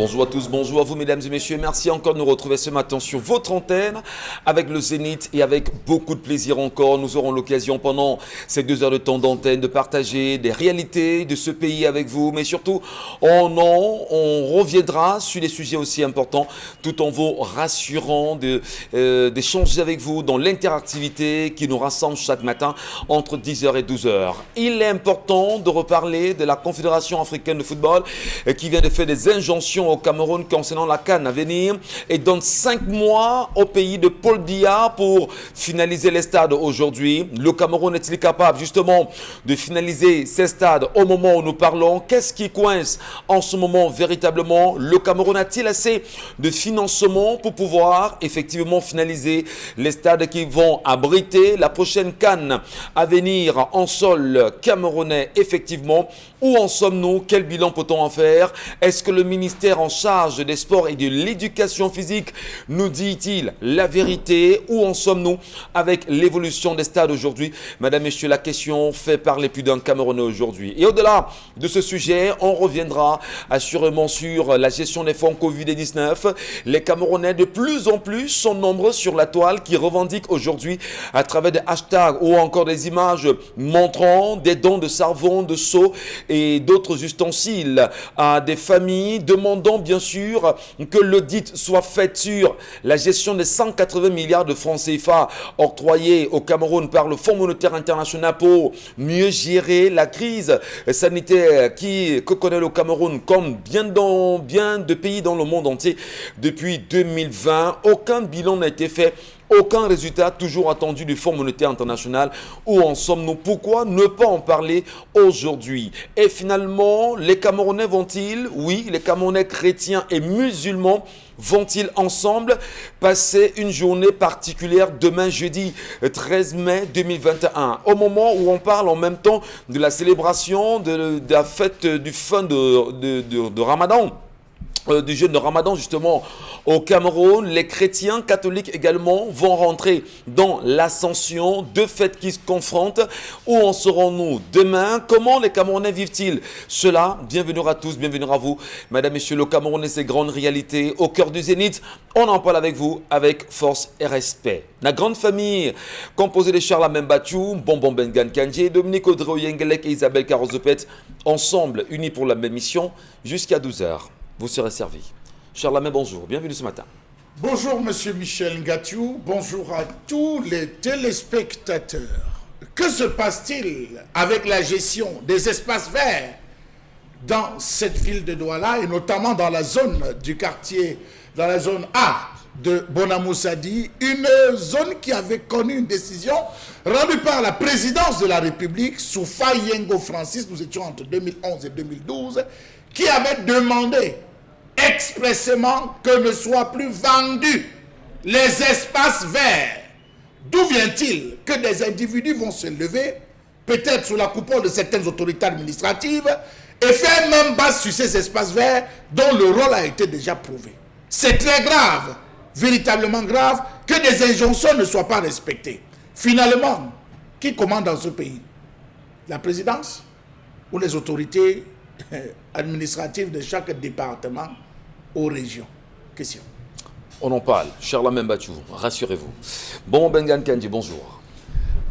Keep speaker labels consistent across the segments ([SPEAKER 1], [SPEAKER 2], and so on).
[SPEAKER 1] Bonjour à tous, bonjour à vous mesdames et messieurs. Merci encore de nous retrouver ce matin sur votre antenne avec le Zénith et avec beaucoup de plaisir encore. Nous aurons l'occasion pendant ces 2 heures de temps d'antenne de partager des réalités de ce pays avec vous. Mais surtout, on reviendra sur des sujets aussi importants tout en vous rassurant d'échanger avec vous dans l'interactivité qui nous rassemble chaque matin entre 10h et 12h. Il est important de reparler de la Confédération africaine de football qui vient de faire des injonctions au Cameroun concernant la CAN à venir et donne 5 mois au pays de Paul Biya pour finaliser les stades aujourd'hui. Le Cameroun est-il capable justement de finaliser ces stades au moment où nous parlons? Qu'est-ce qui coince en ce moment véritablement? Le Cameroun a-t-il assez de financement pour pouvoir effectivement finaliser les stades qui vont abriter la prochaine CAN à venir en sol camerounais effectivement? Où en sommes-nous? Quel bilan peut-on en faire? Est-ce que le ministère en charge des sports et de l'éducation physique nous dit-il la vérité? Où en sommes-nous avec l'évolution des stades aujourd'hui? Madame, Messieurs, la question fait parler plus d'un Camerounais aujourd'hui. Et au-delà de ce sujet, on reviendra assurément sur la gestion des fonds Covid-19. Les Camerounais de plus en plus sont nombreux sur la toile qui revendiquent aujourd'hui à travers des hashtags ou encore des images montrant des dons de savon, de seaux et d'autres ustensiles à des familles, demandant bien sûr que l'audit soit fait sur la gestion des 180 milliards de francs CFA octroyés au Cameroun par le Fonds monétaire international pour mieux gérer la crise sanitaire que connaît le Cameroun comme bien de pays dans le monde entier depuis 2020. Aucun bilan n'a été fait. Aucun résultat toujours attendu du Fonds monétaire international. Où en sommes-nous? Pourquoi ne pas en parler aujourd'hui? Et finalement, les Camerounais vont-ils, oui, les Camerounais chrétiens et musulmans, vont-ils ensemble passer une journée particulière demain jeudi 13 mai 2021? Au moment où on parle en même temps de la célébration de la fête du fin de Ramadan. Du jeûne de Ramadan justement au Cameroun, les chrétiens catholiques également vont rentrer dans l'ascension, 2 fêtes qui se confrontent. Où en serons-nous demain? Comment les Camerounais vivent-ils cela? Bienvenue à tous, bienvenue à vous. Madame, Messieurs, le Cameroun et ses grandes réalités au cœur du Zénith. On en parle avec vous avec force et respect. La grande famille composée de Charlemagne Bathiou, Bonbon Bengan Kandji, Dominique Audrey Yengelek et Isabelle Carozopet, ensemble unis pour la même mission jusqu'à 12h. Vous serez servi. Charlemagne, bonjour. Bienvenue ce matin.
[SPEAKER 2] Bonjour, monsieur Michel Ngatiou. Bonjour à tous les téléspectateurs. Que se passe-t-il avec la gestion des espaces verts dans cette ville de Douala et notamment dans la zone du quartier, dans la zone A de Bonamoussadi, une zone qui avait connu une décision rendue par la présidence de la République, Soufa Yengo Francis, nous étions entre 2011 et 2012, qui avait demandé expressément que ne soient plus vendus les espaces verts. D'où vient-il que des individus vont se lever, peut-être sous la coupole de certaines autorités administratives, et faire même base sur ces espaces verts dont le rôle a été déjà prouvé? C'est très grave, véritablement grave, que des injonctions ne soient pas respectées. Finalement, qui commande dans ce pays? La présidence ou les autorités administratives de chaque département aux régions? Question.
[SPEAKER 1] On en parle. Charlemagne Bathiou, rassurez-vous. Bon Bengan Kandji, bonjour.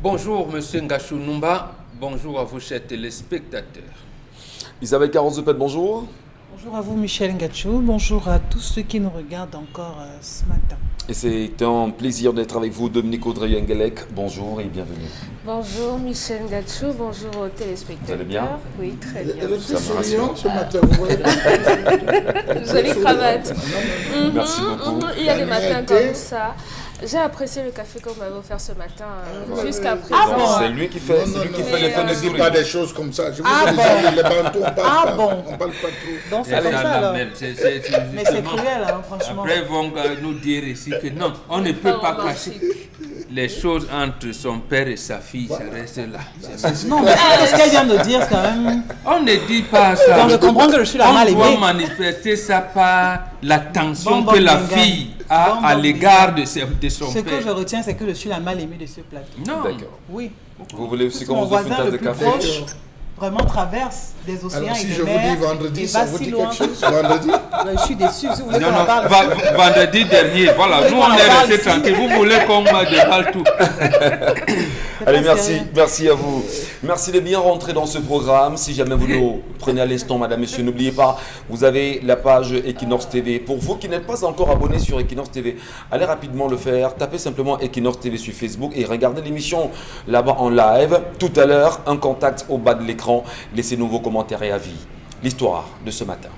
[SPEAKER 3] Bonjour, monsieur Ngachou Numba. Bonjour à vous, chers téléspectateurs.
[SPEAKER 1] Isabelle Carozopet, bonjour.
[SPEAKER 4] Bonjour à vous, Michel Ngachou. Bonjour à tous ceux qui nous regardent encore ce matin.
[SPEAKER 1] Et c'est un plaisir d'être avec vous, Dominique Audrey Yengelek. Bonjour et bienvenue.
[SPEAKER 5] Bonjour Michel Ngachou, bonjour aux téléspectateurs.
[SPEAKER 1] Vous allez bien?
[SPEAKER 5] Oui, très bien.
[SPEAKER 2] Elle est très souriante ce matin.
[SPEAKER 5] Jolie cravate.
[SPEAKER 1] Merci beaucoup.
[SPEAKER 5] Il y a des matins comme ça. J'ai apprécié le café qu'on m'avait offert ce matin jusqu'à présent.
[SPEAKER 4] Ah bon?
[SPEAKER 1] C'est lui qui fait, les fins de
[SPEAKER 2] Ne dis
[SPEAKER 1] sourire.
[SPEAKER 2] pas des choses comme ça. Je vous
[SPEAKER 4] Ah
[SPEAKER 2] ai
[SPEAKER 4] bon?
[SPEAKER 2] dit, les Bantous, on parle pas. On parle pas trop.
[SPEAKER 4] Donc c'est comme ça alors. Mais c'est
[SPEAKER 3] justement,
[SPEAKER 4] cruel, hein, franchement.
[SPEAKER 3] Après, ils vont nous dire ici que non, on ne peut pas cacher les choses entre son père et sa fille. Ça reste là.
[SPEAKER 4] Non, mais ce qu'elle vient de dire, c'est quand même...
[SPEAKER 3] On ne dit pas ça.
[SPEAKER 4] Donc je comprends que je suis la mal
[SPEAKER 3] On doit
[SPEAKER 4] aimée.
[SPEAKER 3] manifester ça par l'attention
[SPEAKER 4] Bon,
[SPEAKER 3] que la
[SPEAKER 4] Bengan.
[SPEAKER 3] fille a à l'égard de son
[SPEAKER 4] Ce que je
[SPEAKER 3] père.
[SPEAKER 4] retiens, c'est que je suis la mal aimée de ce plateau.
[SPEAKER 3] Non.
[SPEAKER 1] D'accord.
[SPEAKER 4] Oui.
[SPEAKER 1] Vous voulez aussi
[SPEAKER 4] C'est
[SPEAKER 1] qu'on
[SPEAKER 4] mon
[SPEAKER 1] vous offre une
[SPEAKER 4] voisin
[SPEAKER 1] tasse
[SPEAKER 4] le
[SPEAKER 1] de
[SPEAKER 4] plus
[SPEAKER 1] café?
[SPEAKER 4] proche. vraiment traverse des océans
[SPEAKER 2] Alors,
[SPEAKER 4] et
[SPEAKER 2] si
[SPEAKER 4] des
[SPEAKER 2] je vous
[SPEAKER 4] mers.
[SPEAKER 2] dis vendredi,
[SPEAKER 4] et
[SPEAKER 2] ça
[SPEAKER 4] va
[SPEAKER 2] vous
[SPEAKER 4] si
[SPEAKER 2] dit
[SPEAKER 4] loin.
[SPEAKER 2] quelque chose? Vendredi?
[SPEAKER 4] Je suis déçue. Si vous voulez
[SPEAKER 3] Non,
[SPEAKER 4] qu'on en
[SPEAKER 3] non,
[SPEAKER 4] parle.
[SPEAKER 3] vendredi dernier, voilà,
[SPEAKER 4] voulez
[SPEAKER 3] nous
[SPEAKER 4] qu'on
[SPEAKER 3] on
[SPEAKER 4] en
[SPEAKER 3] est
[SPEAKER 4] parle
[SPEAKER 3] restés
[SPEAKER 4] ici?
[SPEAKER 3] tranquilles. Vous voulez qu'on me déballe tout.
[SPEAKER 1] Allez,
[SPEAKER 4] pas
[SPEAKER 1] merci,
[SPEAKER 4] sérieux.
[SPEAKER 1] merci à vous. Merci de bien rentrer dans ce programme. Si jamais vous nous prenez à l'instant, madame, monsieur, n'oubliez pas, vous avez la page Equinox TV. Pour vous qui n'êtes pas encore abonnés sur Equinox TV, allez rapidement le faire. Tapez simplement Equinox TV sur Facebook et regardez l'émission là-bas en live. Tout à l'heure, un contact au bas de l'écran. Laissez-nous vos commentaires et avis. L'histoire de ce matin.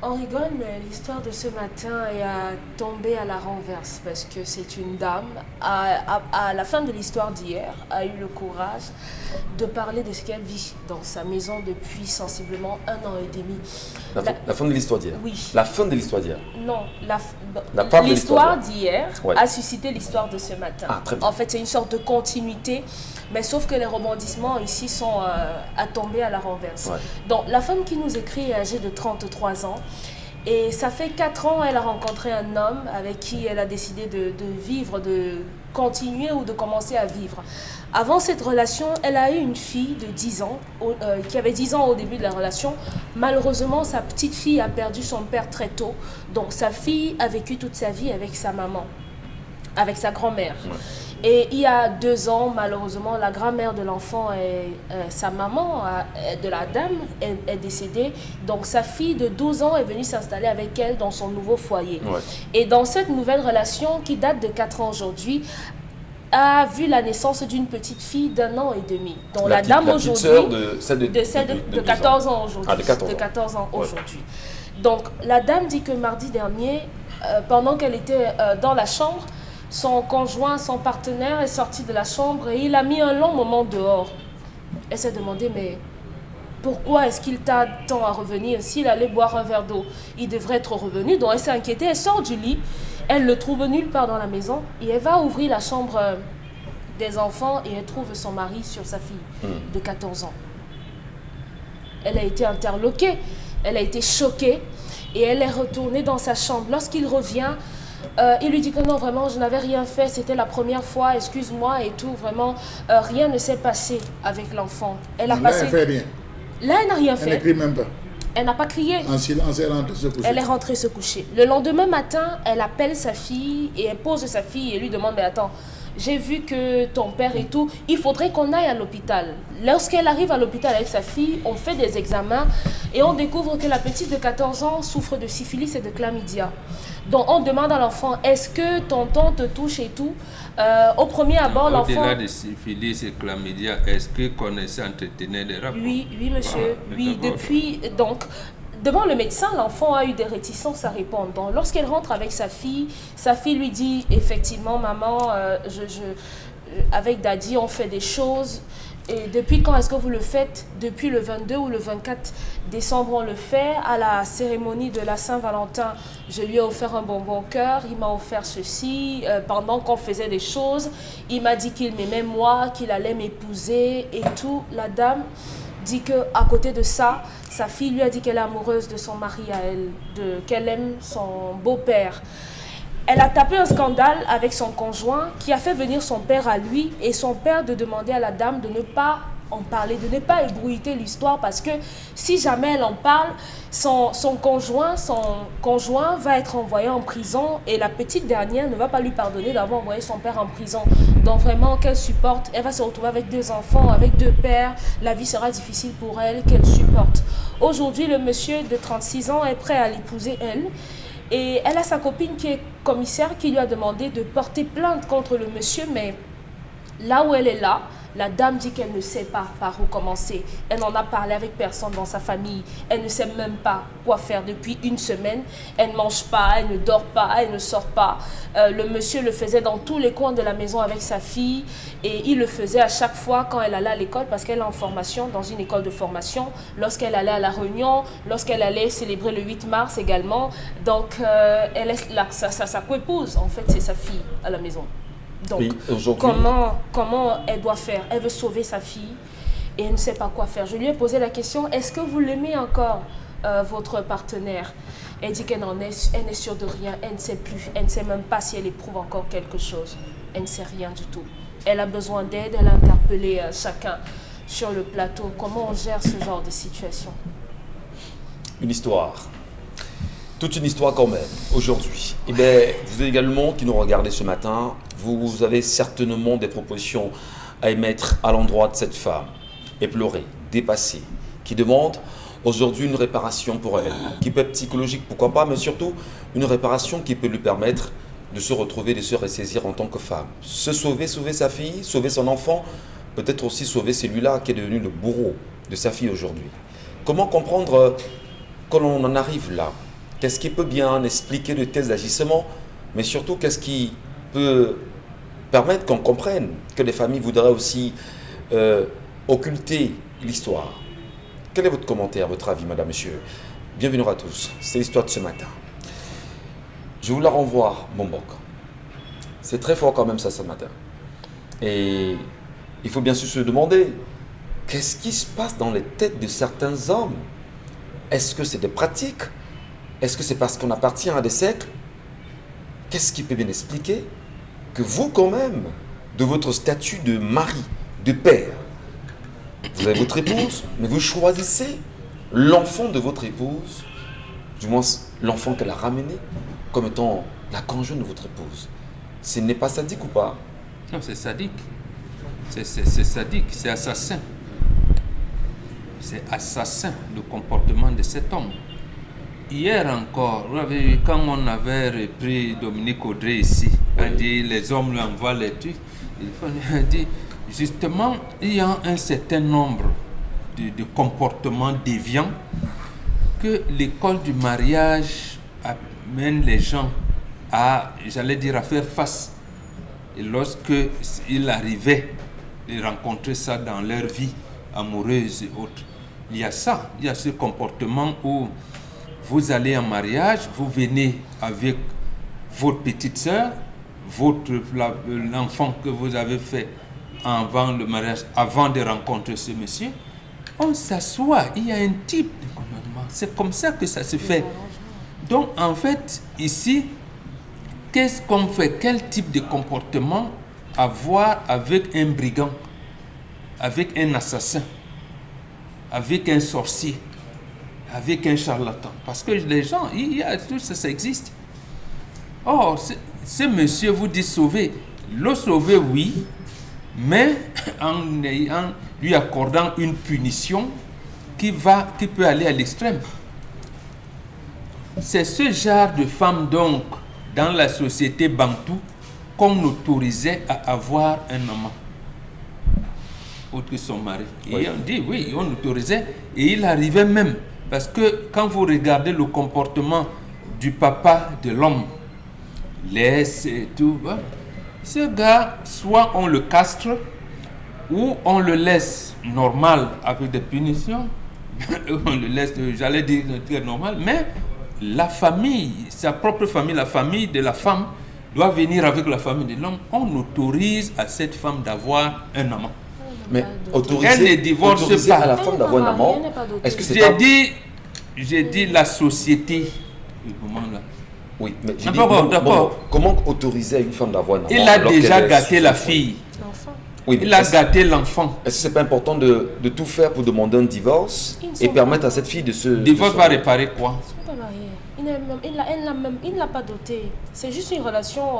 [SPEAKER 5] On rigole, mais l'histoire de ce matin est tombée à la renverse parce que c'est une dame, à la fin de l'histoire d'hier, a eu le courage de parler de ce qu'elle vit dans sa maison depuis sensiblement 1 an et demi.
[SPEAKER 1] La fin de l'histoire d'hier.
[SPEAKER 5] Oui.
[SPEAKER 1] La fin de l'histoire d'hier.
[SPEAKER 5] Non,
[SPEAKER 1] La fin de
[SPEAKER 5] l'histoire d'hier
[SPEAKER 1] Ouais.
[SPEAKER 5] a suscité l'histoire de ce matin.
[SPEAKER 1] Ah, très bien.
[SPEAKER 5] En fait, c'est une sorte de continuité, mais sauf que les rebondissements ici sont à tomber à la renverse.
[SPEAKER 1] Ouais.
[SPEAKER 5] Donc, la femme qui nous écrit est âgée de 33 ans. Et ça fait 4 ans, elle a rencontré un homme avec qui elle a décidé de vivre, de continuer ou de commencer à vivre. Avant cette relation, elle a eu une fille de 10 ans, qui avait 10 ans au début de la relation. Malheureusement, sa petite fille a perdu son père très tôt. Donc sa fille a vécu toute sa vie avec sa maman, avec sa grand-mère.
[SPEAKER 1] Ouais.
[SPEAKER 5] Et il y a 2 ans, malheureusement, la grand-mère de l'enfant, sa maman de la dame, est décédée. Donc sa fille de 12 ans est venue s'installer avec elle dans son nouveau foyer.
[SPEAKER 1] Ouais.
[SPEAKER 5] Et dans cette nouvelle relation, qui date de 4 ans aujourd'hui, a vu la naissance d'une petite fille d'1 an et demi. Donc la dame
[SPEAKER 1] petite
[SPEAKER 5] aujourd'hui,
[SPEAKER 1] sœur de celle de
[SPEAKER 5] 14 ans aujourd'hui.
[SPEAKER 1] Ah, de 14 ans.
[SPEAKER 5] De 14 ans
[SPEAKER 1] Ouais.
[SPEAKER 5] aujourd'hui. Donc la dame dit que mardi dernier, pendant qu'elle était dans la chambre, son conjoint, son partenaire est sorti de la chambre et il a mis un long moment dehors. Elle s'est demandé, mais pourquoi est-ce qu'il tarde tant à revenir? S'il allait boire un verre d'eau, il devrait être revenu. Donc elle s'est inquiétée, elle sort du lit, elle le trouve nulle part dans la maison et elle va ouvrir la chambre des enfants et elle trouve son mari sur sa fille de 14 ans. Elle a été interloquée, elle a été choquée et elle est retournée dans sa chambre. Lorsqu'il revient, il lui dit que non, vraiment, je n'avais rien fait, c'était la première fois, excuse-moi et tout, vraiment, rien ne s'est passé avec l'enfant. Elle a
[SPEAKER 2] Là,
[SPEAKER 5] passé...
[SPEAKER 2] elle fait rien.
[SPEAKER 5] Là, elle n'a rien
[SPEAKER 2] Elle ne
[SPEAKER 5] fait.
[SPEAKER 2] crie même pas.
[SPEAKER 5] Elle n'a pas crié.
[SPEAKER 2] En silence, elle rentre se coucher.
[SPEAKER 5] Elle est rentrée se coucher. Le lendemain matin, elle appelle sa fille et elle pose sa fille et lui demande, mais attends, j'ai vu que ton père et tout, il faudrait qu'on aille à l'hôpital. Lorsqu'elle arrive à l'hôpital avec sa fille, on fait des examens et on découvre que la petite de 14 ans souffre de syphilis et de chlamydia. Donc on demande à l'enfant, est-ce que tonton te touche et tout? Au premier abord, l'enfant...
[SPEAKER 3] Au-delà de syphilis et chlamydia, est-ce que connaissait, entretenait des rapports?
[SPEAKER 5] Oui, monsieur.
[SPEAKER 3] Ah,
[SPEAKER 5] Oui,
[SPEAKER 3] d'accord.
[SPEAKER 5] depuis... Donc, devant le médecin, l'enfant a eu des réticences à répondre. Donc, lorsqu'elle rentre avec sa fille lui dit, effectivement, maman, avec Daddy, on fait des choses. Et depuis quand est-ce que vous le faites? Depuis le 22 ou le 24 décembre, on le fait. À la cérémonie de la Saint-Valentin, je lui ai offert un bonbon cœur. Il m'a offert ceci. Pendant qu'on faisait des choses, il m'a dit qu'il m'aimait moi, qu'il allait m'épouser et tout. La dame dit qu'à côté de ça, sa fille lui a dit qu'elle est amoureuse de son mari à elle, qu'elle aime son beau-père. Elle a tapé un scandale avec son conjoint qui a fait venir son père à lui et son père de demander à la dame de ne pas en parler, de ne pas ébruiter l'histoire parce que si jamais elle en parle, son conjoint va être envoyé en prison et la petite dernière ne va pas lui pardonner d'avoir envoyé son père en prison. Donc vraiment qu'elle supporte, elle va se retrouver avec 2 enfants, avec 2 pères, la vie sera difficile pour elle, qu'elle supporte. Aujourd'hui, le monsieur de 36 ans est prêt à l'épouser elle. Et elle a sa copine qui est commissaire qui lui a demandé de porter plainte contre le monsieur, mais là où elle est là, la dame dit qu'elle ne sait pas par où commencer. Elle n'en a parlé avec personne dans sa famille. Elle ne sait même pas quoi faire depuis 1 semaine. Elle ne mange pas, elle ne dort pas, elle ne sort pas. Le monsieur le faisait dans tous les coins de la maison avec sa fille et il le faisait à chaque fois quand elle allait à l'école parce qu'elle est en formation, dans une école de formation, lorsqu'elle allait à la Réunion, lorsqu'elle allait célébrer le 8 mars également. Donc, elle est sa co-épouse, en fait, c'est sa fille à la maison. Donc,
[SPEAKER 1] Oui,
[SPEAKER 5] comment elle doit faire? Elle veut sauver sa fille et elle ne sait pas quoi faire. Je lui ai posé la question, est-ce que vous l'aimez encore, votre partenaire? Elle dit qu'elle n'est sûre de rien, elle ne sait plus. Elle ne sait même pas si elle éprouve encore quelque chose. Elle ne sait rien du tout. Elle a besoin d'aide, elle a interpellé chacun. sur le plateau. Comment on gère ce genre de situation?
[SPEAKER 1] Une histoire. Toute une histoire quand même, aujourd'hui. Et bien, vous également qui nous regardez ce matin, vous avez certainement des propositions à émettre à l'endroit de cette femme, éplorée, dépassée, qui demande aujourd'hui une réparation pour elle, qui peut être psychologique, pourquoi pas, mais surtout une réparation qui peut lui permettre de se retrouver, de se ressaisir en tant que femme. Se sauver, sauver sa fille, sauver son enfant, peut-être aussi sauver celui-là qui est devenu le bourreau de sa fille aujourd'hui. Comment comprendre quand on en arrive là? Qu'est-ce qui peut bien expliquer de tels agissements, mais surtout qu'est-ce qui peut permettre qu'on comprenne que les familles voudraient aussi occulter l'histoire? Quel est votre commentaire, votre avis, madame, monsieur? Bienvenue à tous, c'est l'histoire de ce matin. Je vous la renvoie, Bombok. C'est très fort quand même ça ce matin. Et il faut bien sûr se demander, qu'est-ce qui se passe dans les têtes de certains hommes? Est-ce que c'est des pratiques? Est-ce que c'est parce qu'on appartient à des siècles? Qu'est-ce qui peut bien expliquer que vous quand même, de votre statut de mari, de père, vous avez votre épouse, mais vous choisissez l'enfant de votre épouse, du moins l'enfant qu'elle a ramené, comme étant la conjointe de votre épouse. Ce n'est pas sadique ou pas?
[SPEAKER 3] Non, c'est sadique. C'est sadique, c'est assassin. C'est assassin, le comportement de cet homme. Hier encore, quand on avait repris Dominique Audrey ici, on dit les hommes lui envoient les trucs, il faut dire, justement, il y a un certain nombre de comportements déviants que l'école du mariage amène les gens à, j'allais dire, à faire face. Et lorsque il arrivait de rencontrer ça dans leur vie amoureuse et autres, il y a ça, il y a ce comportement où vous allez en mariage, vous venez avec votre petite sœur, l'enfant que vous avez fait avant le mariage, avant de rencontrer ce monsieur, on s'assoit, il y a un type de comportement. C'est comme ça que ça se fait. Donc en fait, ici, qu'est-ce qu'on fait? Quel type de comportement avoir avec un brigand, avec un assassin, avec un sorcier, avec un charlatan? Parce que les gens, il y a tout ça, ça existe. Or, ce monsieur vous dit sauver. Le sauver, oui, mais en lui accordant une punition qui peut aller à l'extrême. C'est ce genre de femme, donc, dans la société bantou, qu'on autorisait à avoir un amant, autre que son mari. Et on dit, oui, on autorisait, et il arrivait même. Parce que quand vous regardez le comportement du papa de l'homme, laisse et tout, ce gars, soit on le castre, ou on le laisse normal avec des punitions, on le laisse, j'allais dire, normal, mais la famille, sa propre famille, la famille de la femme, doit venir avec la famille de l'homme. On autorise à cette femme d'avoir un amant.
[SPEAKER 1] Mais
[SPEAKER 3] elle ne divorce pas.
[SPEAKER 1] À la femme d'avoir un amant. Est-ce que c'est
[SPEAKER 3] j'ai dit la société. Là.
[SPEAKER 1] Oui, mais j'ai dit, d'accord. Comment autoriser une femme d'avoir un amant?
[SPEAKER 3] Il a déjà gâté la fille. Oui, il a gâté l'enfant.
[SPEAKER 1] Est-ce que c'est pas important de tout faire pour demander un divorce et permettre à cette fille de se...
[SPEAKER 3] Divorce va réparer quoi?
[SPEAKER 5] Il ne l'a pas doté. C'est juste une relation...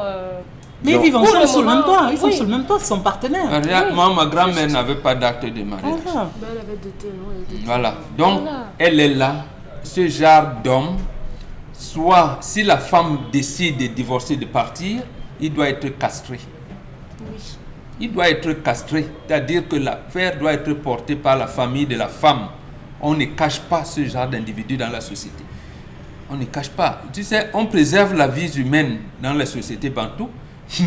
[SPEAKER 4] Mais ils vivent ensemble sur le même toit. Ils sont sur le même toit, son partenaire.
[SPEAKER 3] Moi, ma grand-mère n'avait pas d'acte de mariage.
[SPEAKER 5] Elle avait doté.
[SPEAKER 3] Voilà. Donc, elle est là. Ce genre d'homme, soit si la femme décide de divorcer, de partir, il doit être castré.
[SPEAKER 5] Oui.
[SPEAKER 3] Il doit être castré. C'est-à-dire que l'affaire doit être portée par la famille de la femme. On ne cache pas ce genre d'individu dans la société. On ne cache pas. Tu sais, on préserve la vie humaine dans la société bantou,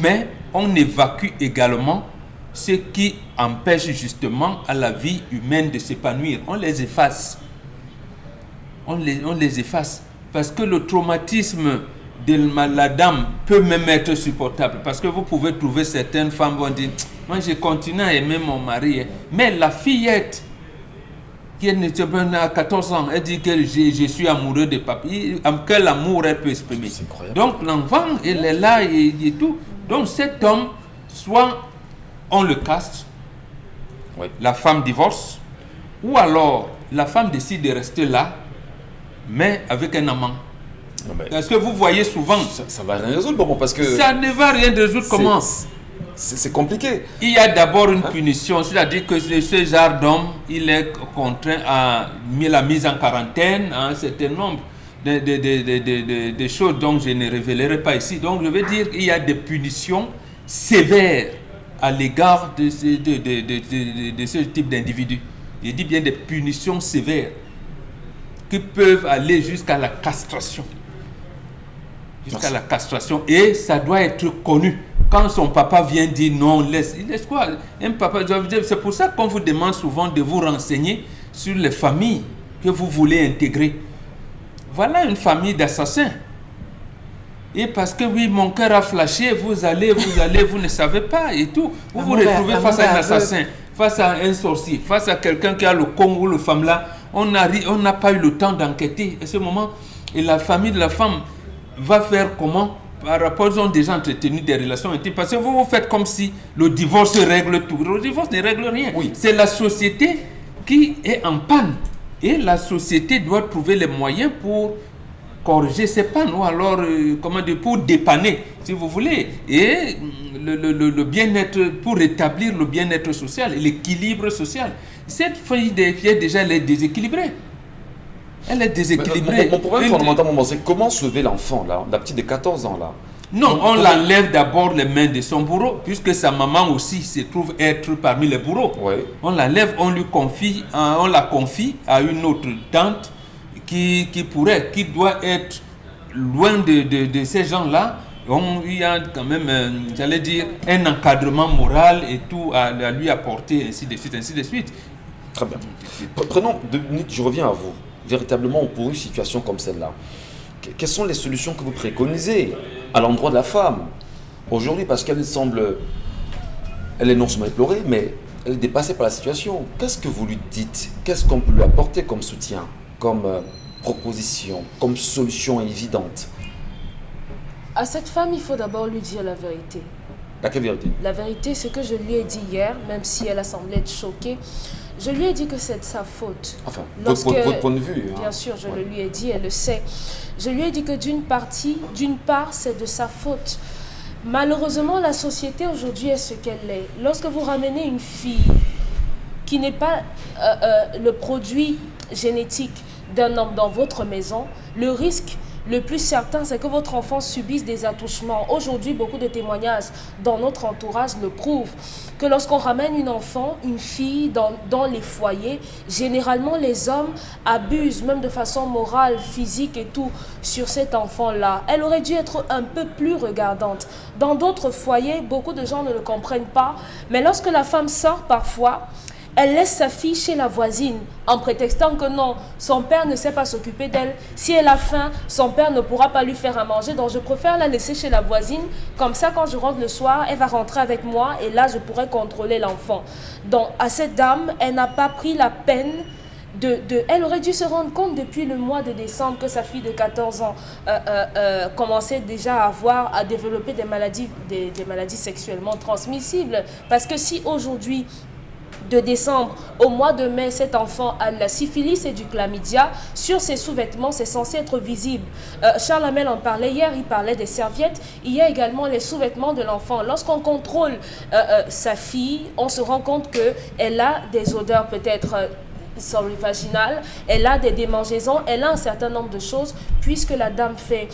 [SPEAKER 3] mais on évacue également ce qui empêche justement à la vie humaine de s'épanouir. On les efface. On les efface. Parce que le traumatisme de la dame peut même être supportable. Parce que vous pouvez trouver certaines femmes qui vont dire, moi je continue à aimer mon mari. Mais la fillette, qui a 14 ans, elle dit que je suis amoureux de papa. Quel amour elle peut exprimer? Donc l'enfant, elle est là et tout. Donc cet homme, soit on le castre,
[SPEAKER 1] Oui.
[SPEAKER 3] la femme divorce, ou alors la femme décide de rester là, mais avec un amant.
[SPEAKER 1] Non, mais
[SPEAKER 3] Parce que vous voyez souvent,
[SPEAKER 1] ça va rien résoudre, bon, parce que
[SPEAKER 3] ça ne va rien résoudre. Comment?
[SPEAKER 1] c'est compliqué.
[SPEAKER 3] Il y a d'abord une punition, c'est-à-dire que ce genre d'homme, il est contraint à la mise en quarantaine à un certain nombre de choses dont je ne révélerai pas ici. Donc je veux dire qu'il y a des punitions sévères à l'égard de ce type d'individu. Je dis bien des punitions sévères qui peuvent aller jusqu'à la castration. Jusqu'à la castration. Et ça doit être connu. Quand son papa vient dire non, il laisse quoi? Un papa, c'est pour ça qu'on vous demande souvent de vous renseigner sur les familles que vous voulez intégrer. Voilà une famille d'assassins. Et parce que oui, mon cœur a flashé, vous allez, vous ne savez pas et tout. Vous vous retrouvez face à un assassin, face à un sorcier, face à quelqu'un qui a le con ou le femme là. On n'a pas eu le temps d'enquêter à ce moment. Et la famille de la femme va faire comment? Par rapport, ils ont déjà entretenu des relations intimes. Parce que vous faites comme si le divorce règle tout. Le divorce ne règle rien.
[SPEAKER 1] Oui.
[SPEAKER 3] C'est la société qui est en panne. Et la société doit trouver les moyens pour corriger ces pannes. Ou alors, comment dire, pour dépanner, si vous voulez. Et le bien-être, pour rétablir le bien-être social et l'équilibre social. Cette fille déjà, elle est déséquilibrée. Elle est déséquilibrée.
[SPEAKER 1] Mon problème fondamental, c'est comment sauver l'enfant, là, la petite de 14 ans, là.
[SPEAKER 3] Non, on l'enlève d'abord les mains de son bourreau, puisque sa maman aussi se trouve être parmi les bourreaux.
[SPEAKER 1] Ouais.
[SPEAKER 3] On l'enlève, on la confie à une autre tante qui doit être loin de ces gens-là. Il y a quand même, j'allais dire, un encadrement moral et tout à lui apporter, ainsi de suite, ainsi de suite.
[SPEAKER 1] Très bien. Prenons 2 minutes, je reviens à vous. Véritablement, pour une situation comme celle-là, quelles sont les solutions que vous préconisez à l'endroit de la femme aujourd'hui, parce qu'elle elle est non seulement éplorée, mais elle est dépassée par la situation. Qu'est-ce que vous lui dites? Qu'est-ce qu'on peut lui apporter comme soutien, comme proposition, comme solution évidente?
[SPEAKER 5] À cette femme, il faut d'abord lui dire la vérité.
[SPEAKER 1] Quelle vérité?
[SPEAKER 5] La vérité, c'est que je lui ai dit hier, même si elle a semblé être choquée, je lui ai dit que c'est de sa faute.
[SPEAKER 1] Enfin, votre point de vue.
[SPEAKER 5] Bien sûr, je le lui ai dit, elle le sait. Je lui ai dit que d'une part, c'est de sa faute. Malheureusement, la société aujourd'hui est ce qu'elle est. Lorsque vous ramenez une fille qui n'est pas le produit génétique d'un homme dans votre maison, le risque le plus certain, c'est que votre enfant subisse des attouchements. Aujourd'hui, beaucoup de témoignages dans notre entourage le prouvent. Que lorsqu'on ramène une fille dans les foyers, généralement les hommes abusent, même de façon morale, physique et tout, sur cet enfant-là. Elle aurait dû être un peu plus regardante. Dans d'autres foyers, beaucoup de gens ne le comprennent pas. Mais lorsque la femme sort parfois, elle laisse sa fille chez la voisine en prétextant que non, son père ne sait pas s'occuper d'elle. Si elle a faim, son père ne pourra pas lui faire à manger. Donc je préfère la laisser chez la voisine. Comme ça, quand je rentre le soir, elle va rentrer avec moi et là, je pourrai contrôler l'enfant. Donc à cette dame, elle n'a pas pris la peine elle aurait dû se rendre compte depuis le mois de décembre que sa fille de 14 ans commençait déjà à développer des maladies sexuellement transmissibles. Parce que si aujourd'hui, de décembre au mois de mai, cet enfant a la syphilis et du chlamydia, sur ses sous-vêtements, c'est censé être visible. Charles Hamel en parlait hier, il parlait des serviettes. Il y a également les sous-vêtements de l'enfant. Lorsqu'on contrôle sa fille, on se rend compte qu'elle a des odeurs peut-être vaginale, elle a des démangeaisons, elle a un certain nombre de choses. Puisque la dame fait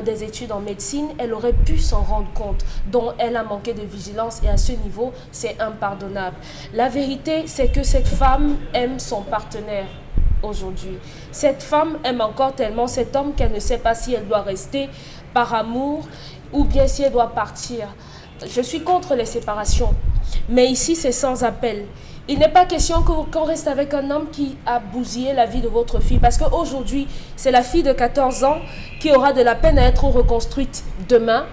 [SPEAKER 5] des études en médecine, elle aurait pu s'en rendre compte, dont elle a manqué de vigilance, et à ce niveau, c'est impardonnable. La vérité, c'est que cette femme aime son partenaire aujourd'hui. Cette femme aime encore tellement cet homme qu'elle ne sait pas si elle doit rester par amour ou bien si elle doit partir. Je suis contre les séparations, mais ici, c'est sans appel. Il n'est pas question qu'on reste avec un homme qui a bousillé la vie de votre fille. Parce qu'aujourd'hui, c'est la fille de 14 ans qui aura de la peine à être reconstruite demain.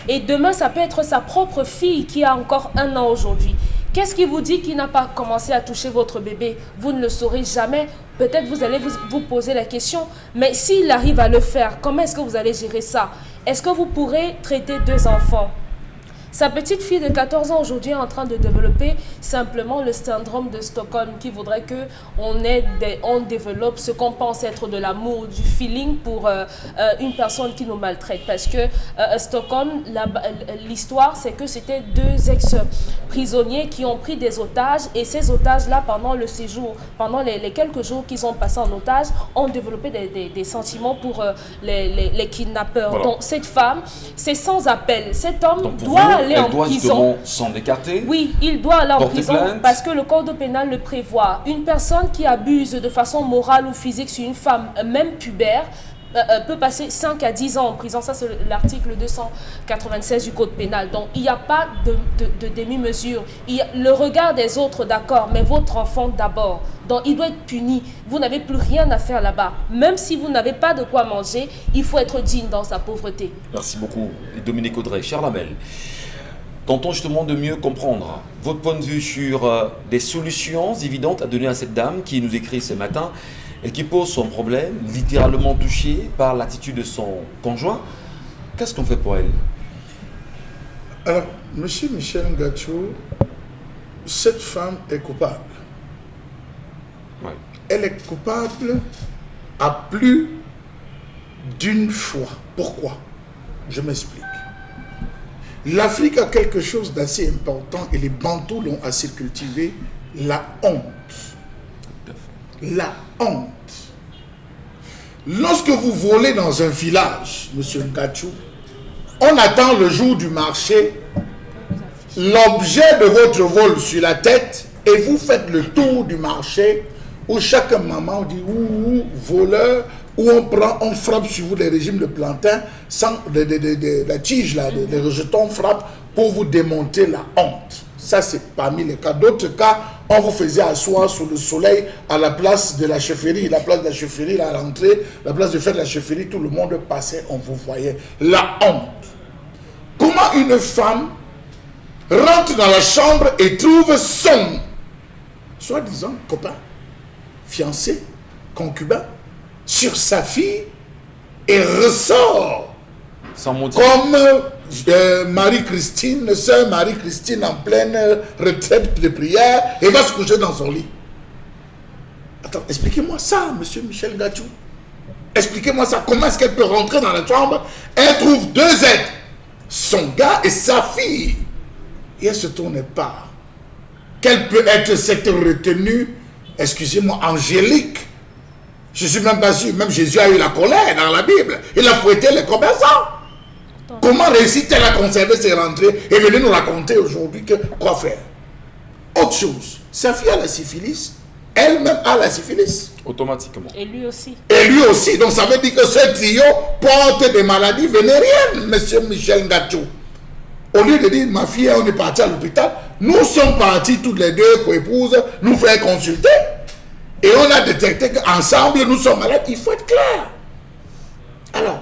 [SPEAKER 5] Et demain, ça peut être sa propre fille qui a encore 1 an aujourd'hui. Qu'est-ce qui vous dit qu'il n'a pas commencé à toucher votre bébé? Vous ne le saurez jamais. Peut-être vous allez vous poser la question. Mais s'il arrive à le faire, comment est-ce que vous allez gérer ça? Est-ce que vous pourrez traiter 2 enfants? Sa petite fille de 14 ans aujourd'hui est en train de développer simplement le syndrome de Stockholm qui voudrait que on développe ce qu'on pense être de l'amour, du feeling pour une personne qui nous maltraite. Parce que Stockholm, l'histoire, c'est que c'était 2 ex-prisonniers qui ont pris des otages et ces otages-là, pendant le séjour, pendant les quelques jours qu'ils ont passé en otage, ont développé des sentiments pour les kidnappeurs.
[SPEAKER 1] Voilà.
[SPEAKER 5] Donc cette femme, c'est sans appel. Cet homme
[SPEAKER 1] Donc, pour
[SPEAKER 5] doit
[SPEAKER 1] vous,
[SPEAKER 5] aller en
[SPEAKER 1] elle doit
[SPEAKER 5] prison.
[SPEAKER 1] justement s'en écarter.
[SPEAKER 5] Oui, il doit aller en
[SPEAKER 1] Porter
[SPEAKER 5] prison
[SPEAKER 1] plainte.
[SPEAKER 5] parce que le code pénal le prévoit. Une personne qui abuse de façon morale ou physique sur une femme, même pubère, peut passer 5 à 10 ans en prison. Ça, c'est l'article 296 du code pénal. Donc, il n'y a pas de demi-mesure. Le regard des autres, d'accord, mais votre enfant d'abord. Donc, il doit être puni. Vous n'avez plus rien à faire là-bas. Même si vous n'avez pas de quoi manger, il faut être digne dans sa pauvreté.
[SPEAKER 1] Merci beaucoup, Dominique Audrey. Cher Lamel, tentons justement de mieux comprendre votre point de vue sur des solutions évidentes à donner à cette dame qui nous écrit ce matin et qui pose son problème, littéralement touchée par l'attitude de son conjoint. Qu'est-ce qu'on fait pour elle?
[SPEAKER 2] Alors, monsieur Michel Ngacho, cette femme est coupable.
[SPEAKER 1] Ouais.
[SPEAKER 2] Elle est coupable à plus d'une fois. Pourquoi? Je m'explique. L'Afrique a quelque chose d'assez important et les Bantous l'ont assez cultivé, la honte. La honte. Lorsque vous volez dans un village, monsieur Ngacho, on attend le jour du marché, l'objet de votre vol sur la tête et vous faites le tour du marché où chaque maman dit ouh, voleur, où on frappe sur vous des régimes de plantain, sans la tige, là, les rejetons frappent pour vous démonter la honte. Ça, c'est parmi les cas. D'autres cas, on vous faisait asseoir sous le soleil à la place de la chefferie. La place de la chefferie, à l'entrée, la place de fête de la chefferie, tout le monde passait, on vous voyait. La honte. Comment une femme rentre dans la chambre et trouve son soi-disant copain, fiancé, concubin, sur sa fille et ressort
[SPEAKER 1] Sans motif.
[SPEAKER 2] comme Marie-Christine, sœur Marie-Christine en pleine retraite de prière et va se coucher dans son lit. Attends, expliquez-moi ça, monsieur Michel Ngacho. Expliquez-moi ça. Comment est-ce qu'elle peut rentrer dans la chambre? Elle trouve 2 êtres, son gars et sa fille. Et elle se tourne pas. Quelle peut être cette retenue, excusez-moi, angélique? Je suis même pas sûr. Même Jésus a eu la colère dans la Bible. Il a fouetté les commerçants. Comment réussit-elle à conserver ses rentrées et venir nous raconter aujourd'hui que quoi faire? Autre chose, sa fille a la syphilis, elle-même a la syphilis.
[SPEAKER 1] Automatiquement.
[SPEAKER 5] Et lui aussi.
[SPEAKER 2] Et lui aussi. Donc ça veut dire que ce trio porte des maladies vénériennes, monsieur Michel Ngacho. Au lieu de dire, ma fille, on est parti à l'hôpital, nous sommes partis toutes les deux, co-épouses, nous faire consulter. Et on a détecté qu'ensemble, nous sommes malades. Il faut être clair. Alors,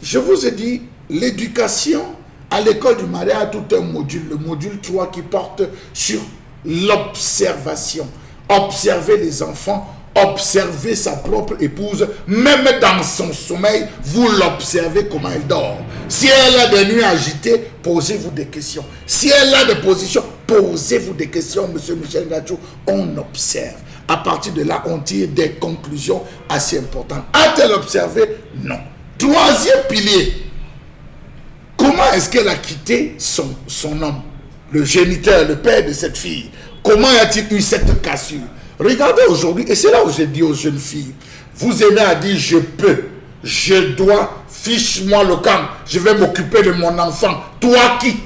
[SPEAKER 2] je vous ai dit, l'éducation à l'école du mariage a tout un module, le module 3 qui porte sur l'observation. Observer les enfants, observer sa propre épouse, même dans son sommeil, vous l'observez comment elle dort. Si elle a des nuits agitées, posez-vous des questions. Si elle a des positions, posez-vous des questions, monsieur Michel Ngacho. On observe. À partir de là, on tire des conclusions assez importantes. A-t-elle observé? Non. Troisième pilier. Comment est-ce qu'elle a quitté son homme, le géniteur, le père de cette fille? Comment a-t-il eu cette cassure? Regardez aujourd'hui, et c'est là où j'ai dit aux jeunes filles, vous aimez à dire je peux, je dois, fiche-moi le camp, je vais m'occuper de mon enfant. Toi qui?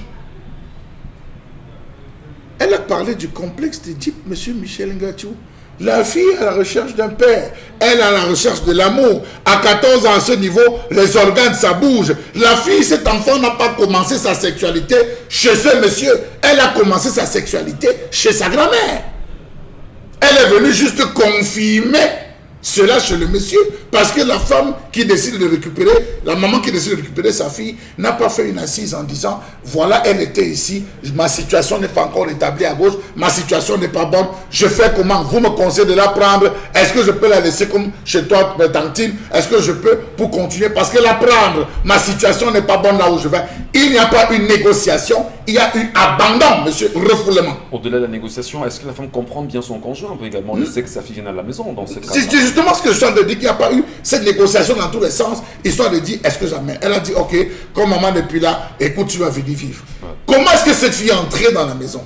[SPEAKER 2] Elle a parlé du complexe d'Édipe, monsieur Michel Ngacho. La fille est à la recherche d'un père. Elle est à la recherche de l'amour. À 14 ans, à ce niveau, les organes, ça bouge. La fille, cet enfant n'a pas commencé sa sexualité chez ce monsieur. Elle a commencé sa sexualité chez sa grand-mère. Elle est venue juste confirmer cela chez le monsieur, parce que la femme qui décide de récupérer, la maman qui décide de récupérer sa fille, n'a pas fait une assise en disant, voilà, elle était ici, ma situation n'est pas encore établie à gauche, ma situation n'est pas bonne, je fais comment? Vous me conseillez de la prendre, est-ce que je peux la laisser comme chez toi, Tantine? Est-ce que je peux pour continuer? Parce que la prendre, ma situation n'est pas bonne là où je vais. Il n'y a pas une négociation, il y a eu abandon, monsieur, refoulement.
[SPEAKER 1] Au-delà de la négociation, est-ce que la femme comprend bien son conjoint? On peut également laisser que sa fille vienne à la maison dans ce cas.
[SPEAKER 2] C'est justement ce que je suis en train de dire, qu'il n'y a pas eu cette négociation dans tous les sens, histoire de dire, est-ce que jamais? Elle a dit, ok, comme maman depuis là, écoute, tu vas venir vivre. Ouais. Comment est-ce que cette fille est entrée dans la maison?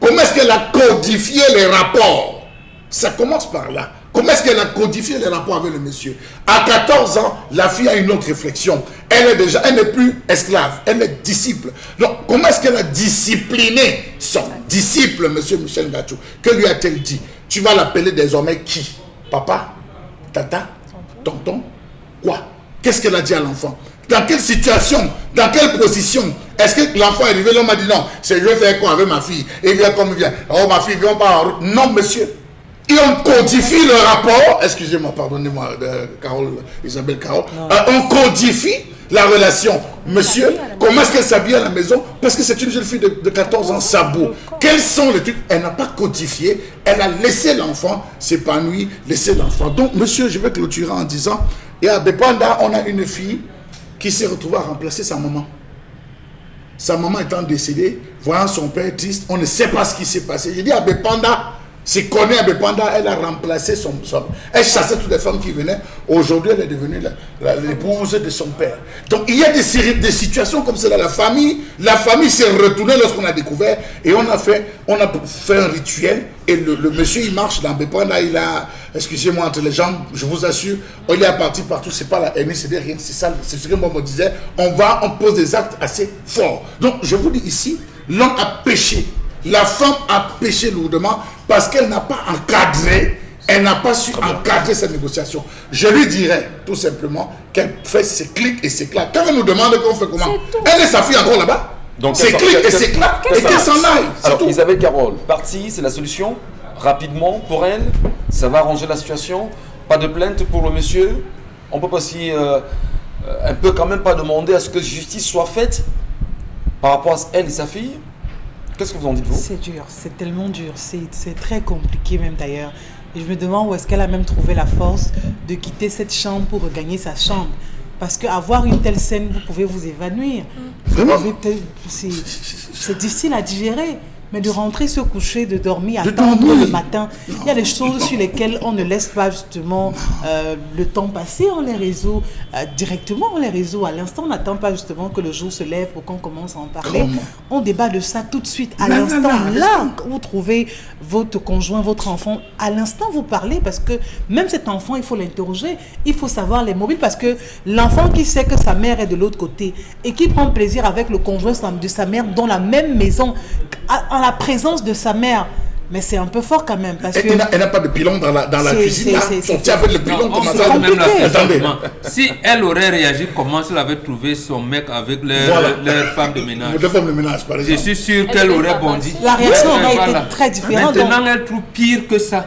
[SPEAKER 2] Comment est-ce qu'elle a codifié les rapports? Ça commence par là. Comment est-ce qu'elle a codifié les rapports avec le monsieur? À 14 ans, la fille a une autre réflexion. Elle n'est plus esclave, elle est disciple. Donc, comment est-ce qu'elle a discipliné son disciple, monsieur Michel Ngachou? Que lui a-t-elle dit? Tu vas l'appeler désormais qui? Papa? Tata? Tonton? Quoi? Qu'est-ce qu'elle a dit à l'enfant? Dans quelle situation? Dans quelle position? Est-ce que l'enfant est arrivé? L'homme m'a dit non, c'est je vais faire quoi avec ma fille? Et il vient comme il vient. Oh, ma fille, viens pas en route. Non, monsieur. Et on codifie le rapport. Excusez-moi, pardonnez-moi, Isabelle Carole. On codifie la relation. Monsieur, comment est-ce qu'elle s'habille à la maison? Parce que c'est une jeune fille de 14 ans, sabot. Quels sont les trucs? Elle n'a pas codifié. Elle a laissé l'enfant s'épanouir, laissé l'enfant. Donc, monsieur, je vais clôturer en disant, et à Bepanda, on a une fille qui s'est retrouvée à remplacer sa maman. Sa maman étant décédée, voyant son père triste, on ne sait pas ce qui s'est passé. Je dis à Bepanda, c'est connu à Bepanda, elle a remplacé son... Elle chassait toutes les femmes qui venaient. Aujourd'hui, elle est devenue l'épouse de son père. Donc, il y a des situations comme cela. La famille s'est retournée lorsqu'on a découvert et on a fait un rituel. Et le monsieur, il marche dans Bepanda, il a... Excusez-moi, entre les jambes, je vous assure, il est parti partout. C'est pas la haine, c'est rien. C'est ça, c'est ce que moi me disais. On pose des actes assez forts. Donc, je vous dis ici, l'homme a péché. La femme a péché lourdement parce qu'elle n'a pas encadré, elle n'a pas su encadrer cette négociation. Je lui dirais tout simplement qu'elle fait ses clics et ses claques. Quand elle nous demande qu'on fait comment, elle et sa fille encore là-bas. Donc c'est clics et ses claques et qu'elle s'en aille.
[SPEAKER 1] Alors Isabelle Carole, partie, c'est la solution. Rapidement pour elle, ça va arranger la situation. Pas de plainte pour le monsieur. On peut pas aussi un peu quand même pas demander à ce que justice soit faite par rapport à elle et sa fille. Qu'est-ce que vous en dites, vous?
[SPEAKER 4] C'est dur, c'est tellement dur, c'est très compliqué même d'ailleurs. Et je me demande où est-ce qu'elle a même trouvé la force de quitter cette chambre pour regagner sa chambre. Parce qu'avoir une telle scène, vous pouvez vous évanouir. C'est difficile à digérer. Mais de rentrer se coucher, de dormir, attendre le matin, il y a des choses sur lesquelles on ne laisse pas justement le temps passer. On les résout directement, on les résout à l'instant. On n'attend pas justement que le jour se lève pour qu'on commence à en parler. On débat de ça tout de suite, à l'instant. Là, vous trouvez votre conjoint, votre enfant, à l'instant vous parlez parce que même cet enfant, il faut l'interroger, il faut savoir les mobiles parce que l'enfant qui sait que sa mère est de l'autre côté et qui prend plaisir avec le conjoint de sa mère dans la même maison, en la présence de sa mère, mais c'est un peu fort quand même parce que
[SPEAKER 2] elle n'a pas de pilon dans la cuisine. Sortir avec le pilon comme ça.
[SPEAKER 3] Attendez. Si elle aurait réagi comment elle avait trouvé son mec avec leur femme de ménage.
[SPEAKER 2] Deux femmes de ménage, par exemple.
[SPEAKER 3] Je suis sûr qu'elle aurait bondi.
[SPEAKER 4] La réaction aurait été très différente.
[SPEAKER 3] Maintenant, elle trouve pire que ça.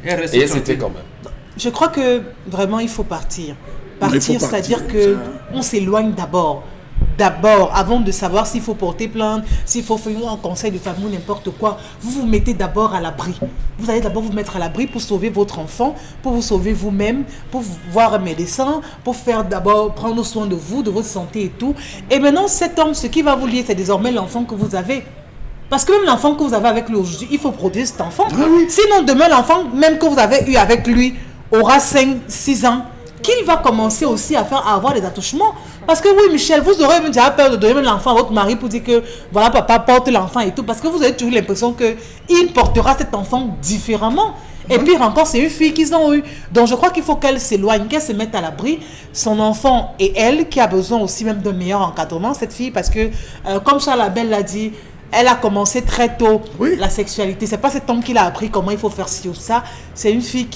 [SPEAKER 1] Et c'était quand même.
[SPEAKER 4] Je crois que vraiment il faut partir. Partir, c'est-à-dire que on s'éloigne d'abord, avant de savoir s'il faut porter plainte, s'il faut faire un conseil de famille ou n'importe quoi, vous vous mettez d'abord à l'abri. Vous allez d'abord vous mettre à l'abri pour sauver votre enfant, pour vous sauver vous-même, pour voir un médecin, pour faire d'abord prendre soin de vous, de votre santé et tout. Et maintenant, cet homme, ce qui va vous lier, c'est désormais l'enfant que vous avez. Parce que même l'enfant que vous avez avec lui aujourd'hui, il faut protéger cet enfant. Sinon, demain, l'enfant même que vous avez eu avec lui aura 5-6 ans, qu'il va commencer aussi à avoir des attouchements. Parce que oui, Michel, vous aurez même déjà peur de donner l'enfant à votre mari pour dire que voilà, papa porte l'enfant et tout. Parce que vous avez toujours l'impression qu'il portera cet enfant différemment. Et pire encore, c'est une fille qu'ils ont eue. Donc je crois qu'il faut qu'elle s'éloigne, qu'elle se mette à l'abri. Son enfant et elle, qui a besoin aussi même d'un meilleur encadrement, cette fille, parce que comme Charles Abel l'a dit, elle a commencé très tôt la sexualité. C'est pas cet homme qui l'a appris comment il faut faire ci ou ça. C'est une fille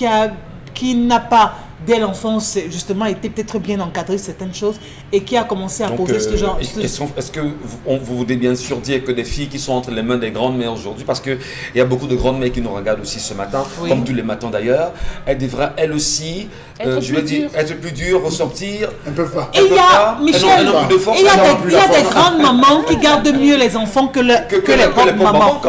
[SPEAKER 4] qui n'a pas dès l'enfance, justement, était peut-être bien encadré certaines choses et qui a commencé à poser ce genre...
[SPEAKER 1] Est-ce que vous voulez bien sûr dire que des filles qui sont entre les mains des grandes mères aujourd'hui, parce qu'il y a beaucoup de grandes mères qui nous regardent aussi ce matin, comme tous les matins d'ailleurs, elles devraient elles aussi, être plus dures, ressortir.
[SPEAKER 2] Un peu pas.
[SPEAKER 4] Et il y a, Michel, il y a des grandes mamans qui gardent mieux les enfants que les propres mamans.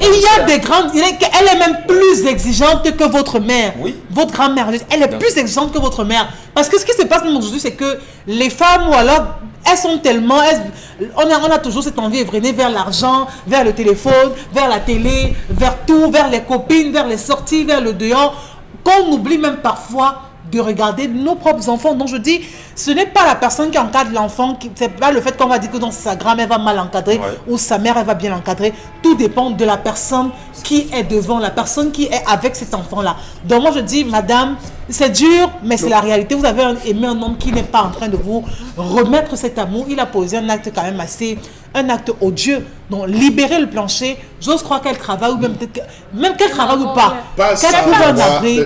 [SPEAKER 4] Et il y a des grandes, elle est même plus exigeante que votre mère. Votre grand-mère, elle est plus exigeante que votre mère. Parce que ce qui se passe aujourd'hui, c'est que les femmes, ou alors, elles sont tellement... on a toujours cette envie ébrénée vers l'argent, vers le téléphone, vers la télé, vers tout, vers les copines, vers les sorties, vers le dehors, qu'on oublie même parfois de regarder nos propres enfants. Donc je dis, ce n'est pas la personne qui encadre l'enfant, c'est pas le fait qu'on va dire que sa grand-mère va mal encadrer ou sa mère elle va bien l'encadrer. Tout dépend de la personne qui est devant, la personne qui est avec cet enfant-là. Donc moi je dis, madame, c'est dur, mais c'est la réalité. Vous avez aimé un homme qui n'est pas en train de vous remettre cet amour. Il a posé un acte quand même un acte odieux. Donc libérer le plancher, j'ose croire qu'elle travaille ou même qu'elle travaille ou pas. Qu'elle trouve un abri,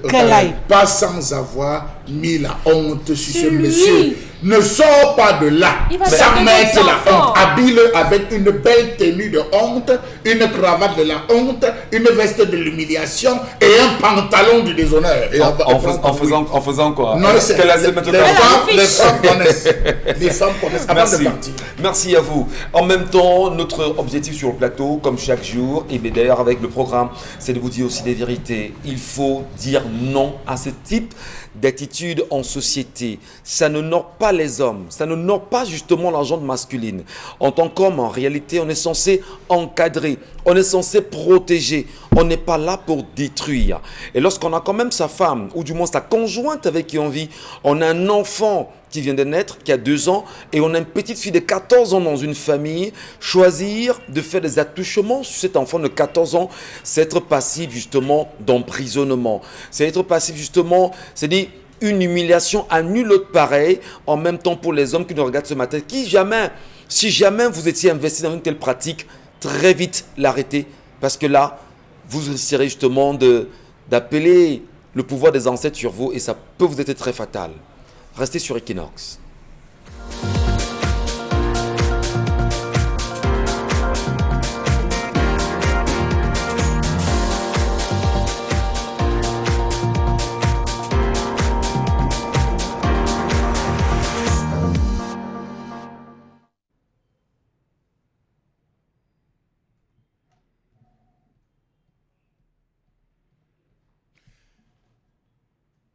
[SPEAKER 4] qu'elle aille.
[SPEAKER 2] Pas sans avoir mis la honte sur ce monsieur. Ne sors pas de là sans mettre la honte. Habille-le avec une belle tenue de honte, une cravate de la honte, une veste de l'humiliation et un pantalon du déshonneur. Et
[SPEAKER 1] en faisant quoi?
[SPEAKER 2] Non, les femmes connaissent. Les femmes connaissent avant de partir.
[SPEAKER 1] Merci à vous. En même temps, notre objectif sur le plateau, comme chaque jour, et d'ailleurs avec le programme, c'est de vous dire aussi des vérités. Il faut dire non à ce type d'attitude en société. Ça ne honore pas les hommes, ça ne honore pas justement la gente masculine. En tant qu'homme, en réalité, on est censé encadrer, on est censé protéger, on n'est pas là pour détruire. Et lorsqu'on a quand même sa femme, ou du moins sa conjointe avec qui on vit, on a un enfant qui vient de naître, qui a 2 ans, et on a une petite fille de 14 ans dans une famille, choisir de faire des attouchements sur cet enfant de 14 ans, c'est être passif justement d'emprisonnement. C'est être passif justement, c'est-à-dire une humiliation à nul autre pareil, en même temps pour les hommes qui nous regardent ce matin, si jamais vous étiez investi dans une telle pratique, très vite l'arrêter, parce que là, vous risquerez justement d'appeler le pouvoir des ancêtres sur vous, et ça peut vous être très fatal. Restez sur Equinox.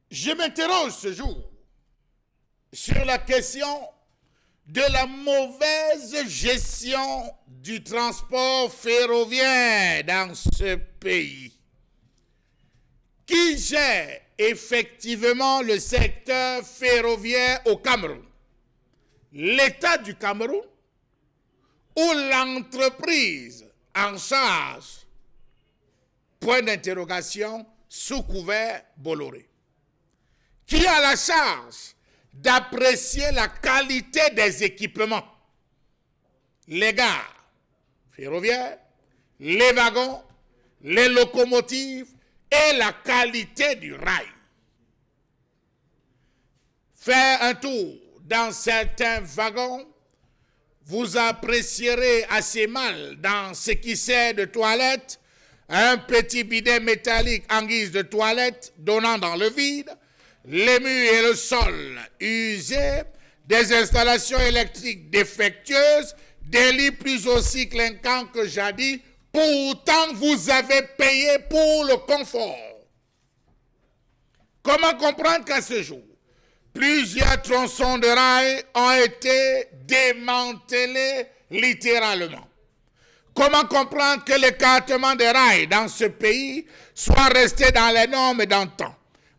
[SPEAKER 2] Je m'interroge ce jour sur la question de la mauvaise gestion du transport ferroviaire dans ce pays. Qui gère effectivement le secteur ferroviaire au Cameroun? L'État du Cameroun ou l'entreprise en charge? Point d'interrogation sous couvert Bolloré. Qui a la charge d'apprécier la qualité des équipements? Les gares ferroviaires, les wagons, les locomotives et la qualité du rail. Faire un tour dans certains wagons, vous apprécierez assez mal dans ce qui sert de toilette un petit bidet métallique en guise de toilette donnant dans le vide, les murs et le sol usés, des installations électriques défectueuses, des lits plus aussi clinquants que jadis. Pourtant, vous avez payé pour le confort. Comment comprendre qu'à ce jour, plusieurs tronçons de rail ont été démantelés littéralement? Comment comprendre que l'écartement des rails dans ce pays soit resté dans les normes et dans le temps,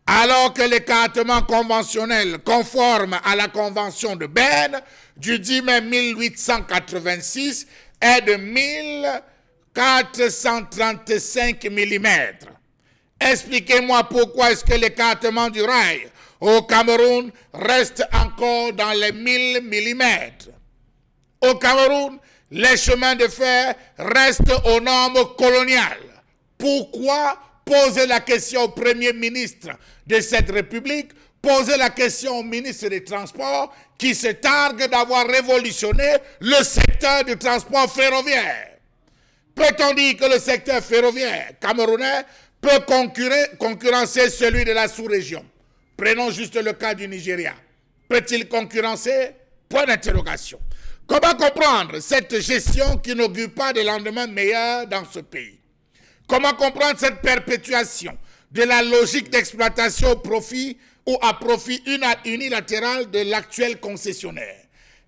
[SPEAKER 2] alors que l'écartement conventionnel conforme à la Convention de Berne du 10 mai 1886 est de 1435 mm. Expliquez-moi pourquoi est-ce que l'écartement du rail au Cameroun reste encore dans les 1000 mm. Au Cameroun, les chemins de fer restent aux normes coloniales. Pourquoi poser la question au Premier ministre de cette République, poser la question au ministre des Transports qui se targue d'avoir révolutionné le secteur du transport ferroviaire. Peut-on dire que le secteur ferroviaire camerounais peut concurrencer celui de la sous-région? Prenons juste le cas du Nigeria. Peut-il concurrencer? Point d'interrogation. Comment comprendre cette gestion qui n'augure pas de lendemain meilleur dans ce pays? Comment comprendre cette perpétuation de la logique d'exploitation au profit ou à profit unilatéral de l'actuel concessionnaire?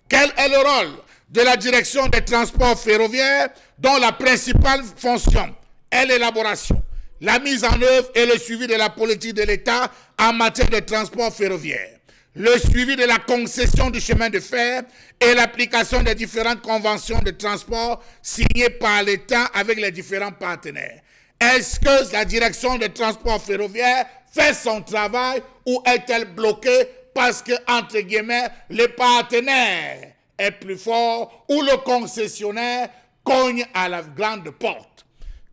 [SPEAKER 2] Quel est le rôle de la direction des transports ferroviaires dont la principale fonction est l'élaboration, la mise en œuvre et le suivi de la politique de l'État en matière de transport ferroviaire, le suivi de la concession du chemin de fer et l'application des différentes conventions de transport signées par l'État avec les différents partenaires? Est-ce que la direction des transports ferroviaires fait son travail ou est-elle bloquée parce que, entre guillemets, le partenaire est plus fort ou le concessionnaire cogne à la grande porte?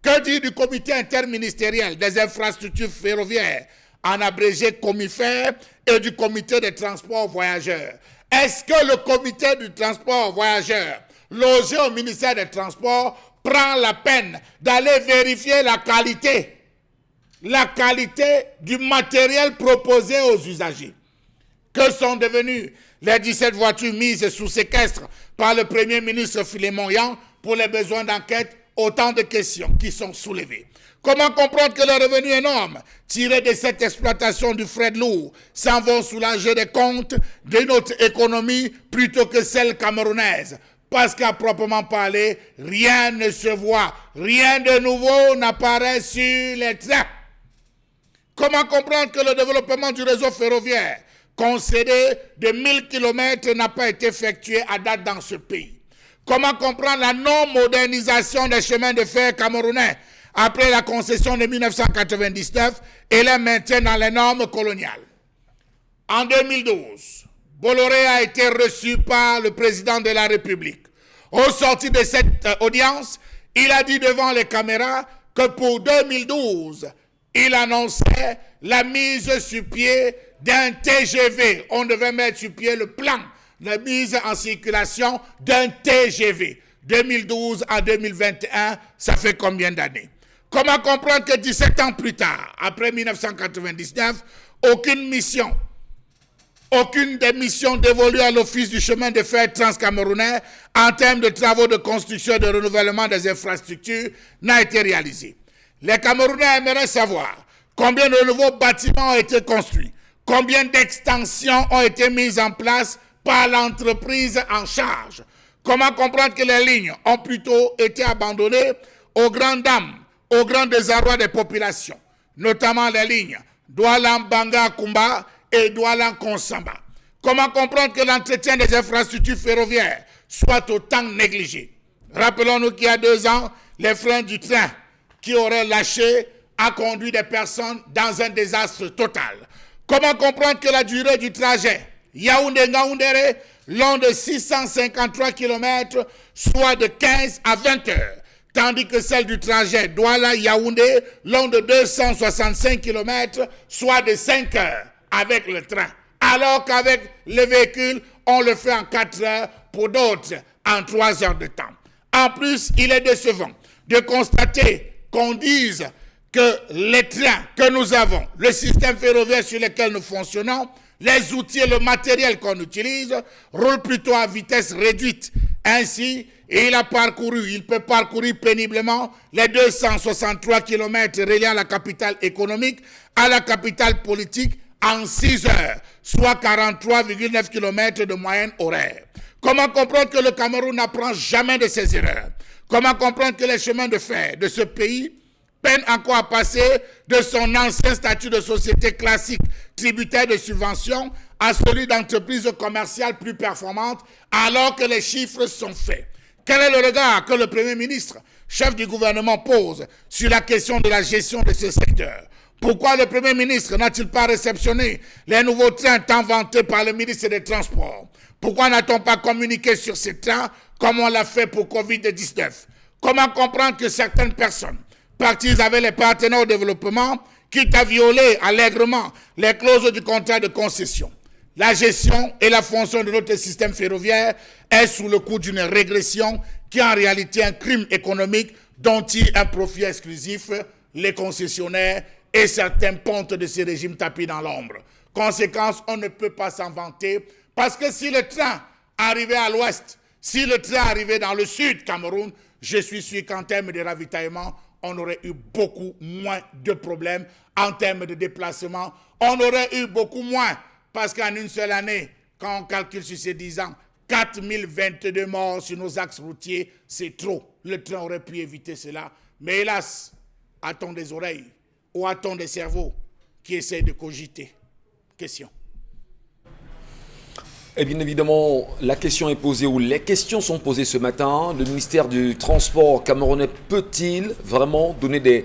[SPEAKER 2] Que dire du comité interministériel des infrastructures ferroviaires, en abrégé Comifer, et du comité des transports voyageurs? Est-ce que le comité du transport voyageur, logé au ministère des Transports, prend la peine d'aller vérifier la qualité du matériel proposé aux usagers? Que sont devenues les 17 voitures mises sous séquestre par le Premier ministre Philémon Yang pour les besoins d'enquête? Autant de questions qui sont soulevées. Comment comprendre que les revenus énormes tirés de cette exploitation du fret lourd s'en vont soulager des comptes de notre économie plutôt que celle camerounaise? Parce qu'à proprement parler, rien ne se voit, rien de nouveau n'apparaît sur les trains. Comment comprendre que le développement du réseau ferroviaire concédé de 1000 km n'a pas été effectué à date dans ce pays? Comment comprendre la non-modernisation des chemins de fer camerounais après la concession de 1999 et le maintien dans les normes coloniales? En 2012, Bolloré a été reçu par le président de la République. Au sortir de cette audience, il a dit devant les caméras que pour 2012, il annonçait la mise sur pied d'un TGV. On devait mettre sur pied le plan de mise en circulation d'un TGV. 2012 à 2021, ça fait combien d'années? Comment comprendre que 17 ans plus tard, après 1999, aucune des missions dévolues à l'Office du chemin de fer transcamerounais en termes de travaux de construction et de renouvellement des infrastructures n'a été réalisée? Les Camerounais aimeraient savoir combien de nouveaux bâtiments ont été construits, combien d'extensions ont été mises en place par l'entreprise en charge. Comment comprendre que les lignes ont plutôt été abandonnées aux grandes dames, au grand désarroi des populations, notamment les lignes Douala-Banga-Kumba et Douala-Konsamba? Comment comprendre que l'entretien des infrastructures ferroviaires soit autant négligé? Rappelons-nous qu'il y a 2 ans, les freins du train qui auraient lâché a conduit des personnes dans un désastre total. Comment comprendre que la durée du trajet Yaoundé-Ngaoundéré, long de 653 km, soit de 15 à 20 heures, tandis que celle du trajet Douala-Yaoundé, long de 265 km, soit de 5 heures avec le train, alors qu'avec le véhicule, on le fait en 4 heures, pour d'autres en 3 heures de temps. En plus, il est décevant de constater qu'on dise que les trains que nous avons, le système ferroviaire sur lequel nous fonctionnons, les outils et le matériel qu'on utilise roulent plutôt à vitesse réduite. Ainsi, il peut parcourir péniblement les 263 km reliant la capitale économique à la capitale politique en 6 heures, soit 43,9 km de moyenne horaire. Comment comprendre que le Cameroun n'apprend jamais de ses erreurs? Comment comprendre que les chemins de fer de ce pays peinent encore à passer de son ancien statut de société classique tributaire de subventions à celui d'entreprise commerciale plus performante alors que les chiffres sont faits? Quel est le regard que le Premier ministre, chef du gouvernement, pose sur la question de la gestion de ce secteur? Pourquoi le Premier ministre n'a-t-il pas réceptionné les nouveaux trains tant vantés par le ministre des Transports? Pourquoi n'a-t-on pas communiqué sur ces trains comme on l'a fait pour Covid-19? Comment comprendre que certaines personnes parties avec les partenaires au développement, quitte à violer allègrement les clauses du contrat de concession. La gestion et la fonction de notre système ferroviaire est sous le coup d'une régression qui est en réalité un crime économique dont tirent un profit exclusif les concessionnaires et certains pontes de ces régimes tapis dans l'ombre. Conséquence, on ne peut pas s'en vanter parce que si le train arrivait à l'ouest, si le train arrivait dans le sud Cameroun, je suis sûr qu'en termes de ravitaillement, on aurait eu beaucoup moins de problèmes. En termes de déplacement, on aurait eu beaucoup moins. Parce qu'en une seule année, quand on calcule sur ces 10 ans, 4022 morts sur nos axes routiers, c'est trop. Le train aurait pu éviter cela. Mais hélas, a-t-on des oreilles ou a-t-on des cerveaux qui essaient de cogiter? Question.
[SPEAKER 1] Et bien évidemment, la question est posée ou les questions sont posées ce matin. Le ministère du Transport camerounais peut-il vraiment donner des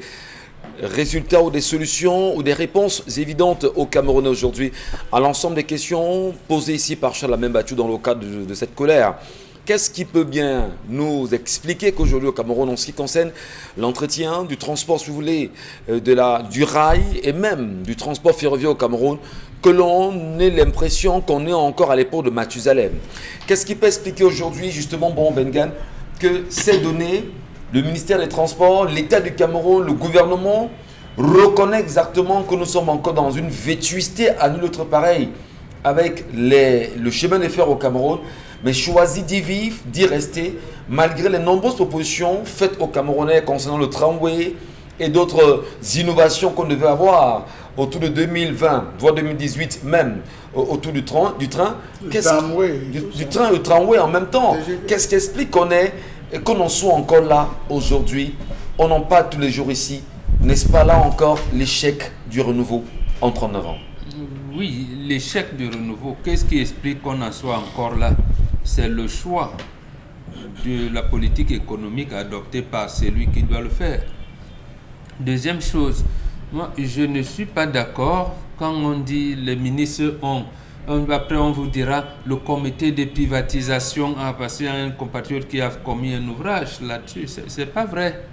[SPEAKER 1] résultats ou des solutions ou des réponses évidentes aux Camerounais aujourd'hui à l'ensemble des questions posées ici par Charles Amembatou dans le cadre de cette colère? Qu'est-ce qui peut bien nous expliquer qu'aujourd'hui au Cameroun, en ce qui concerne l'entretien du transport, si vous voulez, du rail et même du transport ferroviaire au Cameroun, que l'on ait l'impression qu'on est encore à l'époque de Mathusalem? Qu'est-ce qui peut expliquer aujourd'hui, justement, Bengan, que ces données, le ministère des Transports, l'État du Cameroun, le gouvernement reconnaît exactement que nous sommes encore dans une vétusté à nul autre pareil avec le chemin de fer au Cameroun, mais choisit d'y vivre, d'y rester, malgré les nombreuses propositions faites aux Camerounais concernant le tramway et d'autres innovations qu'on devait avoir autour de 2020, voire 2018 même, autour du train. Du train et le tramway en même temps. Qu'est-ce qui explique qu'on en soit encore là aujourd'hui? On en parle tous les jours ici. N'est-ce pas là encore l'échec du renouveau entre en avant?
[SPEAKER 3] Oui, l'échec du renouveau. Qu'est-ce qui explique qu'on en soit encore là? C'est le choix de la politique économique adoptée par celui qui doit le faire. Deuxième chose, moi je ne suis pas d'accord quand on dit les ministres ont. Après on vous dira le comité de privatisation a passé à un compatriote qui a commis un ouvrage là-dessus. C'est pas vrai.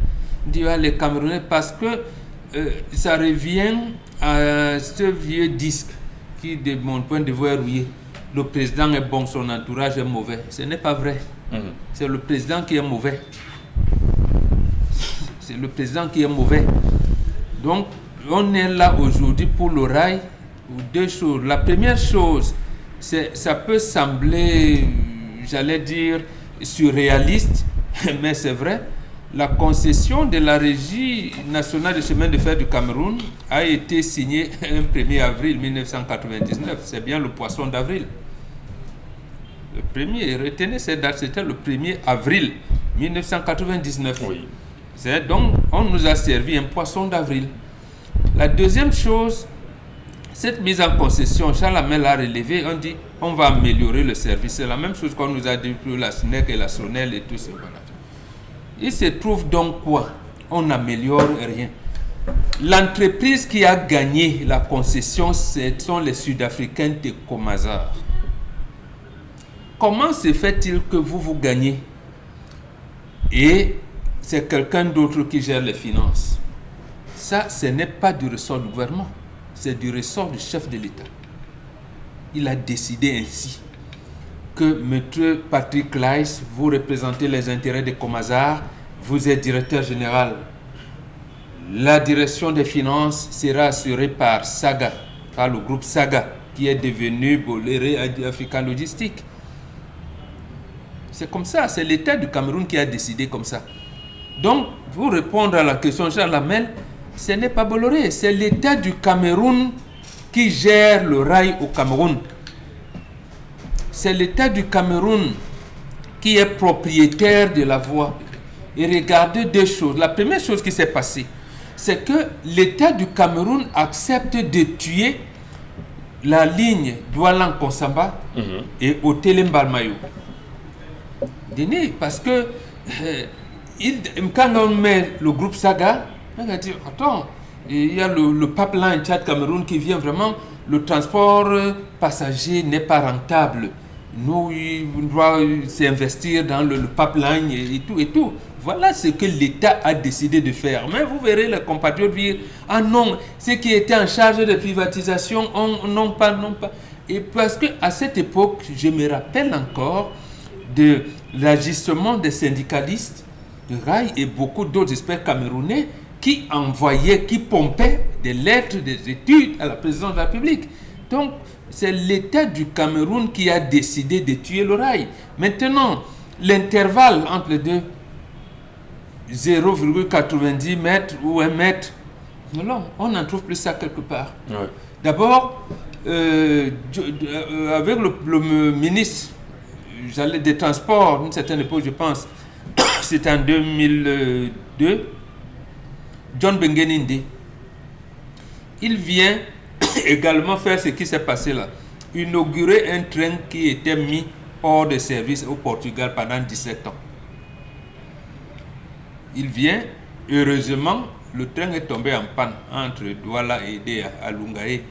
[SPEAKER 3] Dit les Camerounais parce que ça revient à ce vieux disque qui, de mon point de vue, est rouillé. Le président est bon, son entourage est mauvais. Ce n'est pas vrai. C'est le président qui est mauvais. C'est le président qui est mauvais. Donc, on est là aujourd'hui pour le rail. Deux choses. La première chose, ça peut sembler, j'allais dire, surréaliste, mais c'est vrai. La concession de la Régie nationale des chemins de fer du Cameroun a été signée le 1er avril 1999. C'est bien le poisson d'avril. Le premier, retenez cette date, c'était le 1er avril 1999. Oui. Donc, on nous a servi un poisson d'avril. La deuxième chose, cette mise en concession, Charles Amel a relevé, on dit on va améliorer le service. C'est la même chose qu'on nous a dit pour la SNEC et la SONEL et tout ça. Voilà. Il se trouve donc quoi? On n'améliore rien. L'entreprise qui a gagné la concession, ce sont les Sud-Africains de Comazar. Comment se fait-il que vous gagnez et c'est quelqu'un d'autre qui gère les finances? Ça, ce n'est pas du ressort du gouvernement, c'est du ressort du chef de l'État. Il a décidé ainsi que M. Patrick Lais, vous représentez les intérêts de Comazar, vous êtes directeur général. La direction des finances sera assurée par Saga, par le groupe Saga, qui est devenu Boléré Africa Logistique. C'est comme ça, c'est l'État du Cameroun qui a décidé comme ça. Donc, pour répondre à la question Charles Amel, ce n'est pas Bolloré, c'est l'État du Cameroun qui gère le rail au Cameroun. C'est l'État du Cameroun qui est propriétaire de la voie. Et regardez deux choses. La première chose qui s'est passée, c'est que l'État du Cameroun accepte de tuer la ligne Doualan-Konsamba et Hôtel-Mbalmayo. Parce que quand on met le groupe Saga, on va dire, attends, il y a le pipeline Tchad-Cameroun qui vient vraiment, le transport passager n'est pas rentable. nous, on doit s'investir dans le pipeline et tout. Voilà ce que l'État a décidé de faire. Mais vous verrez les compatriotes dire, ah non, ceux qui étaient en charge de privatisation, non pas. Et parce qu'à cette époque, je me rappelle encore de l'agissement des syndicalistes de rail et beaucoup d'autres experts camerounais qui pompaient des lettres, des études à la présidence de la République. Donc, c'est l'État du Cameroun qui a décidé de tuer le rail. Maintenant, l'intervalle entre les deux, 0,90 mètres ou 1 mètre, non, on n'en trouve plus ça quelque part. Ouais. D'abord, avec le ministre des Transports, d'une certaine époque, je pense, c'était en 2002, John Bengeninde, il vient également faire ce qui s'est passé là, inaugurer un train qui était mis hors de service au Portugal pendant 17 ans. Il vient, heureusement, le train est tombé en panne entre Douala et Edea à Lungaé.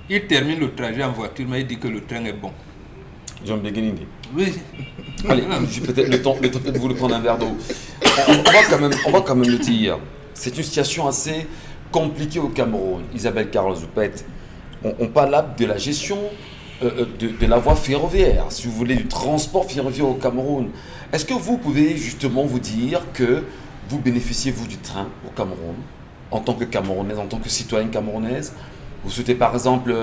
[SPEAKER 3] Il termine le trajet en voiture, mais il dit que le train est bon.
[SPEAKER 1] John Bengeninde.
[SPEAKER 3] Oui.
[SPEAKER 1] Allez, j'ai peut-être le temps de vous le prendre un verre d'eau. On va quand même le dire. C'est une situation assez compliquée au Cameroun. Isabelle Carole Zoupet, on parle là de la gestion de la voie ferroviaire, si vous voulez, du transport ferroviaire au Cameroun. Est-ce que vous pouvez justement vous dire que vous bénéficiez, vous, du train au Cameroun, en tant que Camerounaise, en tant que citoyenne camerounaise? Vous souhaitez par exemple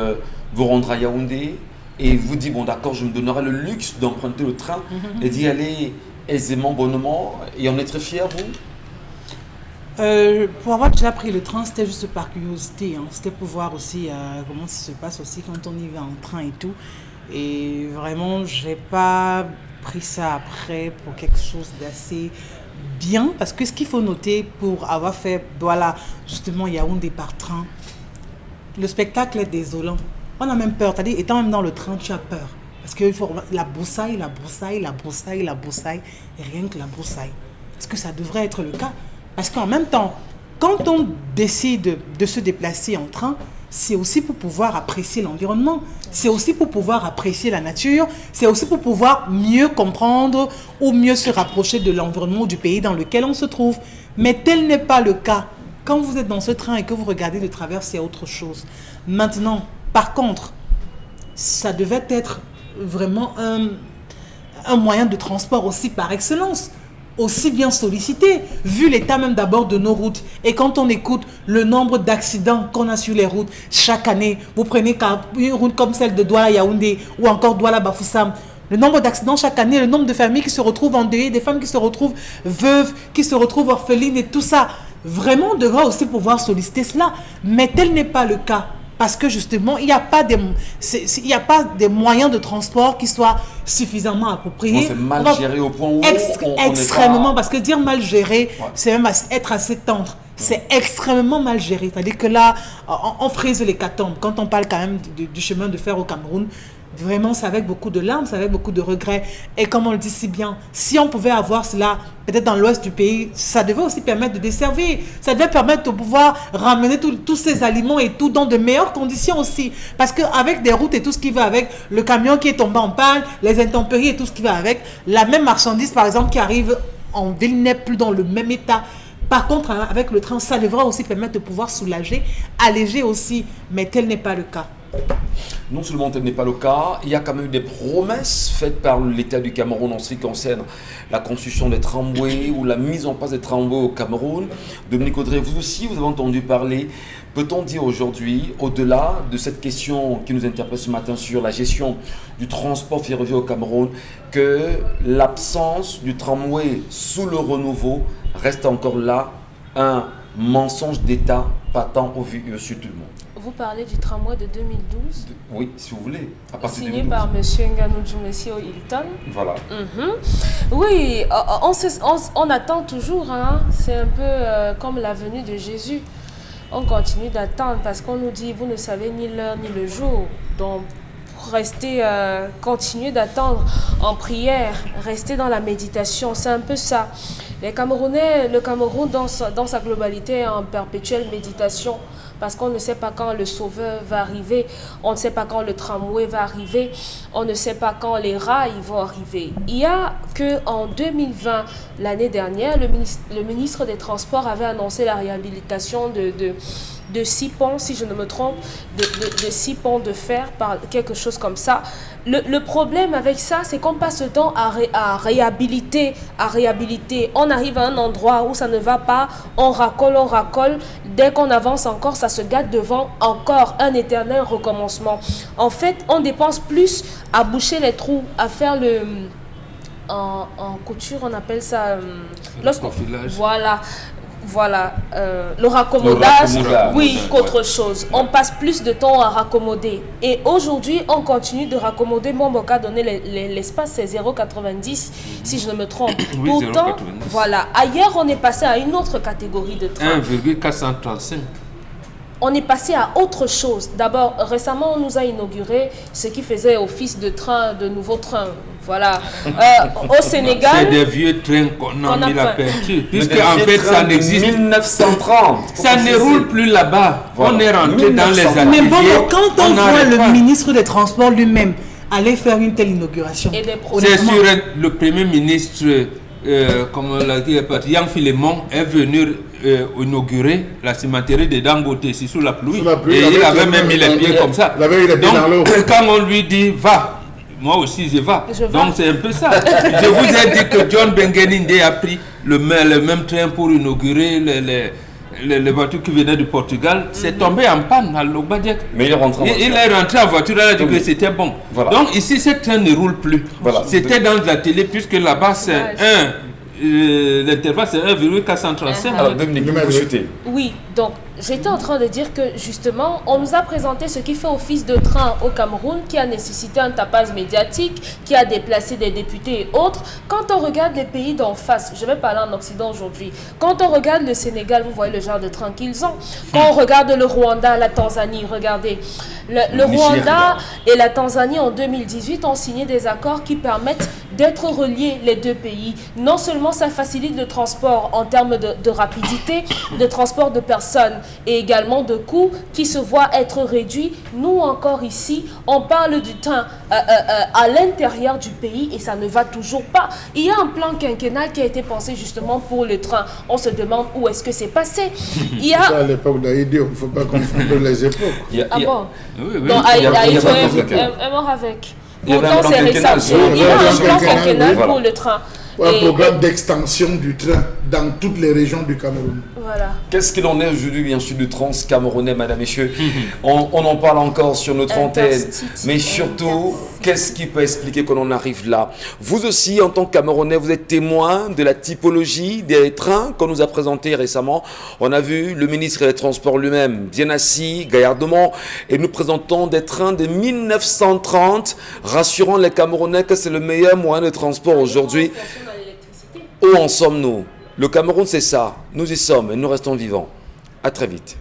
[SPEAKER 1] vous rendre à Yaoundé et vous dites, bon d'accord, je me donnerai le luxe d'emprunter le train et d'y aller aisément, bonnement, et en être fier, vous?
[SPEAKER 4] Pour avoir déjà pris le train, c'était juste par curiosité. Hein. C'était pour voir aussi comment ça se passe aussi quand on y va en train et tout. Et vraiment, je n'ai pas pris ça après pour quelque chose d'assez bien. Parce que ce qu'il faut noter pour avoir fait Douala, justement, Yaoundé par train, le spectacle est désolant. On a même peur. C'est-à-dire, étant même dans le train, tu as peur. Parce qu'il faut la broussaille, et rien que la broussaille. Est-ce que ça devrait être le cas? Parce qu'en même temps, quand on décide de se déplacer en train, c'est aussi pour pouvoir apprécier l'environnement, c'est aussi pour pouvoir apprécier la nature, c'est aussi pour pouvoir mieux comprendre ou mieux se rapprocher de l'environnement ou du pays dans lequel on se trouve. Mais tel n'est pas le cas. Quand vous êtes dans ce train et que vous regardez de travers, c'est autre chose. Maintenant, par contre, ça devait être vraiment un moyen de transport aussi par excellence, aussi bien sollicité, vu l'état même d'abord de nos routes. Et quand on écoute le nombre d'accidents qu'on a sur les routes chaque année, vous prenez une route comme celle de Douala-Yaoundé ou encore Douala-Bafoussam, le nombre d'accidents chaque année, le nombre de familles qui se retrouvent endeuillées, des femmes qui se retrouvent veuves, qui se retrouvent orphelines et tout ça, vraiment on devra aussi pouvoir solliciter cela. Mais tel n'est pas le cas. Parce que justement, il n'y a pas des moyens de transport qui soient suffisamment appropriés.
[SPEAKER 1] C'est mal géré au point où
[SPEAKER 4] extrêmement,
[SPEAKER 1] pas...
[SPEAKER 4] parce que dire mal géré, ouais, c'est même être assez tendre. C'est extrêmement mal géré. C'est-à-dire que là, on frise l'hécatombe. Quand on parle quand même du chemin de fer au Cameroun, vraiment, c'est avec beaucoup de larmes, c'est avec beaucoup de regrets. Et comme on le dit si bien, si on pouvait avoir cela, peut-être dans l'ouest du pays, ça devait aussi permettre de desservir. Ça devait permettre de pouvoir ramener tous ces aliments et tout dans de meilleures conditions aussi. Parce qu'avec des routes et tout ce qui va avec, le camion qui est tombé en panne, les intempéries et tout ce qui va avec, la même marchandise, par exemple, qui arrive en ville n'est plus dans le même état. Par contre, avec le train, ça devrait aussi permettre de pouvoir soulager, alléger aussi. Mais tel n'est pas le cas.
[SPEAKER 1] Non seulement tel n'est pas le cas, il y a quand même des promesses faites par l'État du Cameroun en ce qui concerne la construction des tramways ou la mise en place des tramways au Cameroun. Dominique Audrey, vous aussi, vous avez entendu parler. Peut-on dire aujourd'hui, au-delà de cette question qui nous interpelle ce matin sur la gestion du transport ferroviaire au Cameroun, que l'absence du tramway sous le renouveau reste encore là un mensonge d'État patent au vu et au su de tout le monde?
[SPEAKER 5] Vous parlez du tramway de 2012?
[SPEAKER 1] Oui, si vous voulez. À partir de
[SPEAKER 5] signé
[SPEAKER 1] 2012.
[SPEAKER 5] par M. Nganou Djoumessi au Hilton.
[SPEAKER 1] Voilà.
[SPEAKER 5] Oui, on attend toujours. Hein. C'est un peu comme la venue de Jésus. On continue d'attendre parce qu'on nous dit, vous ne savez ni l'heure ni le jour. Donc, restez, continuez d'attendre en prière, restez dans la méditation. C'est un peu ça. Les Camerounais, le Cameroun dans sa globalité est en perpétuelle méditation. parce qu'on ne sait pas quand le sauveur va arriver, on ne sait pas quand le tramway va arriver, on ne sait pas quand les rails vont arriver. Il y a qu'en 2020, l'année dernière, le ministre des Transports avait annoncé la réhabilitation de 6 ponts, si je ne me trompe, de 6 ponts de fer, par quelque chose comme ça. Le problème avec ça, c'est qu'on passe le temps à réhabiliter. On arrive à un endroit où ça ne va pas, on racole. Dès qu'on avance encore, ça se gâte devant, encore un éternel recommencement. En fait, on dépense plus à boucher les trous, à faire en couture, on appelle ça... Voilà, le raccommodage, oui, qu'autre chose. On passe plus de temps à raccommoder. Et aujourd'hui, on continue de raccommoder. Mon Boca a donné l'espace, c'est 0,90, si je ne me trompe.
[SPEAKER 3] Oui,
[SPEAKER 5] pourtant,
[SPEAKER 3] 0,90.
[SPEAKER 5] voilà. Ailleurs, on est passé à une autre catégorie de train.
[SPEAKER 3] 1,435.
[SPEAKER 5] On est passé à autre chose. D'abord, récemment, on nous a inauguré ce qui faisait office de train, de nouveaux trains. Voilà. Au Sénégal...
[SPEAKER 3] C'est des vieux trains qu'on a mis la peinture. Puisque en fait, ça n'existe...
[SPEAKER 1] 1930.
[SPEAKER 3] Ça ne roule plus là-bas. Voilà. On est rentré dans les ateliers.
[SPEAKER 4] Mais bon, quand on voit le ministre des Transports lui-même aller faire une telle inauguration...
[SPEAKER 3] C'est sur le premier ministre... comme on l'a dit, Yang Philémon est venu inaugurer la cimenterie de Dangote ici sous la pluie. Et il avait même mis les pieds comme ça. Donc, quand on lui dit va, moi aussi je vais. Donc c'est un peu ça. Je vous ai dit que John Bengeninde a pris le même train pour inaugurer les voitures qui venaient du Portugal. C'est tombé en panne à Lobadjek.
[SPEAKER 1] Mais il est rentré en voiture.
[SPEAKER 3] Il est rentré en voiture, il a dit que c'était bon. Voilà. Donc ici, ce train ne roule plus. Voilà. C'était dans la télé, puisque là-bas, c'est l'intervalle, c'est 1,435.
[SPEAKER 1] Alors, Dominique, vous chutez.
[SPEAKER 5] Oui, donc j'étais en train de dire que justement, on nous a présenté ce qui fait office de train au Cameroun, qui a nécessité un tapage médiatique, qui a déplacé des députés et autres. Quand on regarde les pays d'en face, je vais parler en Occident aujourd'hui, quand on regarde le Sénégal, vous voyez le genre de train qu'ils ont. Quand on regarde le Rwanda, la Tanzanie, regardez. Le Rwanda et la Tanzanie en 2018 ont signé des accords qui permettent d'être reliés les deux pays. Non seulement ça facilite le transport en termes de rapidité, de transport de personnes et également de coûts qui se voient être réduits. Nous encore ici, on parle du train à l'intérieur du pays et ça ne va toujours pas. Il y a un plan quinquennal qui a été pensé justement pour le train. On se demande où est-ce que c'est passé. Il y a...
[SPEAKER 2] Ça à l'époque d'Aïdé, il ne faut pas confondre les époques.
[SPEAKER 5] Ah bon?
[SPEAKER 3] Oui.
[SPEAKER 5] Donc Aïdé est mort avec. Pourtant, c'est récent. Il y a un plan quinquennal pour le train.
[SPEAKER 2] Un programme d'extension du train dans toutes les régions du Cameroun.
[SPEAKER 5] Voilà.
[SPEAKER 1] Qu'est-ce qu'il en est aujourd'hui, bien sûr, du trans-camerounais, madame, messieurs? On en parle encore sur notre antenne. Mais surtout, qu'est-ce qui peut expliquer qu'on en arrive là? Vous aussi, en tant que Camerounais, vous êtes témoin de la typologie des trains qu'on nous a présentés récemment. On a vu le ministre des Transports lui-même, bien assis, gaillardement, et nous présentons des trains de 1930, rassurant les Camerounais que c'est le meilleur moyen de transport aujourd'hui. Où en sommes-nous? Le Cameroun, c'est ça. Nous y sommes et nous restons vivants. À très vite.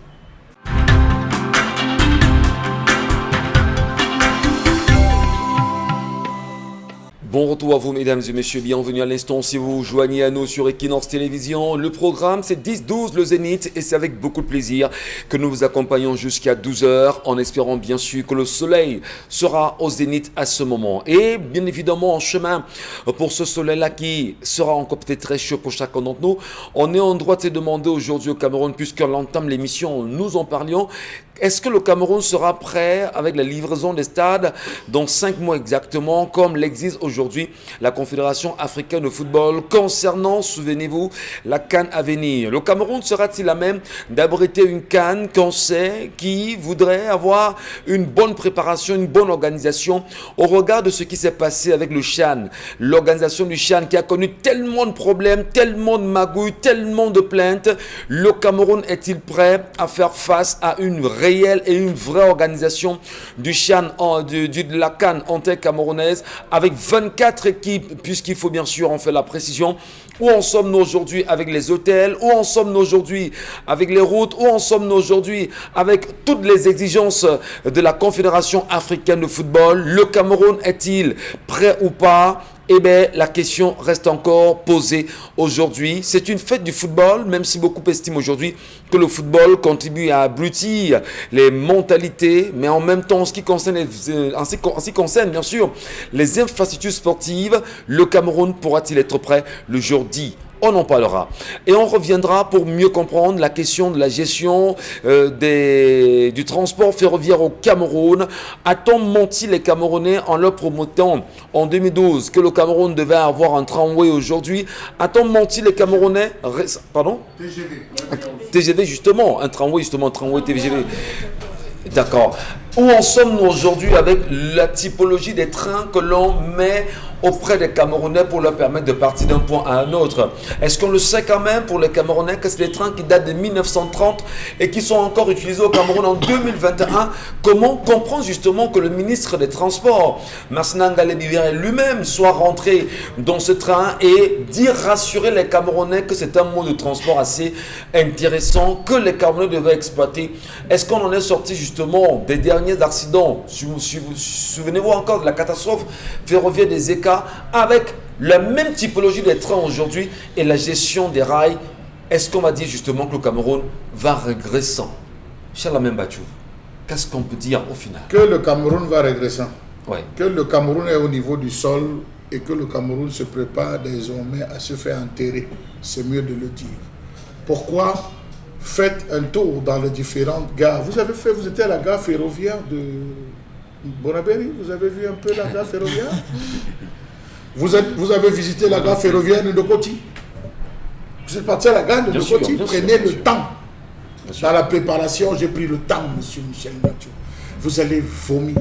[SPEAKER 1] Bon retour à vous, mesdames et messieurs. Bienvenue à l'instant si vous vous joignez à nous sur Equinox Télévision. Le programme, c'est 10-12 le Zénith et c'est avec beaucoup de plaisir que nous vous accompagnons jusqu'à 12h en espérant bien sûr que le soleil sera au Zénith à ce moment. Et bien évidemment, en chemin pour ce soleil-là qui sera encore peut-être très chaud pour chacun d'entre nous, on est en droit de se demander aujourd'hui au Cameroun, puisqu'on entame l'émission, nous en parlions. Est-ce que le Cameroun sera prêt avec la livraison des stades dans 5 mois exactement, comme l'exige aujourd'hui la Confédération africaine de football concernant, souvenez-vous, la CAN à venir? Le Cameroun sera-t-il à même d'abriter une CAN qu'on sait qui voudrait avoir une bonne préparation, une bonne organisation au regard de ce qui s'est passé avec le CHAN, l'organisation du CHAN qui a connu tellement de problèmes, tellement de magouilles, tellement de plaintes? Le Cameroun est-il prêt à faire face à une réelle et une vraie organisation du CHAN, de la CAN camerounaise avec 24 équipes, puisqu'il faut bien sûr en faire la précision? Où en sommes-nous aujourd'hui avec les hôtels? Où en sommes-nous aujourd'hui avec les routes? Où en sommes-nous aujourd'hui avec toutes les exigences de la Confédération africaine de football? Le Cameroun est-il prêt ou pas Eh bien, la question reste encore posée aujourd'hui. C'est une fête du football, même si beaucoup estiment aujourd'hui que le football contribue à abrutir les mentalités, mais en même temps, en ce qui concerne, en ce qui concerne bien sûr les infrastructures sportives, le Cameroun pourra-t-il être prêt le jour dit? On en parlera. Et on reviendra pour mieux comprendre la question de la gestion du transport ferroviaire au Cameroun. A-t-on menti les Camerounais en leur promettant en 2012 que le Cameroun devait avoir un tramway aujourd'hui? A-t-on menti les Camerounais? Pardon? TGV. TGV justement, un tramway TGV. D'accord. Où en sommes-nous aujourd'hui avec la typologie des trains que l'on met auprès des Camerounais pour leur permettre de partir d'un point à un autre? Est-ce qu'on le sait quand même pour les Camerounais que c'est des trains qui datent de 1930 et qui sont encore utilisés au Cameroun en 2021? Comment comprendre justement que le ministre des Transports, Masnanga Lebibere lui-même, soit rentré dans ce train et dire rassurer les Camerounais que c'est un mode de transport assez intéressant que les Camerounais devaient exploiter? Est-ce qu'on en est sorti justement des derniers accidents? Souvenez-vous encore de la catastrophe ferroviaire des ECA avec la même typologie des trains aujourd'hui et la gestion des rails. Est-ce qu'on va dire justement que le Cameroun va régressant? Chalamen Bachou, qu'est-ce qu'on peut dire au final?
[SPEAKER 2] Que le Cameroun va régressant.
[SPEAKER 1] Ouais.
[SPEAKER 2] Que le Cameroun est au niveau du sol et que le Cameroun se prépare désormais à se faire enterrer. C'est mieux de le dire. Pourquoi? Faites un tour dans les différentes gares. Vous étiez à la gare ferroviaire de Bonabéry? Vous avez vu un peu la gare ferroviaire? Vous avez visité la gare ferroviaire de Ndokoti? Vous êtes parti à la gare de Ndokoti? Prenez le temps. Dans la préparation, j'ai pris le temps, monsieur Michel Mathieu. Vous allez vomir.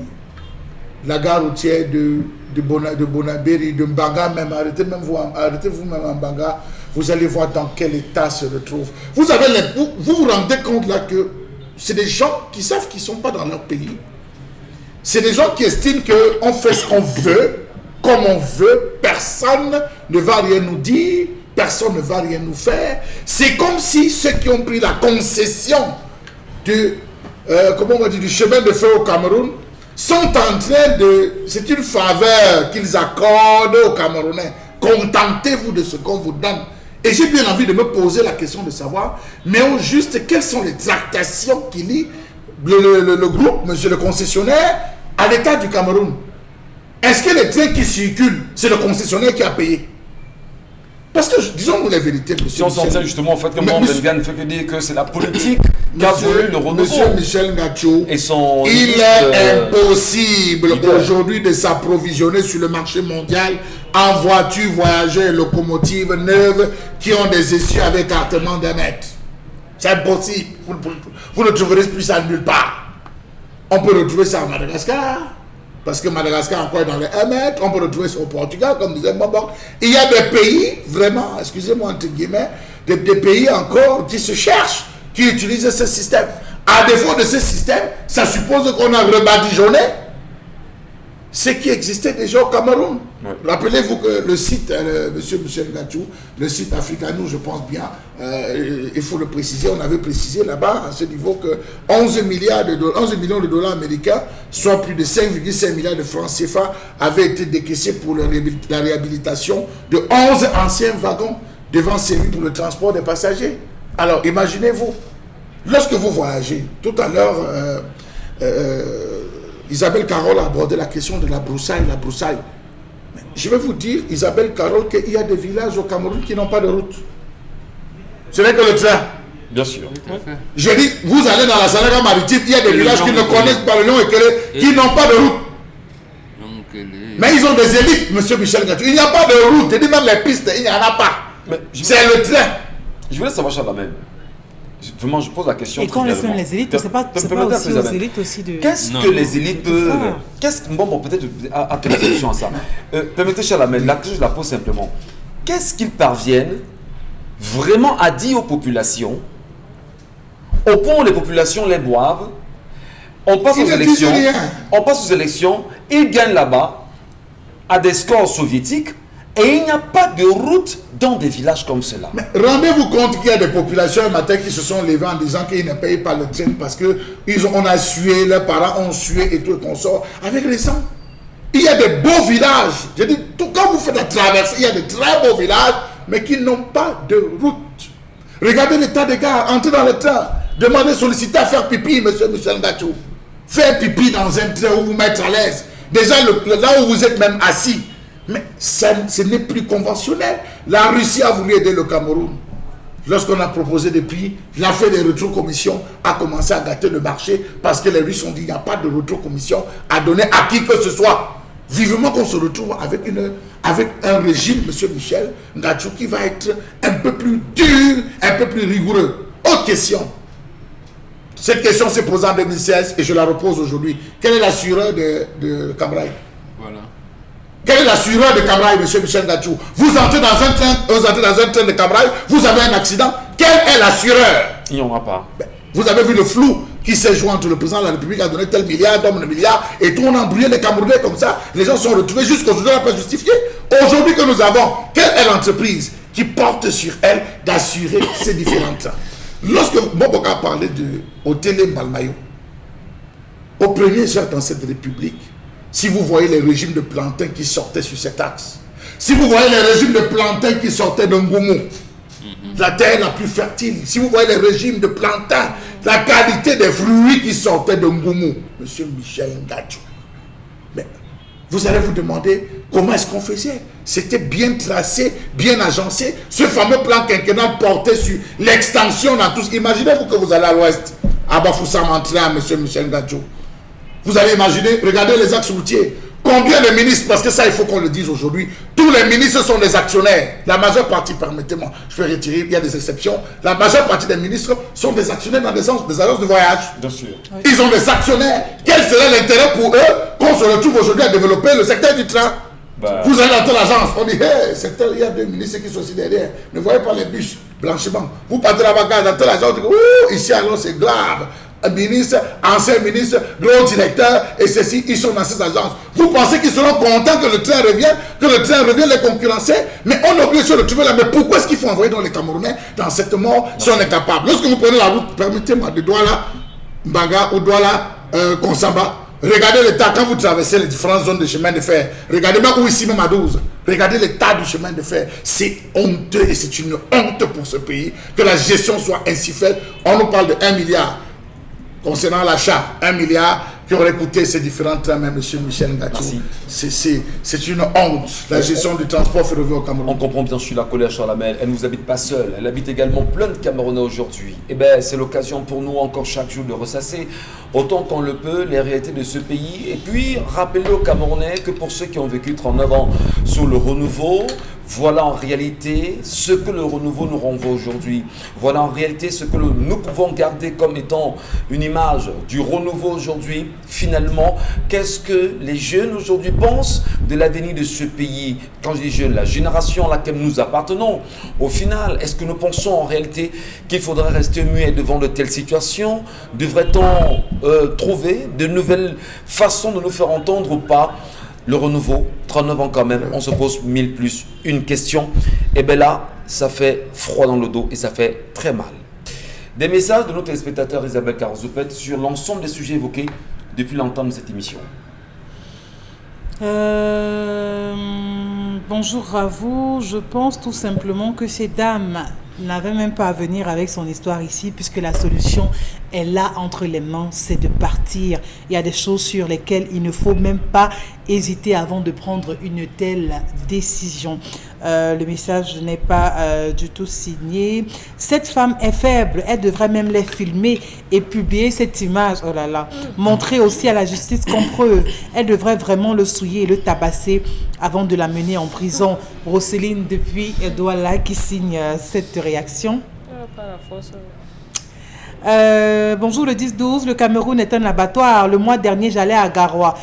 [SPEAKER 2] La gare routière de Bonabéry, de Mbanga même, arrêtez-vous même en Mbanga, vous allez voir dans quel état se retrouve. Vous vous rendez compte là que c'est des gens qui savent qu'ils ne sont pas dans leur pays. C'est des gens qui estiment qu'on fait ce qu'on veut, comme on veut, personne ne va rien nous dire, personne ne va rien nous faire. C'est comme si ceux qui ont pris la concession du chemin de fer au Cameroun sont en train de... C'est une faveur qu'ils accordent aux Camerounais. Contentez-vous de ce qu'on vous donne. Et j'ai bien envie de me poser la question de savoir, mais au juste, quelles sont les tractations qui lient le groupe, monsieur le concessionnaire, à l'État du Cameroun? Est-ce que les trains qui circulent, c'est le concessionnaire qui a payé? Parce que, disons-nous la vérité, monsieur.
[SPEAKER 1] Si on s'en tient justement au fait que Morgan fait que dire que c'est la politique qui a voulu le renouveau.
[SPEAKER 2] Monsieur Michel Ngacho,
[SPEAKER 1] et son
[SPEAKER 2] il est impossible aujourd'hui de s'approvisionner sur le marché mondial en voitures, voyageurs et locomotives neuves qui ont des essieux avec cartement d'un mètre. C'est impossible. Vous ne trouverez plus ça nulle part. On peut retrouver ça à Madagascar. Parce que Madagascar encore est dans les 1 mètre, on peut retrouver ça au Portugal, comme disait Mbamba. Il y a des pays, vraiment, excusez-moi entre guillemets, des pays encore qui se cherchent, qui utilisent ce système. À défaut de ce système, ça suppose qu'on a rebadigeonné ce qui existait déjà au Cameroun. Ouais. Rappelez-vous que le site, monsieur Michel Gachou, le site Africanou, je pense bien, il faut le préciser, on avait précisé là-bas à ce niveau que 11 millions de dollars américains, soit plus de 5,5 milliards de francs CFA, avaient été décaissés pour la réhabilitation de 11 anciens wagons devant servir pour le transport des passagers. Alors imaginez-vous, lorsque vous voyagez, tout à l'heure, Isabelle Carole a abordé la question de la broussaille. Mais je vais vous dire, Isabelle Carole, qu'il y a des villages au Cameroun qui n'ont pas de route. Ce n'est que le train.
[SPEAKER 1] Bien sûr.
[SPEAKER 2] Je dis, vous allez dans la Sanaga maritime, il y a des villages qui ne connaissent pas le nom et qui n'ont pas de route. Mais ils ont des élites, monsieur Michel Gatou. Il n'y a pas de route. Et même les pistes, il n'y en a pas. C'est le train.
[SPEAKER 1] Je voulais savoir, Charlamagne. Vraiment, je pose la question.
[SPEAKER 4] Et quand on laisse même les élites, c'est pas aussi aux élites aussi de...
[SPEAKER 1] Qu'est-ce que les élites peuvent... Bon, peut-être à la solution à ça. Permettez, Charlamagne, la question, je la pose simplement. Qu'est-ce qu'ils parviennent vraiment à dire aux populations, au point où les populations les boivent, on passe aux élections, ils gagnent là-bas à des scores soviétiques, et il n'y a pas de route dans des villages comme cela.
[SPEAKER 2] Mais rendez-vous compte qu'il y a des populations un matin qui se sont levées en disant qu'ils ne payent pas le train parce qu'on a sué, leurs parents ont sué et tout, et qu'on sort avec les sangs. Il y a des beaux villages. Je dis, quand vous faites la traversée, il y a de très beaux villages, mais qui n'ont pas de route. Regardez l'état des gars, entrez dans le train, demandez, sollicitez à faire pipi, monsieur Michel Ngatou. Faire pipi dans un train où vous mettre à l'aise. Déjà, là où vous êtes même assis. Mais ce n'est plus conventionnel. La Russie a voulu aider le Cameroun. Lorsqu'on a proposé depuis, l'affaire des rétrocommissions a commencé à gâter le marché parce que les Russes ont dit qu'il n'y a pas de rétrocommission à donner à qui que ce soit. Vivement qu'on se retrouve avec un régime, monsieur Michel Ngatou, qui va être un peu plus dur, un peu plus rigoureux. Autre question. Cette question s'est posée en 2016 et je la repose aujourd'hui. Quelle est la sueur de Cambrai? Voilà. Quel est l'assureur de Cambrai, monsieur Michel Ngatou? Vous entrez dans un train de Cambrai, vous avez un accident. Quel est l'assureur?
[SPEAKER 1] Il n'y en aura pas.
[SPEAKER 2] Vous avez vu le flou qui s'est joué entre le président de la République a donné tel milliard, d'hommes de milliards, et tout on a embrouillé les Camerounais comme ça. Les gens sont retrouvés jusqu'aujourd'hui, on n'a pas justifié. Aujourd'hui que nous avons, quelle est l'entreprise qui porte sur elle d'assurer ces différents trains? Lorsque Boboka a parlé au Télé Malmayo, au premier chef dans cette République, si vous voyez les régimes de plantains qui sortaient sur cet axe, si vous voyez les régimes de plantains qui sortaient de Ngoumou, la terre la plus fertile, si vous voyez les régimes de plantains, la qualité des fruits qui sortaient de Ngoumou, monsieur Michel Ngatou, mais vous allez vous demander comment est-ce qu'on faisait. C'était bien tracé, bien agencé. Ce fameux plan quinquennal portait sur l'extension dans tous. Imaginez-vous que vous allez à l'ouest, à Bafoussam, entrer à monsieur Michel Ngatou. Vous allez imaginer, regardez les axes routiers. Combien de ministres, parce que ça il faut qu'on le dise aujourd'hui, tous les ministres sont des actionnaires. La majeure partie, permettez-moi, je peux retirer, il y a des exceptions. La majeure partie des ministres sont des actionnaires dans des agences de voyage. Bien sûr. Ils ont des actionnaires. Quel serait l'intérêt pour eux qu'on se retrouve aujourd'hui à développer le secteur du train? Vous allez dans l'agence, on dit, hey, secteur, il y a deux ministres qui sont aussi derrière. Ne voyez pas les bus, blanchiment. Vous partez là-bas, dans telle agence, on dit, ouh, ici alors c'est grave. Un ministre, ancien ministre, gros directeur, et ceci, ils sont dans ces agences. Vous pensez qu'ils seront contents que le train revienne, les concurrencer? Mais on oublie de se retrouver là. Mais pourquoi est-ce qu'il faut envoyer dans les Camerounais dans cette mort si on est capable? Lorsque vous prenez la route, permettez-moi, de Douala, Mbaga ou Douala, Konsamba, regardez l'état quand vous traversez les différentes zones de chemin de fer. Regardez même où ici même à 12. Regardez l'état du chemin de fer. C'est honteux et c'est une honte pour ce pays que la gestion soit ainsi faite. On nous parle de 1 milliard. Concernant l'achat, 1 milliard qui aurait coûté ces différents trains, même M. Michel Ngatou. C'est une honte, la gestion du transport ferroviaire au Cameroun.
[SPEAKER 1] On comprend bien sûr la colère Charlamel. Elle ne nous habite pas seule, elle habite également plein de Camerounais aujourd'hui. Et bien, c'est l'occasion pour nous encore chaque jour de ressasser autant qu'on le peut les réalités de ce pays. Et puis, rappeler aux Camerounais que pour ceux qui ont vécu 39 ans sous le renouveau, voilà en réalité ce que le renouveau nous renvoie aujourd'hui. Voilà en réalité ce que nous pouvons garder comme étant une image du renouveau aujourd'hui. Finalement, qu'est-ce que les jeunes aujourd'hui pensent de l'avenir de ce pays? Quand je dis jeunes, la génération à laquelle nous appartenons. Au final, est-ce que nous pensons en réalité qu'il faudrait rester muet devant de telles situations? Devrait-on trouver de nouvelles façons de nous faire entendre ou pas? Le renouveau, 39 ans quand même, on se pose 1000 plus une question. Et bien là, ça fait froid dans le dos et ça fait très mal. Des messages de nos téléspectateurs Isabelle Carozoupet sur l'ensemble des sujets évoqués depuis l'entame de cette émission.
[SPEAKER 4] Bonjour à vous. Je pense tout simplement que ces dames n'avaient même pas à venir avec son histoire ici, puisque la solution est là entre les mains, c'est de partir. Il y a des choses sur lesquelles il ne faut même pas hésiter avant de prendre une telle décision. Le message n'est pas du tout signé. Cette femme est faible, elle devrait même les filmer et publier cette image. Oh là là. Montrer aussi à la justice comme preuve. Elle devrait vraiment le souiller et le tabasser avant de la mener en prison. Roselyne depuis Douala qui signe cette réaction. Bonjour le 10-12, le Cameroun est un abattoir. Le mois dernier, j'allais à Garoua.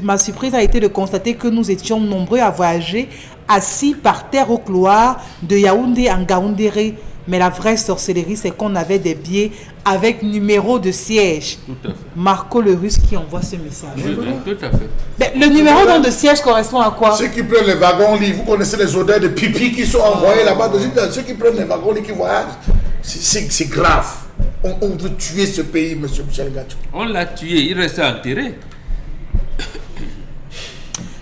[SPEAKER 4] Ma surprise a été de constater que nous étions nombreux à voyager assis par terre au couloir de Yaoundé en Gaoundéré. Mais la vraie sorcellerie, c'est qu'on avait des billets avec numéro de siège.
[SPEAKER 3] Tout à fait.
[SPEAKER 4] Marco le Russe qui envoie ce message.
[SPEAKER 3] Oui, tout à fait.
[SPEAKER 4] Mais le numéro de siège correspond à quoi?
[SPEAKER 2] Ceux qui prennent les wagons-lits, vous connaissez les odeurs de pipi qui sont envoyés là-bas. Ceux qui prennent les wagons-lits qui voyagent, c'est grave. On veut tuer ce pays, M. Michel Ngatou.
[SPEAKER 3] On l'a tué, il reste enterré.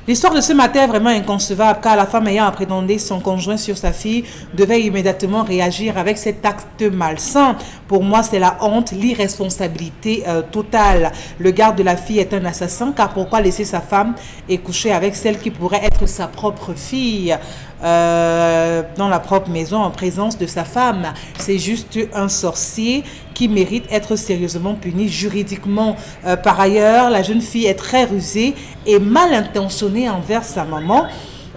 [SPEAKER 4] L'histoire de ce matin est vraiment inconcevable car la femme ayant appréhendé son conjoint sur sa fille devait immédiatement réagir avec cet acte malsain. Pour moi, c'est la honte, l'irresponsabilité totale. Le garde de la fille est un assassin car pourquoi laisser sa femme et coucher avec celle qui pourrait être sa propre fille dans la propre maison en présence de sa femme? C'est juste un sorcier qui mérite être sérieusement puni juridiquement. Par ailleurs, la jeune fille est très rusée et mal intentionnée envers sa maman.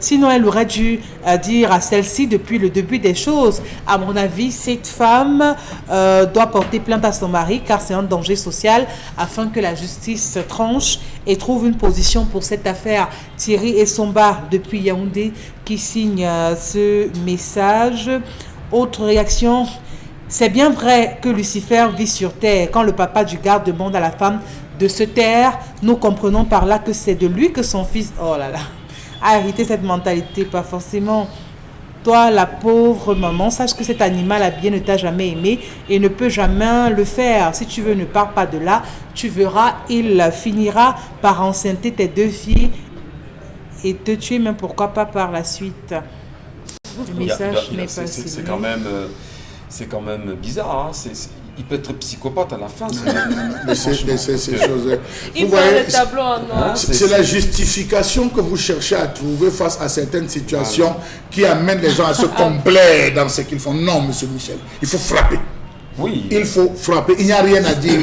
[SPEAKER 4] Sinon, elle aurait dû dire à celle-ci depuis le début des choses. À mon avis, cette femme doit porter plainte à son mari car c'est un danger social afin que la justice tranche et trouve une position pour cette affaire. Thierry Essomba depuis Yaoundé qui signe ce message. Autre réaction. C'est bien vrai que Lucifer vit sur terre. Quand le papa du garde demande à la femme de se taire, nous comprenons par là que c'est de lui que son fils, oh là là, a hérité cette mentalité. Pas forcément. Toi, la pauvre maman, sache que cet animal à bien ne t'a jamais aimé et ne peut jamais le faire. Si tu veux, ne pars pas de là. Tu verras, il finira par enceinter tes 2 filles et te tuer, même pourquoi pas par la suite. Le message n'est pas si
[SPEAKER 1] c'est quand même bizarre, hein. Il peut être psychopathe à la fin.
[SPEAKER 2] Ces choses.
[SPEAKER 5] Il
[SPEAKER 2] Vous
[SPEAKER 5] prend
[SPEAKER 2] voyez,
[SPEAKER 5] le tableau en noir.
[SPEAKER 2] c'est la justification que vous cherchez à trouver face à certaines situations qui amènent les gens à se complaire dans ce qu'ils font. Non, monsieur Michel, il faut frapper.
[SPEAKER 1] Oui.
[SPEAKER 2] Il faut frapper. Il n'y a rien à dire.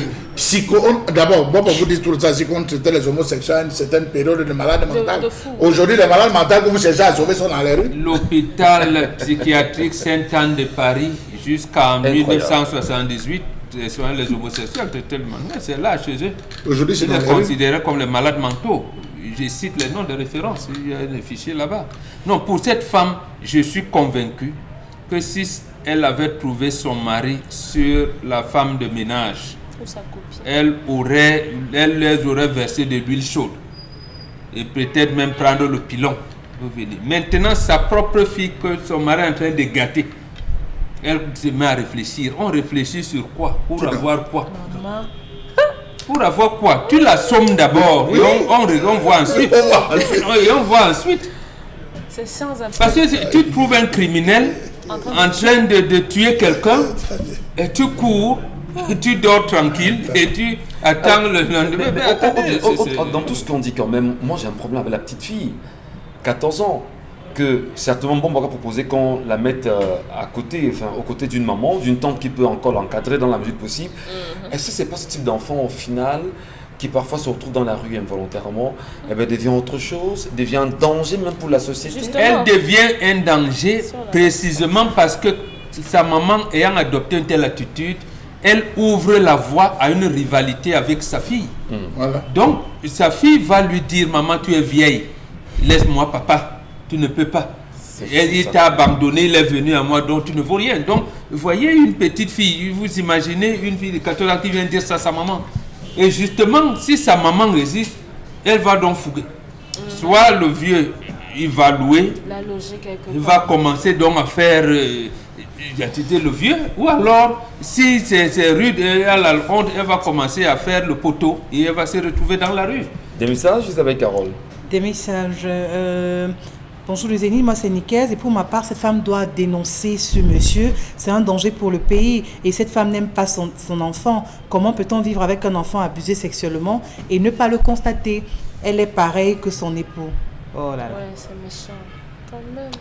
[SPEAKER 2] D'abord, bon, vous dites tout ça, si on traitait les homosexuels à une certaine période de malades mentaux. Aujourd'hui, les malades mentaux que vous cherchez à sauver sont dans les rues.
[SPEAKER 3] L'hôpital psychiatrique Sainte-Anne de Paris, jusqu'en 1978, les homosexuels traitaient le mal. C'est là, chez eux.
[SPEAKER 2] Aujourd'hui, c'est
[SPEAKER 3] ils
[SPEAKER 2] dans
[SPEAKER 3] les
[SPEAKER 2] les rues.
[SPEAKER 3] considéraient comme les malades mentaux. Je cite les noms de référence, il y a des fichiers là-bas. Non, pour cette femme, je suis convaincu que si elle avait trouvé son mari sur la femme de ménage, elle les aurait versé de l'huile chaude et peut-être même prendre le pilon. Maintenant, sa propre fille que son mari est en train de gâter, elle se met à réfléchir. On réfléchit sur quoi? Pour avoir quoi? Pour avoir quoi? Tu l'assommes d'abord et on voit ensuite. Et on voit ensuite.
[SPEAKER 5] C'est sans
[SPEAKER 3] Parce que si tu trouves un criminel en train de tuer quelqu'un et tu cours, et tu dors tranquille et tu attends le lendemain.
[SPEAKER 1] Dans tout ce qu'on dit quand même, moi j'ai un problème avec la petite fille, 14 ans, que certainement bon, on va proposer qu'on la mette à côté, enfin aux côtés d'une maman, d'une tante qui peut encore l'encadrer dans la mesure possible. Est-ce que c'est pas ce type d'enfant au final qui parfois se retrouve dans la rue involontairement, devient autre chose, devient un danger même pour la société?
[SPEAKER 5] Justement.
[SPEAKER 3] Elle devient un danger précisément parce que sa maman ayant adopté une telle attitude, elle ouvre la voie à une rivalité avec sa fille.
[SPEAKER 2] Voilà.
[SPEAKER 3] Donc, sa fille va lui dire, maman, tu es vieille, laisse-moi papa, tu ne peux pas. Il t'a abandonné, il est venu à moi, donc tu ne vaux rien. Donc, vous voyez une petite fille, vous imaginez une fille de 14 ans qui vient dire ça à sa maman. Et justement, si sa maman résiste, elle va donc fouguer. Soit le vieux, il va louer,
[SPEAKER 5] la logique
[SPEAKER 3] il va commencer donc à faire identité le vieux, ou alors, si c'est rude, elle a la honte, elle va commencer à faire le poteau et elle va se retrouver dans la rue.
[SPEAKER 1] Des messages, Isabelle Carole?
[SPEAKER 4] Des messages. Bonjour les amis, moi c'est Nicaise et pour ma part, cette femme doit dénoncer ce monsieur. C'est un danger pour le pays et cette femme n'aime pas son enfant. Comment peut-on vivre avec un enfant abusé sexuellement et ne pas le constater? Elle est pareille que son époux. Oh là là.
[SPEAKER 5] Ouais, c'est méchant. Quand même.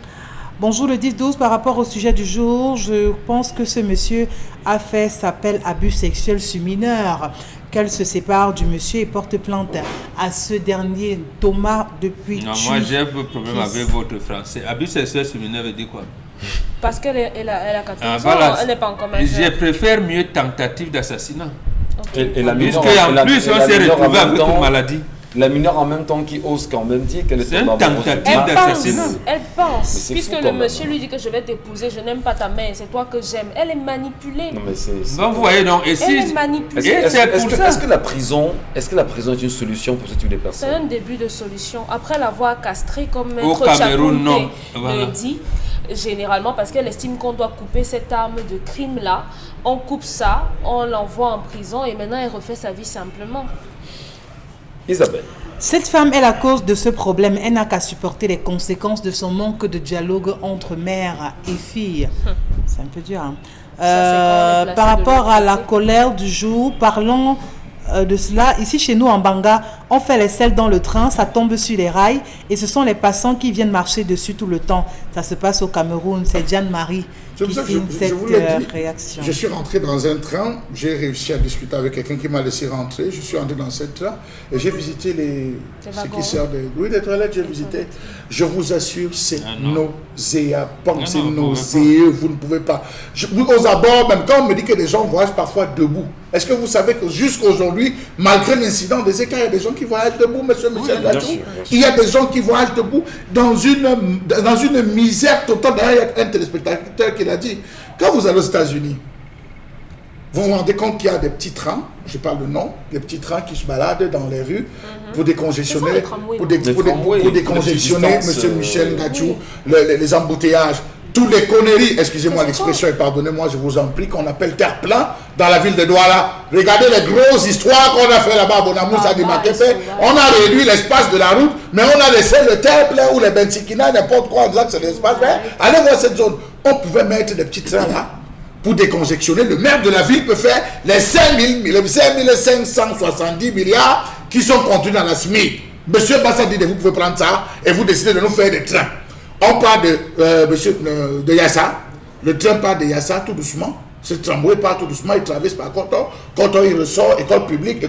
[SPEAKER 4] Bonjour le 10-12, par rapport au sujet du jour, je pense que ce monsieur a fait s'appelle abus sexuel sur mineur. Qu'elle se sépare du monsieur et porte plainte à ce dernier, Thomas, depuis...
[SPEAKER 3] Non, moi j'ai un problème avec votre français. Abus sexuel sur mineur veut dire quoi?
[SPEAKER 5] Parce qu'elle a 14 ans,
[SPEAKER 3] voilà.
[SPEAKER 5] elle n'est pas encore majeure.
[SPEAKER 3] Je préfère mieux tentative d'assassinat.
[SPEAKER 5] Okay.
[SPEAKER 1] Et la mineure,
[SPEAKER 3] Puisqu'en plus on s'est retrouvé avec une maladie.
[SPEAKER 1] La mineure en même temps qui ose quand même dire qu'elle est
[SPEAKER 3] une tentative d'assassinat.
[SPEAKER 5] Elle pense, puisque
[SPEAKER 1] fou,
[SPEAKER 5] le monsieur lui dit que je vais t'épouser, je n'aime pas ta mère, c'est toi que j'aime. Elle est manipulée.
[SPEAKER 1] Non, mais
[SPEAKER 3] donc vous voyez donc, et
[SPEAKER 5] elle
[SPEAKER 3] si,
[SPEAKER 5] est manipulée.
[SPEAKER 1] Est-ce que la prison est une solution pour ce type de personnes?
[SPEAKER 5] C'est un début de solution. Après l'avoir castrée comme
[SPEAKER 3] au
[SPEAKER 5] Maître
[SPEAKER 3] Cameroun, non.
[SPEAKER 5] Chapounté le dit, généralement parce qu'elle estime qu'on doit couper cette arme de crime là, on coupe ça, on l'envoie en prison et maintenant elle refait sa vie simplement.
[SPEAKER 1] Isabelle.
[SPEAKER 4] Cette femme est la cause de ce problème. Elle n'a qu'à supporter les conséquences de son manque de dialogue entre mère et fille. C'est un peu dur. Hein. Par rapport à la colère du jour, parlons de cela. Ici, chez nous, en Banga, on fait les selles dans le train, ça tombe sur les rails et ce sont les passants qui viennent marcher dessus tout le temps. Ça se passe au Cameroun. C'est Jeanne-Marie qui signe cette réaction.
[SPEAKER 2] Je suis rentré dans un train, j'ai réussi à discuter avec quelqu'un qui m'a laissé rentrer. Je suis rentré dans ce train et j'ai visité ce qui sert de... Oui, les toilettes, j'ai visité. Je vous assure, c'est nauséabond, c'est nauséeux, vous ne pouvez pas. Aux abords, même quand on me dit que les gens voyagent parfois debout, est-ce que vous savez que jusqu'à aujourd'hui, malgré l'incident des écarts, il y a des gens qui voyagent debout, monsieur Michel Gachou. Il y a des gens qui voyagent debout dans une misère totale. D'ailleurs, il y a un téléspectateur qui l'a dit. Quand vous allez aux États-Unis, vous vous rendez compte qu'il y a des petits trains, je parle de nom, des petits trains qui se baladent dans les rues pour décongestionner, monsieur Michel Gachou, les embouteillages. Tous les conneries, excusez-moi l'expression et pardonnez-moi, je vous en prie, qu'on appelle terre-plein dans la ville de Douala. Regardez les grosses histoires qu'on a fait là-bas à Bonamoussa de Makepe. On a réduit l'espace de la route, mais on a laissé le terre-plein ou les Bensikina, n'importe quoi, en disant que c'est l'espace vert. Allez voir cette zone. On pouvait mettre des petits trains là pour décongestionner. Le maire de la ville peut faire les 5570 milliards qui sont contenus dans la SMI. Monsieur Bassadi, vous pouvez prendre ça et vous décidez de nous faire des trains. On parle de Yassa, le train part de Yassa tout doucement, ce tramway part tout doucement, il traverse par Koto, Koto il ressort, école publique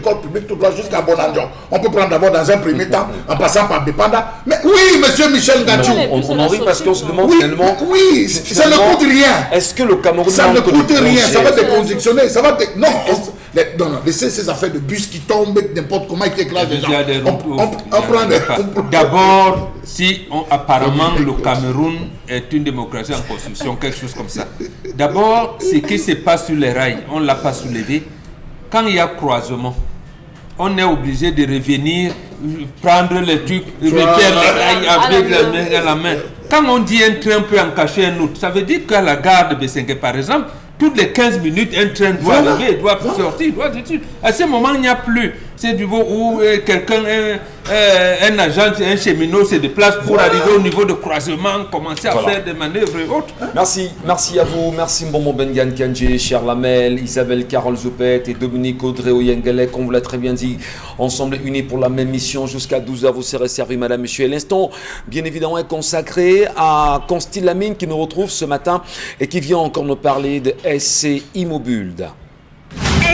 [SPEAKER 2] tout droit jusqu'à Bonanjo. On peut prendre d'abord dans un premier temps, en passant par Dépenda. Mais oui, monsieur Michel Gachou.
[SPEAKER 1] On en rit parce qu'on se demande finalement...
[SPEAKER 2] Oui, ça ne coûte rien.
[SPEAKER 1] Est-ce que le Cameroun...
[SPEAKER 2] Ça ne coûte rien, ça va décongestionner, ça va... Non, laissez ces affaires de bus qui tombent n'importe comment et qui écrasent les gens. On prend des...
[SPEAKER 3] D'abord, apparemment le Cameroun est une démocratie en construction, quelque chose comme ça. D'abord, ce qui se passe sur les rails, on ne l'a pas soulevé. Quand il y a croisement, on est obligé de revenir, prendre les trucs, refaire les rails avec la main. Quand on dit un train peut en cacher un autre, ça veut dire qu'à la gare de Bessengue, par exemple, toutes les 15 minutes, un train doit arriver, doit sortir, doit dessus. À ce moment, il n'y a plus. C'est du niveau où quelqu'un, un agent, un cheminot se déplace pour arriver au niveau de croisement, commencer à faire des manœuvres et autres.
[SPEAKER 1] Merci à vous. Merci Mbombo Bengan Kandji, Cher Lamel, Isabelle Carole Zoupet et Dominique Audrey Oyengele, comme vous l'a très bien dit, ensemble unis pour la même mission. Jusqu'à 12h, vous serez servi, madame, monsieur. Et l'instant, bien évidemment, est consacré à Constil Lamine qui nous retrouve ce matin et qui vient encore nous parler de SC Immobuld.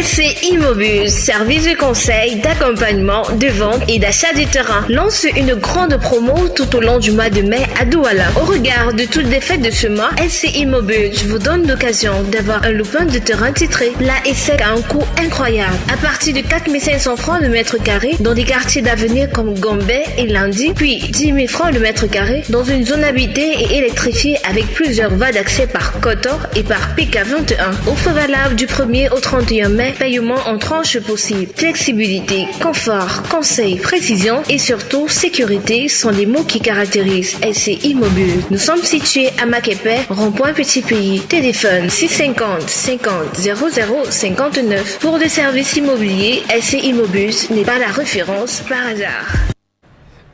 [SPEAKER 6] SC Immobus, service de conseil, d'accompagnement, de vente et d'achat du terrain, lance une grande promo tout au long du mois de mai à Douala. Au regard de toutes les fêtes de ce mois, SC Immobus vous donne l'occasion d'avoir un loupin de terrain titré. Là et sec à un coût incroyable. À partir de 4500 francs le mètre carré dans des quartiers d'avenir comme Gombe et Lundi, puis 10 000 francs le mètre carré dans une zone habitée et électrifiée avec plusieurs voies d'accès par Kotor et par PK21. Offre valable du 1er au 31 mai. Paiement en tranches possibles. Flexibilité, confort, conseil, précision et surtout sécurité sont les mots qui caractérisent SC Immobile. Nous sommes situés à Makepe, rond-point Petit Pays. Téléphone 650 50 00 59. Pour des services immobiliers, SC Immobile n'est pas la référence par hasard.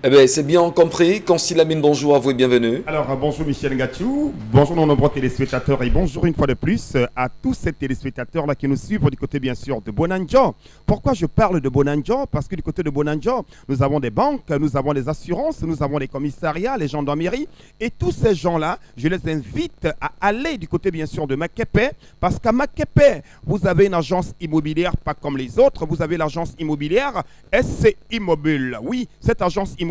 [SPEAKER 1] Eh bien, c'est bien compris. Constil Lamine, bonjour à vous et bienvenue.
[SPEAKER 7] Alors, bonjour Michel Gachou, bonjour nos nombreux téléspectateurs et bonjour une fois de plus à tous ces téléspectateurs-là qui nous suivent du côté bien sûr de Bonanjo. Pourquoi je parle de Bonanjo? Parce que du côté de Bonanjo, nous avons des banques, nous avons des assurances, nous avons les commissariats, les gendarmeries et tous ces gens-là, je les invite à aller du côté bien sûr de Makepe parce qu'à Makepe, vous avez une agence immobilière pas comme les autres, vous avez l'agence immobilière SC Immobile. Oui, cette agence immobilière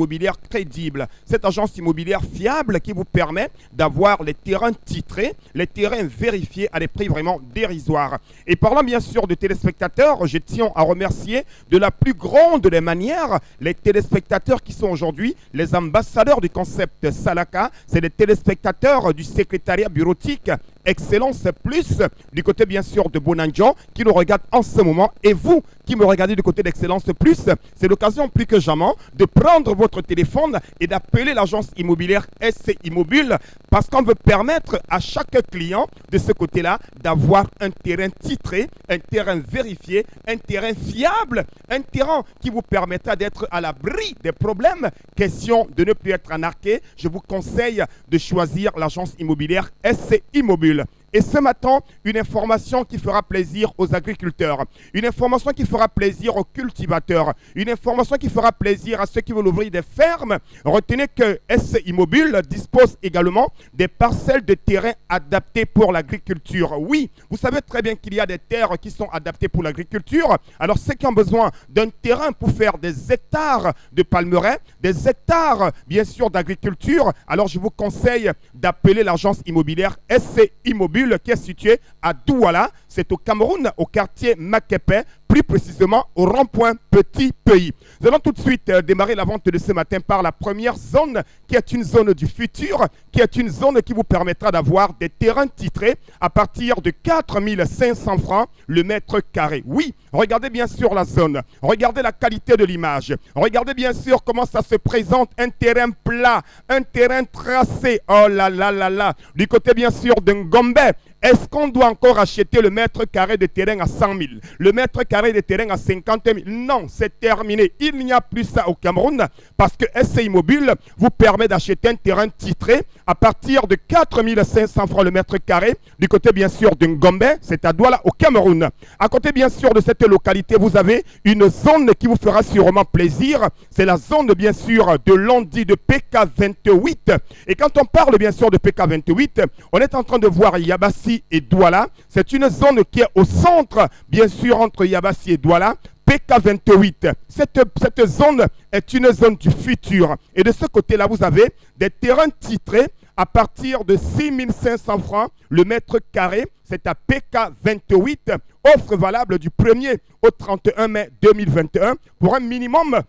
[SPEAKER 7] crédible, cette agence immobilière fiable qui vous permet d'avoir les terrains titrés, les terrains vérifiés à des prix vraiment dérisoires. Et parlant bien sûr de téléspectateurs, je tiens à remercier de la plus grande des manières les téléspectateurs qui sont aujourd'hui les ambassadeurs du concept Salaka. C'est les téléspectateurs du secrétariat bureautique Excellence Plus du côté bien sûr de Bonanjo qui nous regarde en ce moment. Et vous qui me regardez du côté d'Excellence Plus, c'est l'occasion plus que jamais de prendre votre téléphone et d'appeler l'agence immobilière SC Immobile parce qu'on veut permettre à chaque client de ce côté-là d'avoir un terrain titré, un terrain vérifié, un terrain fiable, un terrain qui vous permettra d'être à l'abri des problèmes. Question de ne plus être anarqué, je vous conseille de choisir l'agence immobilière SC Immobile. Et ce matin, une information qui fera plaisir aux agriculteurs, une information qui fera plaisir aux cultivateurs, une information qui fera plaisir à ceux qui veulent ouvrir des fermes. Retenez que SC Immobile dispose également des parcelles de terrain adaptées pour l'agriculture. Oui, vous savez très bien qu'il y a des terres qui sont adaptées pour l'agriculture. Alors ceux qui ont besoin d'un terrain pour faire des hectares de palmeraies, des hectares bien sûr d'agriculture, alors je vous conseille d'appeler l'agence immobilière SC Immobile qui est situé à Douala, c'est au Cameroun, au quartier Makepe, plus précisément au rond-point Petit Pays. Nous allons tout de suite démarrer la vente de ce matin par la première zone qui est une zone du futur, qui est une zone qui vous permettra d'avoir des terrains titrés à partir de 4 500 francs le mètre carré. Oui, regardez bien sûr la zone, regardez la qualité de l'image, regardez bien sûr comment ça se présente, un terrain plat, un terrain tracé, oh là là là là, du côté bien sûr de Ngombe. Est-ce qu'on doit encore acheter le mètre carré de terrain à 100 000, le mètre carré de terrain à 50 000? Non, c'est terminé. Il n'y a plus ça au Cameroun parce que SC Immobile vous permet d'acheter un terrain titré à partir de 4 500 francs le mètre carré du côté bien sûr de Ngombe, c'est à Douala au Cameroun. À côté bien sûr de cette localité, vous avez une zone qui vous fera sûrement plaisir. C'est la zone bien sûr de Londi de PK28. Et quand on parle bien sûr de PK28, on est en train de voir Yabassi et Douala. C'est une zone qui est au centre, bien sûr, entre Yabassi et Douala. PK28. Cette zone est une zone du futur. Et de ce côté-là, vous avez des terrains titrés à partir de 6 500 francs le mètre carré. C'est à PK28. Offre valable du 1er au 31 mai 2021 pour un minimum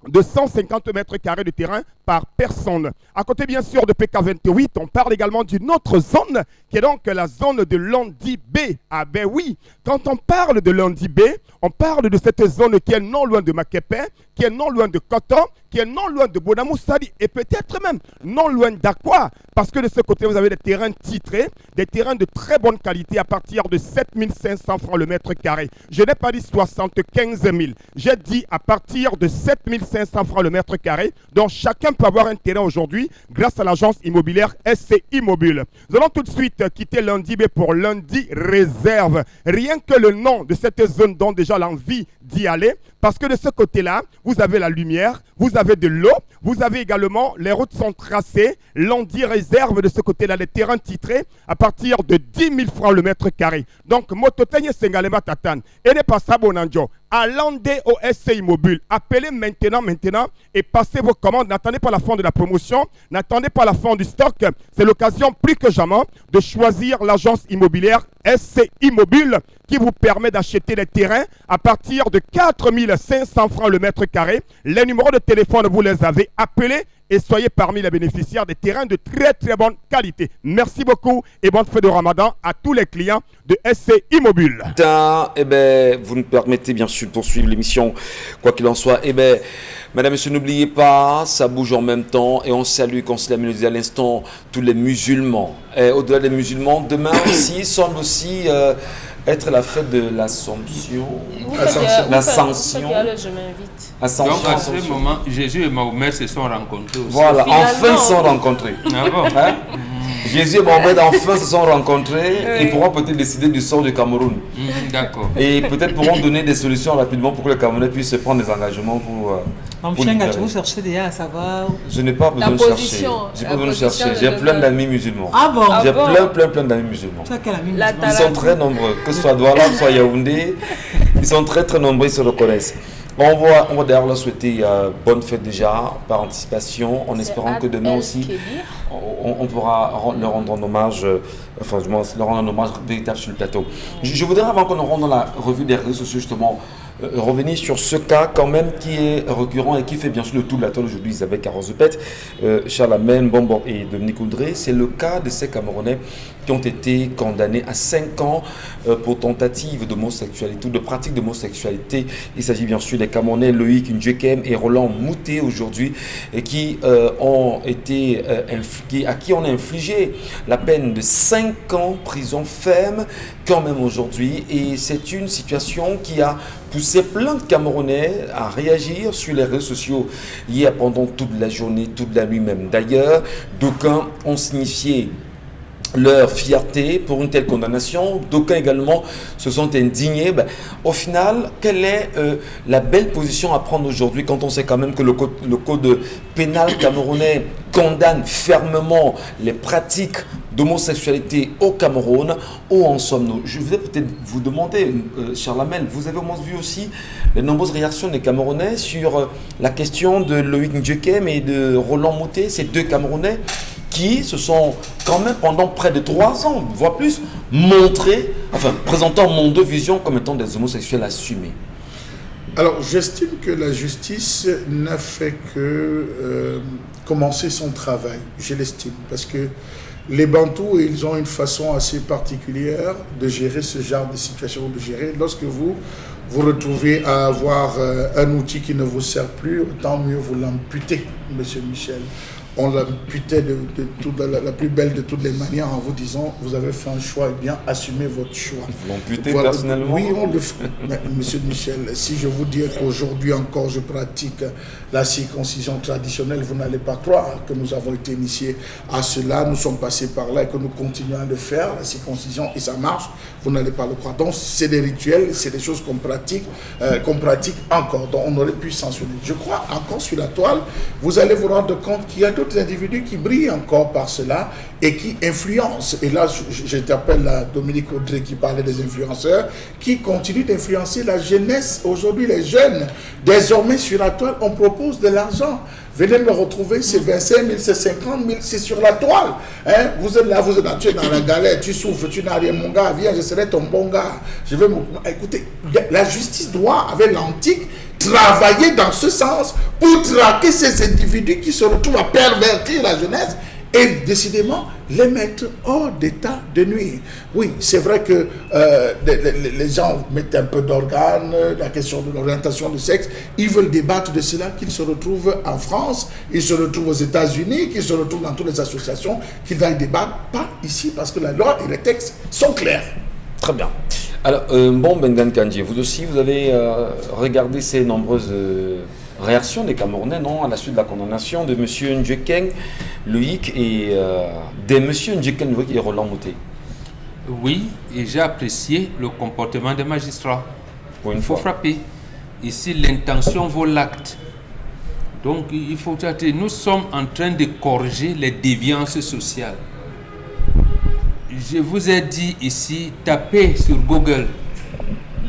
[SPEAKER 7] de 150 mètres carrés de terrain par personne. À côté bien sûr de PK28, on parle également d'une autre zone qui est donc la zone de Londi B. Ah ben oui, quand on parle de Londi B, on parle de cette zone qui est non loin de Makepe, qui est non loin de Koton, qui est non loin de Bonamoussali et peut-être même non loin d'Aqua, parce que de ce côté vous avez des terrains titrés, des terrains de très bonne qualité à partir de 7 500 francs le mètre carré. Je n'ai pas dit 75 000, j'ai dit à partir de 7 500 francs le mètre carré, dont chacun peut avoir un terrain aujourd'hui grâce à l'agence immobilière SC Immobile. Nous allons tout de suite quitter Lundi B pour Lundi Réserve. Rien que le nom de cette zone donne déjà l'envie d'y aller, parce que de ce côté-là, vous avez la lumière, vous avez de l'eau, vous avez également, les routes sont tracées, Lundi Réserve de ce côté-là, les terrains titrés à partir de 10 000 francs le mètre carré. Donc, Mototenye Sengalema Tatan, et ne pas Bonanjo, allez au SC Immobile, appelez maintenant et passez vos commandes. N'attendez pas la fin de la promotion, n'attendez pas la fin du stock. C'est l'occasion plus que jamais de choisir l'agence immobilière SC Immobile qui vous permet d'acheter les terrains à partir de 4 500 francs le mètre carré. Les numéros de téléphone, vous les avez appelés et soyez parmi les bénéficiaires des terrains de très très bonne qualité. Merci beaucoup et bonne fête de Ramadan à tous les clients de SC Immobile.
[SPEAKER 1] Eh ben, vous nous permettez bien sûr de poursuivre l'émission, quoi qu'il en soit. Eh ben, mesdames et messieurs, n'oubliez pas, ça bouge en même temps et on salue, comme cela me dit à l'instant, tous les musulmans. Et au-delà des musulmans, demain aussi semble aussi être la fête de l'Assomption. L'Ascension.
[SPEAKER 5] Je m'invite.
[SPEAKER 3] Donc à ce moment, Jésus et Mahomet se sont rencontrés aussi.
[SPEAKER 1] Voilà, enfin ils se sont rencontrés.
[SPEAKER 3] Ah bon?
[SPEAKER 1] Hein? Jésus et Mohamed enfin se sont rencontrés et pourront peut-être décider du sort du Cameroun.
[SPEAKER 3] D'accord.
[SPEAKER 1] Et peut-être pourront donner des solutions rapidement pour que le Camerounais puisse prendre des engagements pour
[SPEAKER 4] vous cherchez déjà à savoir.
[SPEAKER 1] Je n'ai pas besoin de chercher. J'ai pas besoin de chercher. J'ai plein d'amis musulmans.
[SPEAKER 4] Ah bon?
[SPEAKER 1] J'ai plein d'amis musulmans. Ils sont très nombreux, que ce soit Douala, que ce soit Yaoundé. Ils sont très très nombreux, ils se reconnaissent. On va d'ailleurs leur souhaiter bonne fête déjà, par anticipation, en espérant que demain aussi, on pourra leur rendre un hommage, leur rendre un hommage véritable sur le plateau. Je voudrais, avant qu'on rentre dans la revue des réseaux sociaux, justement, revenir sur ce cas quand même qui est récurrent et qui fait bien sûr le tout de la toile aujourd'hui, Isabelle Carozepet, Charles Amen, Bombo et Dominique Oudré. C'est le cas de ces Camerounais qui ont été condamnés à 5 ans pour tentative d'homosexualité ou de pratique d'homosexualité. Il s'agit bien sûr des Camerounais Loïc Ndjekem et Roland Mouté aujourd'hui, et qui à qui on a infligé la peine de 5 ans prison ferme quand même aujourd'hui. Et c'est une situation qui a poussé plein de Camerounais à réagir sur les réseaux sociaux hier pendant toute la journée, toute la nuit même. D'ailleurs, d'aucuns ont signifié leur fierté pour une telle condamnation. D'aucuns également se sont indignés. Au final, quelle est la belle position à prendre aujourd'hui quand on sait quand même que le code pénal camerounais condamne fermement les pratiques d'homosexualité au Cameroun? Où en sommes-nous? Je voudrais peut-être vous demander, Charlamel, vous avez au moins vu aussi les nombreuses réactions des Camerounais sur la question de Loïc Ndjekem et de Roland Mouté, ces 2 Camerounais qui se sont quand même pendant près de 3 ans, voire plus, présentant Mondo Vision comme étant des homosexuels assumés.
[SPEAKER 2] Alors, j'estime que la justice n'a fait que commencer son travail, je l'estime, parce que les Bantous, ils ont une façon assez particulière de gérer ce genre de situation, de gérer. Lorsque vous vous retrouvez à avoir un outil qui ne vous sert plus, autant mieux vous l'amputez, Monsieur Michel. On l'amputait de la plus belle de toutes les manières en vous disant vous avez fait un choix, et bien assumez votre choix.
[SPEAKER 1] Vous l'amputez personnellement?
[SPEAKER 2] Oui, on le fait. Mais, Monsieur Michel, si je vous dis qu'aujourd'hui encore je pratique la circoncision traditionnelle, vous n'allez pas croire que nous avons été initiés à cela, nous sommes passés par là et que nous continuons à le faire, la circoncision, et ça marche, vous n'allez pas le croire. Donc c'est des rituels, c'est des choses qu'on pratique encore. Donc on aurait pu sanctionner. Je crois encore sur la toile, vous allez vous rendre compte qu'il y a d'autres individus qui brillent encore par cela et qui influencent. Et là, j'interpelle Dominique Audrey qui parlait des influenceurs, qui continuent d'influencer la jeunesse. Aujourd'hui, les jeunes, désormais sur la toile, on propose de l'argent. Venez me retrouver, c'est 25 000, c'est 50 000, c'est sur la toile. Hein? Vous êtes là, tu es dans la galère, tu souffres, tu n'as rien, mon gars, viens, je serai ton bon gars. Écoutez, la justice doit, avec l'antique, travailler dans ce sens pour traquer ces individus qui se retrouvent à pervertir la jeunesse et décidément les mettre hors d'état de nuire. Oui, c'est vrai que les gens mettent un peu d'organes, la question de l'orientation du sexe, ils veulent débattre de cela, qu'ils se retrouvent en France, ils se retrouvent aux États-Unis, qu'ils se retrouvent dans toutes les associations, qu'ils aillent débattre, pas ici, parce que la loi et les textes sont clairs.
[SPEAKER 1] Très bien. Alors, Bengan Kandji, vous aussi, vous avez regardé ces nombreuses réactions des Camerounais, non, à la suite de la condamnation de M. Ndjekem Loïc et de M. Ndjekem Loïc et Roland Mouté.
[SPEAKER 3] Oui, et j'ai apprécié le comportement des magistrats. Il faut frapper. Ici, l'intention vaut l'acte. Donc, il faut dire, nous sommes en train de corriger les déviances sociales. Je vous ai dit ici, tapez sur Google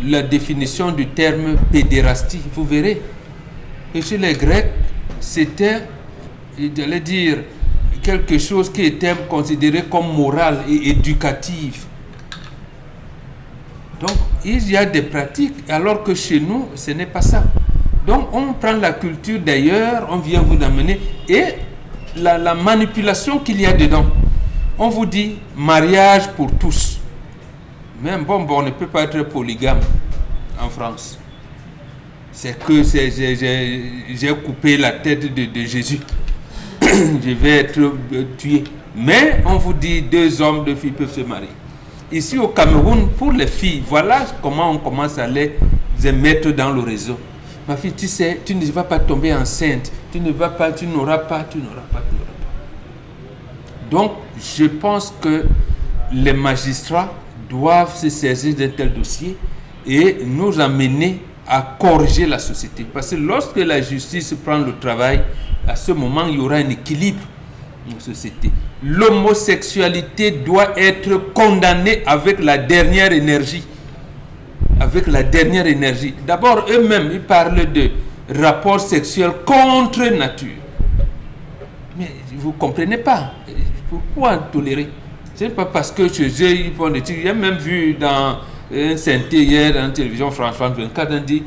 [SPEAKER 3] la définition du terme pédérastie, vous verrez. Et chez les Grecs, c'était, j'allais dire, quelque chose qui était considéré comme moral et éducatif. Donc, il y a des pratiques, alors que chez nous, ce n'est pas ça. Donc, on prend la culture d'ailleurs, on vient vous amener, et la manipulation qu'il y a dedans. On vous dit mariage pour tous. Mais bon, on ne peut pas être polygame en France. C'est que j'ai coupé la tête de Jésus. Je vais être tué. Mais on vous dit 2 hommes, 2 filles peuvent se marier. Ici au Cameroun, pour les filles, voilà comment on commence à les mettre dans le réseau. Ma fille, tu sais, tu ne vas pas tomber enceinte. Tu n'auras pas. Donc, je pense que les magistrats doivent se saisir d'un tel dossier et nous amener à corriger la société. Parce que lorsque la justice prend le travail, à ce moment, il y aura un équilibre dans la société. L'homosexualité doit être condamnée avec la dernière énergie. Avec la dernière énergie. D'abord, eux-mêmes, ils parlent de rapports sexuels contre nature. Mais vous ne comprenez pas. Pourquoi tolérer? Ce n'est pas parce que chez eux, ils font des trucs. J'ai même vu dans un synthé hier, dans la télévision France 24, on dit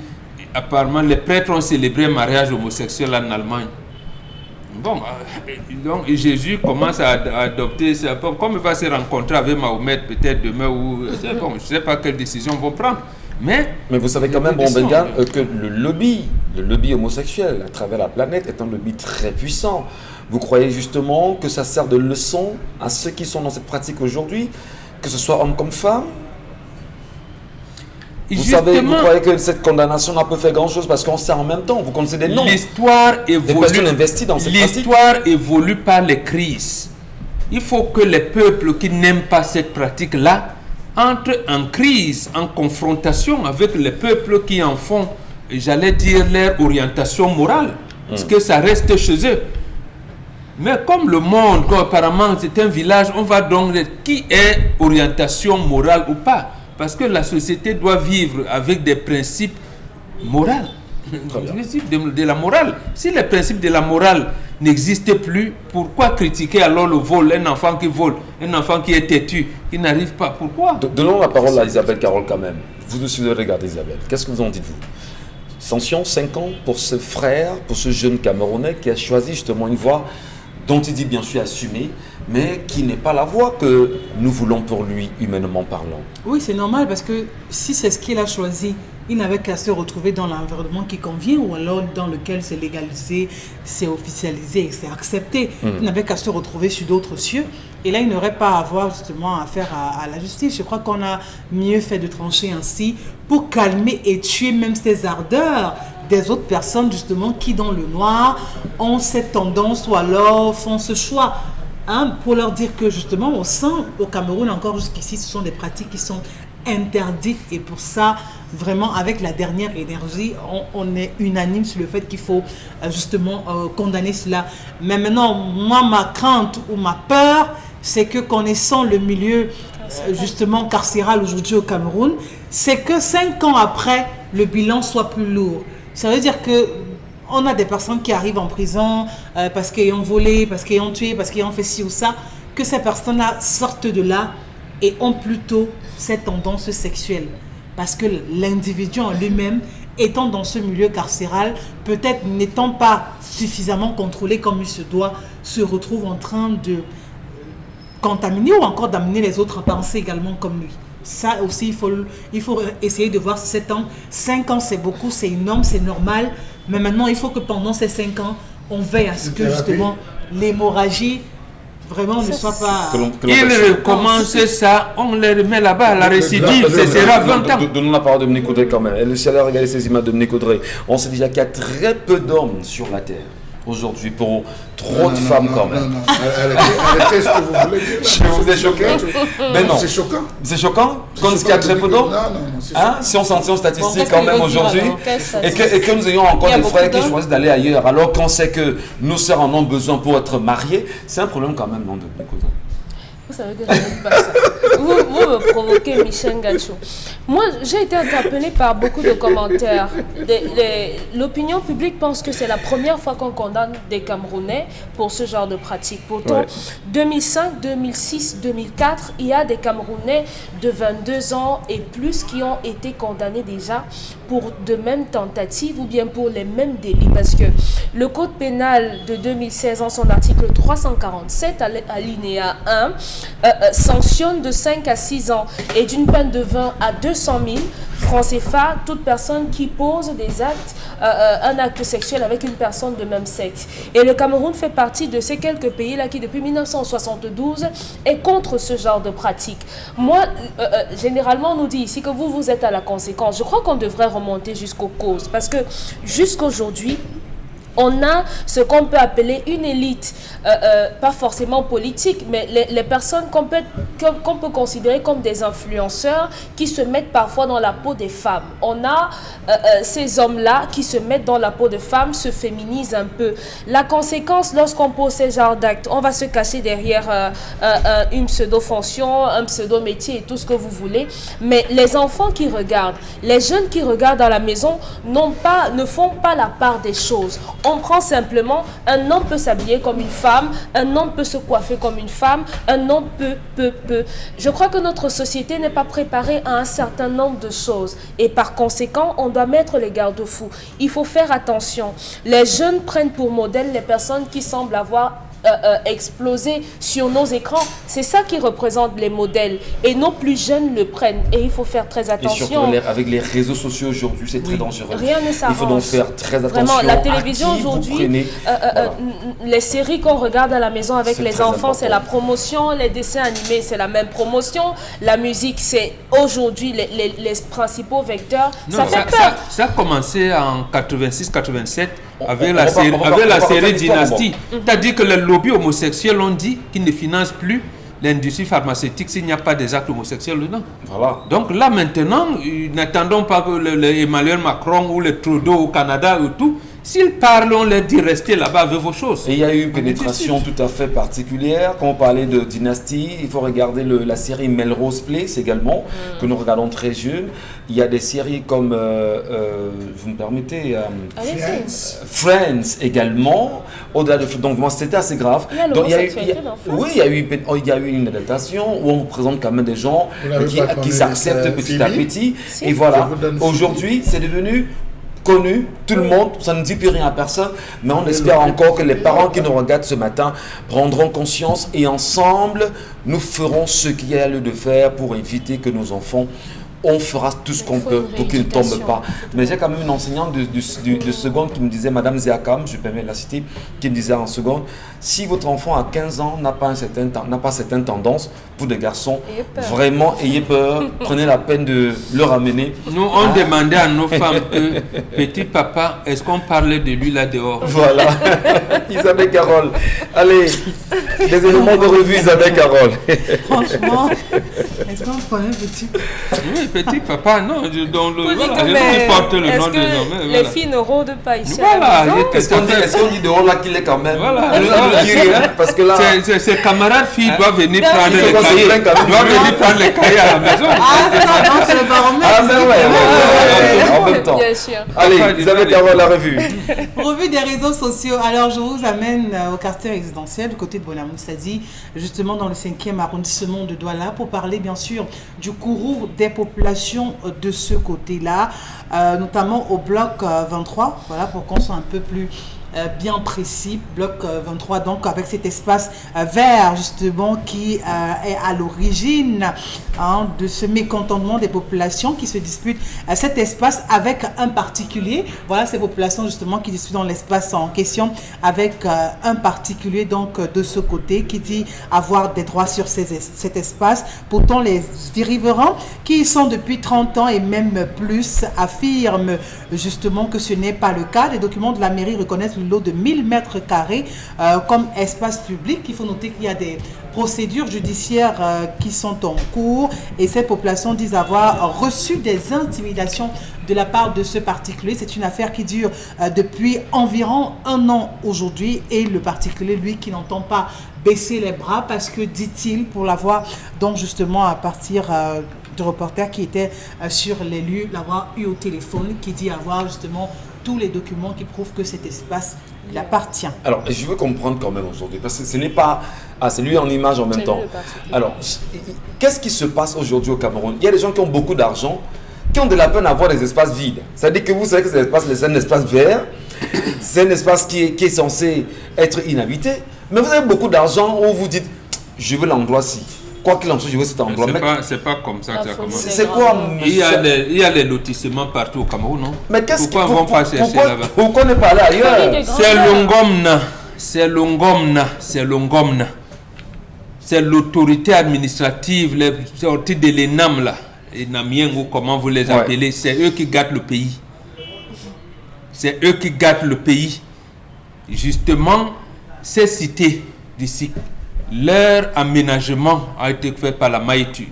[SPEAKER 3] apparemment les prêtres ont célébré un mariage homosexuel en Allemagne. Bon, donc Jésus commence à adopter, comme il va se rencontrer avec Mahomet peut-être demain, ou bon, je ne sais pas quelles décisions vont prendre. Mais
[SPEAKER 1] vous savez quand même, bon Benga, que le lobby homosexuel à travers la planète est un lobby très puissant. Vous croyez justement que ça sert de leçon à ceux qui sont dans cette pratique aujourd'hui, que ce soit hommes comme femmes? Vous croyez que cette condamnation n'a pas fait grand-chose parce qu'on sait en même temps, vous connaissez des noms.
[SPEAKER 3] L'histoire évolue.
[SPEAKER 1] Des personnes investies dans cette pratique.
[SPEAKER 3] L'histoire évolue par les crises. Il faut que les peuples qui n'aiment pas cette pratique-là entrent en crise, en confrontation avec les peuples qui en font, j'allais dire, leur orientation morale. Parce que ça reste chez eux. Mais comme le monde, apparemment, c'est un village, on va donc dire qui est orientation morale ou pas. Parce que la société doit vivre avec des principes moraux. De la morale. Si les principes de la morale n'existent plus, pourquoi critiquer alors le vol? Un enfant qui vole, un enfant qui est têtu, qui n'arrive pas. Pourquoi?
[SPEAKER 1] Donnons la parole à Isabelle Carole quand même. Vous nous suivez, regardez Isabelle. Qu'est-ce que vous en dites-vous? Sanction, 5 ans pour ce frère, pour ce jeune Camerounais qui a choisi justement une voie dont il dit bien sûr assumer, mais qui n'est pas la voie que nous voulons pour lui, humainement parlant.
[SPEAKER 4] Oui, c'est normal parce que si c'est ce qu'il a choisi, il n'avait qu'à se retrouver dans l'environnement qui convient ou alors dans lequel c'est légalisé, c'est officialisé et c'est accepté. Il n'avait qu'à se retrouver sur d'autres cieux. Et là, il n'aurait pas à avoir justement affaire à la justice. Je crois qu'on a mieux fait de trancher ainsi pour calmer et tuer même ces ardeurs des autres personnes justement qui dans le noir ont cette tendance ou alors font ce choix. Pour leur dire que justement au Cameroun encore jusqu'ici ce sont des pratiques qui sont interdites et pour ça vraiment avec la dernière énergie on est unanime sur le fait qu'il faut justement condamner cela. Mais maintenant moi ma crainte ou ma peur c'est que connaissant le milieu justement carcéral aujourd'hui au Cameroun, c'est que 5 ans après le bilan soit plus lourd. Ça veut dire que on a des personnes qui arrivent en prison parce qu'ils ont volé, parce qu'ils ont tué, parce qu'ils ont fait ci ou ça, que ces personnes-là sortent de là et ont plutôt cette tendance sexuelle. Parce que l'individu en lui-même, étant dans ce milieu carcéral, peut-être n'étant pas suffisamment contrôlé comme il se doit, se retrouve en train de contaminer ou encore d'amener les autres à penser également comme lui. Ça aussi, il faut essayer de voir 7 ans. 5 ans, c'est beaucoup, c'est énorme, c'est normal. Mais maintenant, il faut que pendant ces 5 ans, on veille à ce que justement l'hémorragie vraiment ne soit pas...
[SPEAKER 3] Il recommence ça, on les remet là-bas à la récidive, ce sera 20 ans.
[SPEAKER 1] Donnons la parole de Dominique Audrey quand même. Et si elle a regardé ces images de Dominique Audrey, on sait déjà qu'il y a très peu d'hommes sur la terre aujourd'hui pour trop de femmes quand même.
[SPEAKER 2] Non. Arrêtez ce que vous voulez dire.
[SPEAKER 1] Je vous ai choqué. Mais non.
[SPEAKER 2] C'est choquant.
[SPEAKER 1] C'est choquant quand il y a très peu d'hommes.
[SPEAKER 2] Non,
[SPEAKER 1] si on s'en tient aux statistiques quand même aujourd'hui et que nous ayons encore des frères qui choisissent d'aller ailleurs alors qu'on sait que nos sœurs en ont besoin pour être mariées, c'est un problème quand même, non, de Nicolas.
[SPEAKER 5] Vous savez que je n'aime pas ça. Vous me provoquez, Michel Gacho. Moi, j'ai été interpellée par beaucoup de commentaires. L'opinion publique pense que c'est la première fois qu'on condamne des Camerounais pour ce genre de pratique. Pourtant, 2005, 2006, 2004, il y a des Camerounais de 22 ans et plus qui ont été condamnés déjà pour de mêmes tentatives ou bien pour les mêmes délits. Parce que le code pénal de 2016, en son article 347, alinéa 1, sanctionne de 5 à 6 ans et d'une peine de 20 à 200 000 francs CFA toute personne qui pose des actes, un acte sexuel avec une personne de même sexe. Et le Cameroun fait partie de ces quelques pays-là qui, depuis 1972, est contre ce genre de pratique. Moi, généralement, on nous dit ici que vous êtes à la conséquence. Je crois qu'on devrait remonter jusqu'aux causes parce que jusqu'aujourd'hui, on a ce qu'on peut appeler une élite, pas forcément politique, mais les personnes qu'on peut considérer comme des influenceurs qui se mettent parfois dans la peau des femmes. On a ces hommes-là qui se mettent dans la peau de femmes, se féminisent un peu. La conséquence, lorsqu'on pose ce genre d'actes, on va se cacher derrière une pseudo-fonction, un pseudo-métier et tout ce que vous voulez. Mais les enfants qui regardent, les jeunes qui regardent à la maison ne font pas la part des choses. On prend simplement, un homme peut s'habiller comme une femme, un homme peut se coiffer comme une femme, un homme peut. Je crois que notre société n'est pas préparée à un certain nombre de choses. Et par conséquent, on doit mettre les garde-fous. Il faut faire attention. Les jeunes prennent pour modèle les personnes qui semblent avoir explosé sur nos écrans. C'est ça qui représente les modèles. Et nos plus jeunes le prennent. Et il faut faire très attention.
[SPEAKER 1] Et surtout, avec les réseaux sociaux aujourd'hui, c'est très dangereux.
[SPEAKER 5] Rien ne s'arrange.
[SPEAKER 1] Il faut donc faire très attention.
[SPEAKER 5] Vraiment, la télévision aujourd'hui, les séries qu'on regarde à la maison avec les enfants, c'est la promotion. Les dessins animés, c'est la même promotion. La musique, c'est aujourd'hui les principaux vecteurs.
[SPEAKER 3] Non,
[SPEAKER 5] ça fait peur.
[SPEAKER 3] Ça a commencé en 86-87 avec la série Dynastie. C'est-à-dire que les lobbies homosexuels ont dit qu'ils ne financent plus l'industrie pharmaceutique s'il n'y a pas des actes homosexuels dedans.
[SPEAKER 1] Voilà.
[SPEAKER 3] Donc là maintenant, n'attendons pas que Emmanuel Macron ou le Trudeau au Canada ou tout, s'ils parlent, on leur dit restez là-bas avec vos choses.
[SPEAKER 1] Et il y a eu une pénétration tout à fait particulière. Quand on parlait de dynastie, il faut regarder la série Melrose Place également, que nous regardons très jeune. Il y a des séries comme, vous me permettez, Friends également. Au-delà de, donc moi c'était assez grave.
[SPEAKER 5] Il y a
[SPEAKER 1] il y a eu une adaptation où on présente quand même des gens qui s'acceptent petit à petit. Si. Et voilà, aujourd'hui c'est devenu connu, tout le monde, ça ne dit plus rien à personne, mais on espère encore que les parents qui nous regardent ce matin prendront conscience et ensemble, nous ferons ce qu'il y a lieu de faire pour éviter que nos enfants, on fera tout ce qu'on peut pour qu'ils ne tombent pas. Mais j'ai quand même une enseignante de seconde qui me disait, Madame Ziakam, je permets de la citer, qui me disait en seconde, si votre enfant à 15 ans n'a pas certaines tendances, pour des garçons, vraiment ayez peur, prenez la peine de le ramener.
[SPEAKER 3] Nous, on demandait à nos femmes, petit papa, est-ce qu'on parlait de lui là dehors?
[SPEAKER 1] Voilà, Isabelle Carole. Allez, les éléments de revue, Isabelle Carole.
[SPEAKER 4] Franchement, est-ce qu'on prenait petit?
[SPEAKER 3] Oui, petit papa, non,
[SPEAKER 5] qui porte le nom de nom. Les filles ne rôdent pas ici.
[SPEAKER 1] Voilà, est-ce qu'on dit dehors là qu'il est quand même?
[SPEAKER 3] Voilà.
[SPEAKER 1] Parce que là,
[SPEAKER 3] ses camarades filles doivent venir prendre les cahiers. Doivent venir prendre les cahiers à la maison.
[SPEAKER 4] C'est le baromètre.
[SPEAKER 1] En même temps.
[SPEAKER 5] Bien sûr.
[SPEAKER 1] Allez, Isabelle Carole, la revue.
[SPEAKER 4] Revue des réseaux sociaux. Alors, je vous amène au quartier résidentiel du côté de Bonamoussadi, justement dans le 5e arrondissement de Douala, pour parler bien sûr du courroux des populations de ce côté-là, notamment au bloc 23, voilà, pour qu'on soit un peu plus bien précis, bloc 23, donc avec cet espace vert justement qui est à l'origine de ce mécontentement des populations qui se disputent cet espace avec un particulier. Voilà ces populations justement qui disputent dans l'espace en question avec un particulier donc de ce côté qui dit avoir des droits sur cet espace. Pourtant les riverains qui y sont depuis 30 ans et même plus affirment justement que ce n'est pas le cas. Les documents de la mairie reconnaissent lot de 1000 mètres carrés comme espace public. Il faut noter qu'il y a des procédures judiciaires qui sont en cours et ces populations disent avoir reçu des intimidations de la part de ce particulier. C'est une affaire qui dure depuis environ 1 an aujourd'hui et le particulier, lui, qui n'entend pas baisser les bras parce que, dit-il, pour l'avoir donc justement à partir du reporter qui était sur les lieux, l'avoir eu au téléphone, qui dit avoir justement tous les documents qui prouvent que cet espace lui appartient.
[SPEAKER 1] Alors, je veux comprendre quand même aujourd'hui, parce que ce n'est pas... Ah, c'est lui en image en même temps. Alors, qu'est-ce qui se passe aujourd'hui au Cameroun? Il y a des gens qui ont beaucoup d'argent, qui ont de la peine à avoir des espaces vides. C'est-à-dire que vous savez que c'est un espace vert, c'est un espace qui est censé être inhabité, mais vous avez beaucoup d'argent où vous dites, je veux l'endroit-ci. Quoi qu'il en soit, je veux cet endroit.
[SPEAKER 3] C'est pas comme ça que ça commence.
[SPEAKER 1] C'est quoi,
[SPEAKER 3] il y a les lotissements partout au Cameroun, non?
[SPEAKER 1] Mais qu'est-ce
[SPEAKER 3] pourquoi on va pas chercher là-bas?
[SPEAKER 1] Pourquoi ne pas aller ailleurs?
[SPEAKER 3] C'est l'Ongomna. C'est l'autorité administrative, les sorties de l'ENAM là, les Namiens ou comment vous les appelez, c'est eux qui gâtent le pays. C'est eux qui gâtent le pays. Justement, ces cités d'ici, leur aménagement a été fait par la Maïture.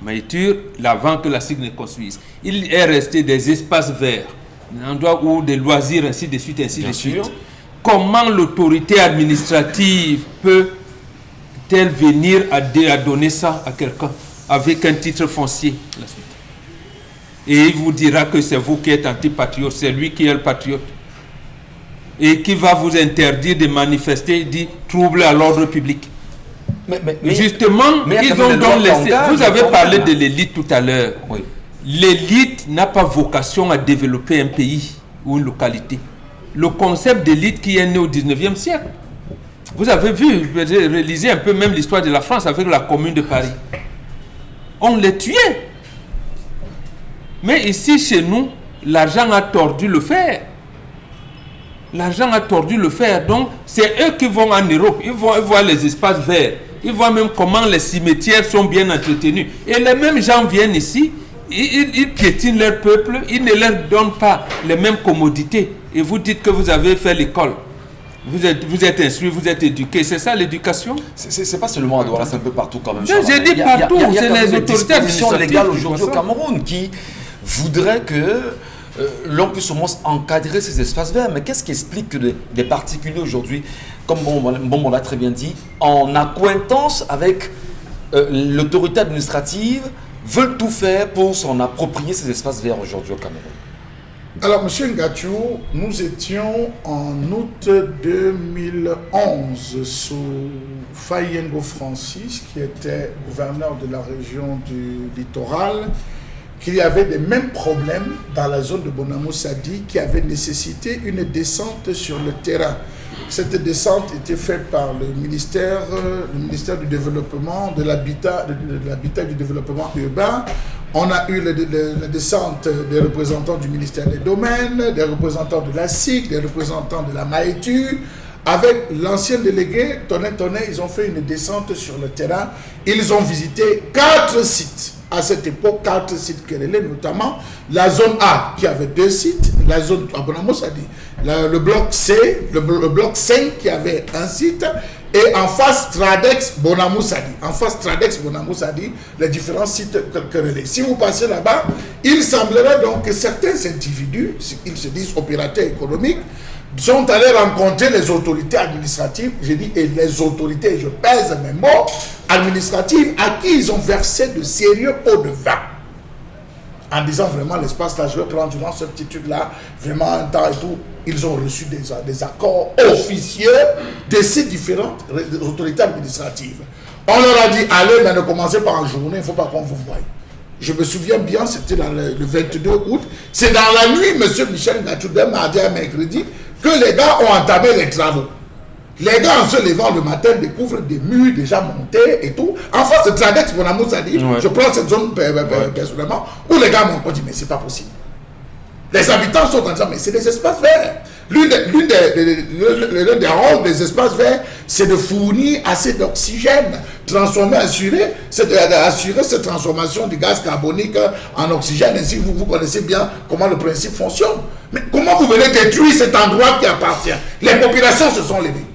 [SPEAKER 3] Maïture, avant que la SIG ne construise. Il est resté des espaces verts, un endroit où des loisirs, ainsi de suite, ainsi de suite. Comment l'autorité administrative peut-elle venir à donner ça à quelqu'un avec un titre foncier? Et il vous dira que c'est vous qui êtes antipatriote, c'est lui qui est le patriote. et qui va vous interdire de manifester, dit trouble à l'ordre public. Justement, ils ont donc laissé. Vous avez parlé de l'élite tout à l'heure. Oui. L'élite n'a pas vocation à développer un pays ou une localité. Le concept d'élite qui est né au 19e siècle. Vous avez vu, réalisez un peu même l'histoire de la France avec la Commune de Paris. On les tuait. Mais ici, chez nous, l'argent a tordu le fer. L'argent a tordu le fer. Donc, c'est eux qui vont en Europe. Ils vont voir les espaces verts. Ils voient même comment les cimetières sont bien entretenus. Et les mêmes gens viennent ici, ils piétinent leur peuple, ils ne leur donnent pas les mêmes commodités. Et vous dites que vous avez fait l'école. Vous êtes instruit, vous êtes éduqué. C'est ça l'éducation?
[SPEAKER 1] C'est pas seulement à Douala, c'est un peu partout quand même.
[SPEAKER 3] J'ai dit partout, c'est les autorités
[SPEAKER 1] administratives légales aujourd'hui au Cameroun qui voudraient que l'on puisse au moins encadrer ces espaces verts. Mais qu'est-ce qui explique que des particuliers aujourd'hui, comme on l'a très bien dit, en accointance avec l'autorité administrative, veulent tout faire pour s'en approprier ces espaces verts aujourd'hui au Cameroun?
[SPEAKER 2] Alors, M. Ngatiou, nous étions en août 2011 sous Fayengo Francis, qui était gouverneur de la région du littoral, qu'il y avait les mêmes problèmes dans la zone de Bonamou-Sadi qui avait nécessité une descente sur le terrain. Cette descente était faite par le ministère du développement, de l'habitat et du développement urbain. On a eu la descente des représentants du ministère des Domaines, des représentants de la SIC, des représentants de la Maïtu. Avec l'ancien délégué, Tonnet, ils ont fait une descente sur le terrain. Ils ont visité 4 sites. À cette époque, 4 sites querellés, notamment la zone A qui avait 2 sites, la zone à Bonamou-Sadi, le bloc C, le bloc 5 qui avait un site, et en face Tradex Bonamou-Sadi. En face Tradex Bonamou-Sadi, les différents sites querellés. Si vous passez là-bas, il semblerait donc que certains individus, ils se disent opérateurs économiques, sont allés rencontrer les autorités administratives, je dis et les autorités, je pèse mes mots, administratives, à qui ils ont versé de sérieux pots de vin. En disant vraiment l'espace là, je vais prendre durant cette attitude-là, vraiment un temps et tout. Ils ont reçu des accords officieux de ces différentes autorités administratives. On leur a dit, allez, mais ne commencez pas en journée, il ne faut pas qu'on vous voie. Je me souviens bien, c'était le 22 août. C'est dans la nuit, M. Michel Ngatiou, mardi à mercredi, que les gars ont entamé les travaux. Les gars, en se levant le matin, découvrent des murs déjà montés et tout. En face de Tradex, mon amour, ça dit, je prends cette zone personnellement, où les gars m'ont dit, mais c'est pas possible. Les habitants sont en disant, mais c'est des espaces verts. L'un des rôles des espaces verts, c'est de fournir assez d'oxygène, assurer cette transformation du gaz carbonique en oxygène. Ainsi, vous connaissez bien comment le principe fonctionne. Mais comment vous venez détruire cet endroit qui appartient? Les populations se sont levées.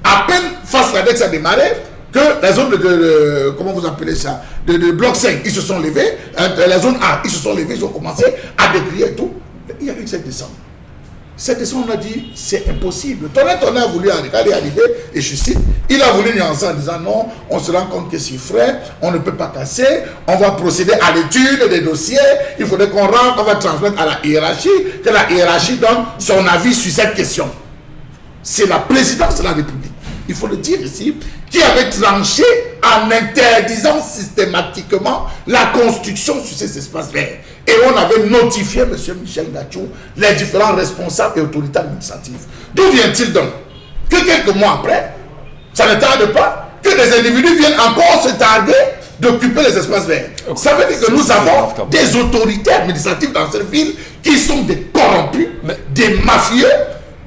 [SPEAKER 2] À peine face à l'Adex a démarré, que la zone de comment vous appelez ça, de bloc 5, ils se sont levés, la zone A, ils se sont levés, ils ont commencé à déplier et tout. Il y a eu cette descente. Cette descente, on a dit, c'est impossible. Tonnet a voulu arriver, et je cite, il a voulu nuancer en disant non, on se rend compte que c'est frais, on ne peut pas casser, on va procéder à l'étude des dossiers, il faudrait qu'on rentre, on va transmettre à la hiérarchie, que la hiérarchie donne son avis sur cette question. C'est la présidence de la République, il faut le dire ici, qui avait tranché en interdisant systématiquement la construction sur ces espaces verts. Et on avait notifié M. Michel Ngatiou, les différents responsables et autorités administratives. D'où vient-il donc que quelques mois après, ça ne tarde pas, que des individus viennent encore se tarder d'occuper les espaces verts. Ça veut dire que nous avons des autorités administratives dans cette ville qui sont des corrompus, des mafieux,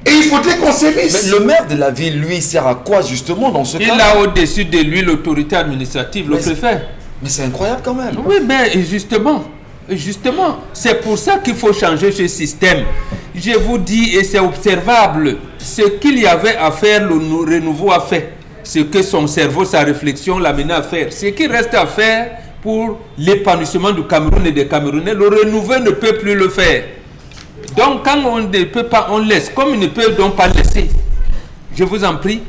[SPEAKER 2] et il faudrait qu'on sévisse.
[SPEAKER 1] Mais le maire de la ville, lui, sert à quoi justement dans ce cas?
[SPEAKER 3] Il a au-dessus de lui l'autorité administrative, le préfet.
[SPEAKER 1] Mais c'est incroyable quand même.
[SPEAKER 3] Oui, mais justement, c'est pour ça qu'il faut changer ce système. Je vous dis, et c'est observable, ce qu'il y avait à faire, le renouveau a fait. Ce que son cerveau, sa réflexion l'amenait à faire. Ce qui reste à faire pour l'épanouissement du Cameroun et des Camerounais, le renouveau ne peut plus le faire. Donc quand on ne peut pas, on laisse. Comme il ne peut donc pas laisser, je vous en prie,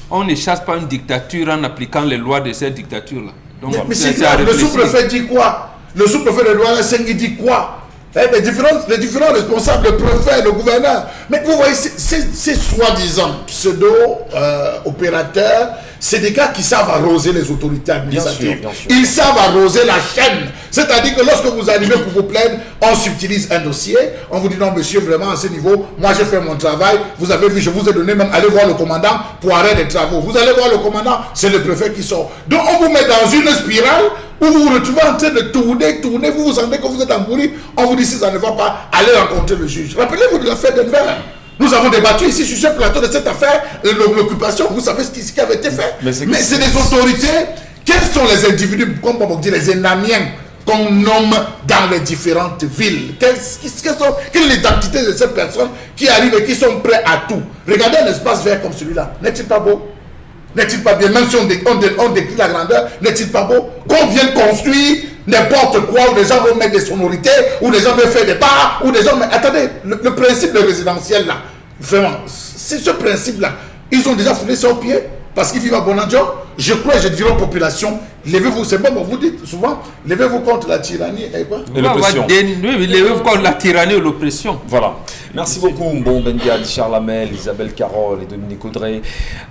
[SPEAKER 3] on ne chasse pas une dictature en appliquant les lois de cette dictature-là.
[SPEAKER 2] Mais c'est grave, le sous-préfet dit quoi? Le sous-préfet de Douala 5, il dit quoi? Les différents responsables, le préfet, le gouverneur. Mais vous voyez, ces soi-disant pseudo-opérateurs, c'est des gars qui savent arroser les autorités administratives.
[SPEAKER 1] Bien sûr.
[SPEAKER 2] Ils savent arroser la chaîne. C'est-à-dire que lorsque vous arrivez pour vous plaindre, on subtilise un dossier. On vous dit non, monsieur, vraiment à ce niveau, moi j'ai fait mon travail. Vous avez vu, je vous ai donné même, allez voir le commandant pour arrêter les travaux. Vous allez voir le commandant, c'est le préfet qui sort. Donc on vous met dans une spirale où vous vous retrouvez en train de tourner, vous vous sentez que vous êtes engourri. On vous dit si ça ne va pas, allez rencontrer le juge. Rappelez-vous de l'affaire d'Enver. Nous avons débattu ici sur ce plateau de cette affaire, l'occupation. Vous savez ce qui avait été fait. Mais c'est des autorités. Quels sont les individus, comme on dit, les énamiens qu'on nomme dans les différentes villes? Quelle est l'identité de ces personnes qui arrivent et qui sont prêts à tout? Regardez un espace vert comme celui-là. N'est-il pas beau? N'est-il pas bien? Même si on décrit la grandeur, n'est-il pas beau? Qu'on vienne construire n'importe quoi, où les gens vont mettre des sonorités, où les gens veulent faire des bars, où les gens... Mais attendez, le principe de résidentiel là, vraiment, c'est ce principe-là. Ils ont déjà foulé sur pied parce qu'ils vivent à Bonanjo. Je crois, je dirais aux populations, levez-vous, c'est bon, vous dites souvent, levez-vous contre la tyrannie et quoi?
[SPEAKER 1] Et l'oppression.
[SPEAKER 3] Oui, levez-vous contre la tyrannie et l'oppression.
[SPEAKER 1] Voilà. Merci beaucoup, Bon Benga, Charles Hamel, Isabelle Carole et Dominique Audrey.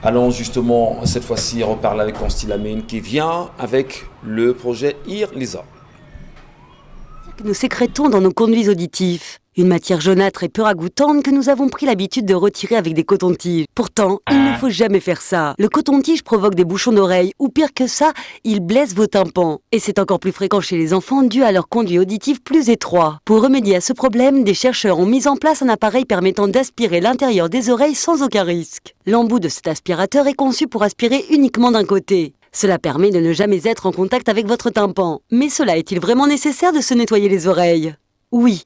[SPEAKER 1] Allons justement, cette fois-ci, reparler avec Constille Lamine qui vient avec le projet IRLISA.
[SPEAKER 8] Nous sécrétons dans nos conduits auditifs une matière jaunâtre et peu ragoûtante que nous avons pris l'habitude de retirer avec des cotons-tiges. Pourtant, il ne faut jamais faire ça. Le coton-tige provoque des bouchons d'oreilles ou pire que ça, il blesse vos tympans. Et c'est encore plus fréquent chez les enfants dû à leur conduit auditif plus étroit. Pour remédier à ce problème, des chercheurs ont mis en place un appareil permettant d'aspirer l'intérieur des oreilles sans aucun risque. L'embout de cet aspirateur est conçu pour aspirer uniquement d'un côté. Cela permet de ne jamais être en contact avec votre tympan. Mais cela est-il vraiment nécessaire de se nettoyer les oreilles? Oui.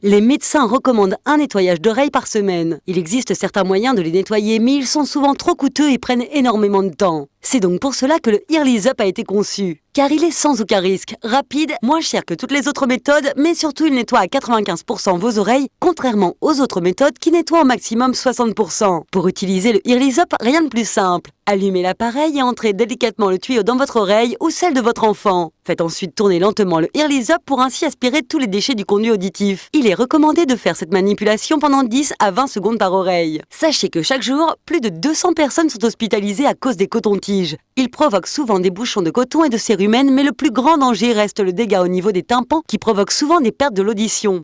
[SPEAKER 8] Les médecins recommandent un nettoyage d'oreilles par semaine. Il existe certains moyens de les nettoyer, mais ils sont souvent trop coûteux et prennent énormément de temps. C'est donc pour cela que le Earlys Up a été conçu. Car il est sans aucun risque, rapide, moins cher que toutes les autres méthodes, mais surtout il nettoie à 95% vos oreilles, contrairement aux autres méthodes qui nettoient au maximum 60%. Pour utiliser le Earlys Up, rien de plus simple. Allumez l'appareil et entrez délicatement le tuyau dans votre oreille ou celle de votre enfant. Faites ensuite tourner lentement le Earlys Up pour ainsi aspirer tous les déchets du conduit auditif. Il est recommandé de faire cette manipulation pendant 10 à 20 secondes par oreille. Sachez que chaque jour, plus de 200 personnes sont hospitalisées à cause des cotons-tiges. Ils provoquent souvent des bouchons de coton et de cérumen, mais le plus grand danger reste le dégât au niveau des tympans qui provoque souvent des pertes de l'audition.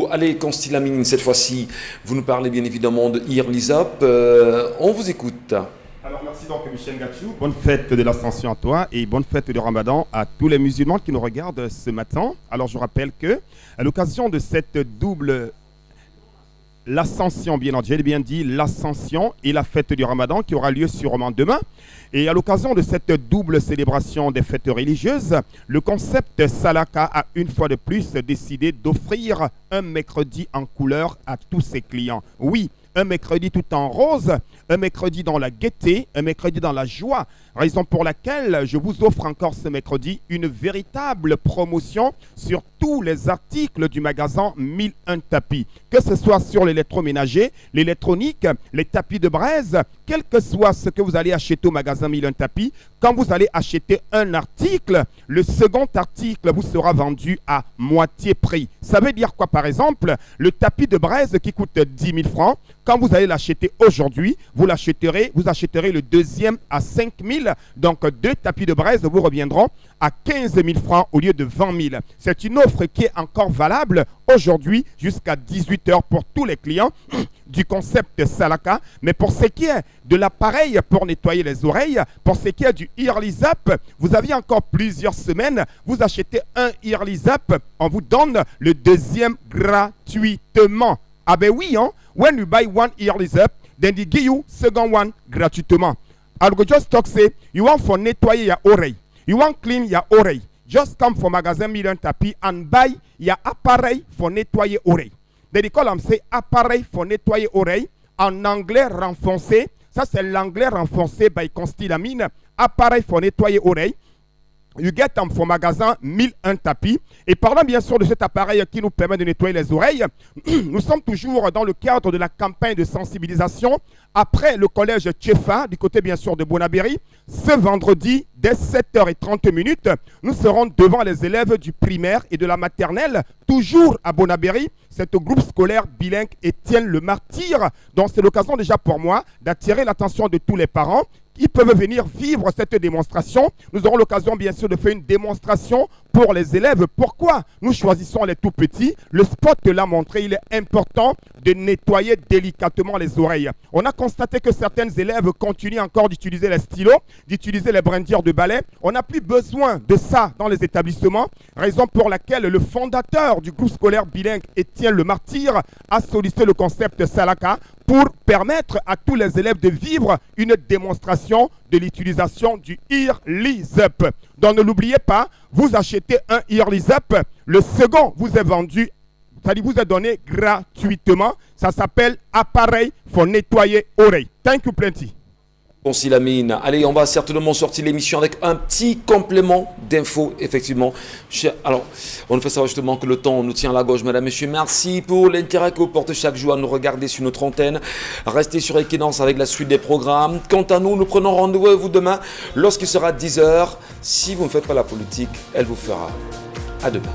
[SPEAKER 1] Allez, Constille Lamine, cette fois-ci, vous nous parlez bien évidemment de Earlys Up. On vous écoute.
[SPEAKER 7] Alors merci donc Michel Gatchou, bonne fête de l'Ascension à toi et bonne fête de Ramadan à tous les musulmans qui nous regardent ce matin. Alors je rappelle que à l'occasion de cette double l'Ascension, j'ai bien dit l'Ascension et la fête du Ramadan qui aura lieu sûrement demain. Et à l'occasion de cette double célébration des fêtes religieuses, le concept Salaka a une fois de plus décidé d'offrir un mercredi en couleur à tous ses clients. Oui, un mercredi tout en rose, un mercredi dans la gaieté, un mercredi dans la joie. Raison pour laquelle je vous offre encore ce mercredi une véritable promotion sur tous les articles du magasin 1001 tapis. Que ce soit sur l'électroménager, l'électronique, les tapis de braise, quel que soit ce que vous allez acheter au magasin 1001 tapis, quand vous allez acheter un article, le second article vous sera vendu à moitié prix. Ça veut dire quoi par exemple? Le tapis de braise qui coûte 10 000 francs, quand vous allez l'acheter aujourd'hui, vous achèterez le deuxième à 5 000. Donc, 2 tapis de braise vous reviendront à 15 000 francs au lieu de 20 000. C'est une offre qui est encore valable aujourd'hui jusqu'à 18 h pour tous les clients du concept Salaka. Mais pour ce qui est de l'appareil pour nettoyer les oreilles, pour ce qui est du Earlys Up, vous aviez encore plusieurs semaines. Vous achetez un Earlys Up, on vous donne le deuxième gratuitement. Ah ben oui, hein? When you buy one Earlys Up, then they give you second one gratuitement. I go just talk say, you want for nettoyer your oreille, you want clean your oreille, just come for magasin 1001 tapis and buy your appareil for nettoyer oreille. They call them say appareil for nettoyer oreille, en anglais renfoncé. Ça c'est l'anglais renfoncé by Constille Lamine, appareil for nettoyer oreille. You get for magasin 1001 tapis. Et parlant bien sûr de cet appareil qui nous permet de nettoyer les oreilles, nous sommes toujours dans le cadre de la campagne de sensibilisation après le collège Tchefa, du côté bien sûr de Bonabéry. Ce vendredi, dès 7h30, nous serons devant les élèves du primaire et de la maternelle, toujours à Bonabéry. C'est au groupe scolaire bilingue Étienne le Martyr. Donc c'est l'occasion déjà pour moi d'attirer l'attention de tous les parents qui peuvent venir vivre cette démonstration. Nous aurons l'occasion bien sûr de faire une démonstration pour les élèves. Pourquoi nous choisissons les tout petits? Le spot l'a montré, il est important de nettoyer délicatement les oreilles. On a constaté que certains élèves continuent encore d'utiliser les stylos, d'utiliser les brindilles de balai. On n'a plus besoin de ça dans les établissements, raison pour laquelle le fondateur du groupe scolaire bilingue Étienne le Martyr a sollicité le concept Salaka pour permettre à tous les élèves de vivre une démonstration de l'utilisation du Ear Lease Up. Donc ne l'oubliez pas, vous achetez un Ear Lease Up, le second vous est vendu, c'est-à-dire vous est donné gratuitement. Ça s'appelle appareil pour nettoyer oreilles. Thank you plenty.
[SPEAKER 1] Bon, si la mine. Allez, on va certainement sortir l'émission avec un petit complément d'infos, effectivement. Alors, on nous fait savoir justement que le temps nous tient à la gauche, madame, messieurs. Merci pour l'intérêt que vous portez chaque jour à nous regarder sur notre antenne. Restez sur Equinox avec la suite des programmes. Quant à nous, nous prenons rendez-vous avec vous demain lorsqu'il sera 10h. Si vous ne faites pas la politique, elle vous fera. À demain.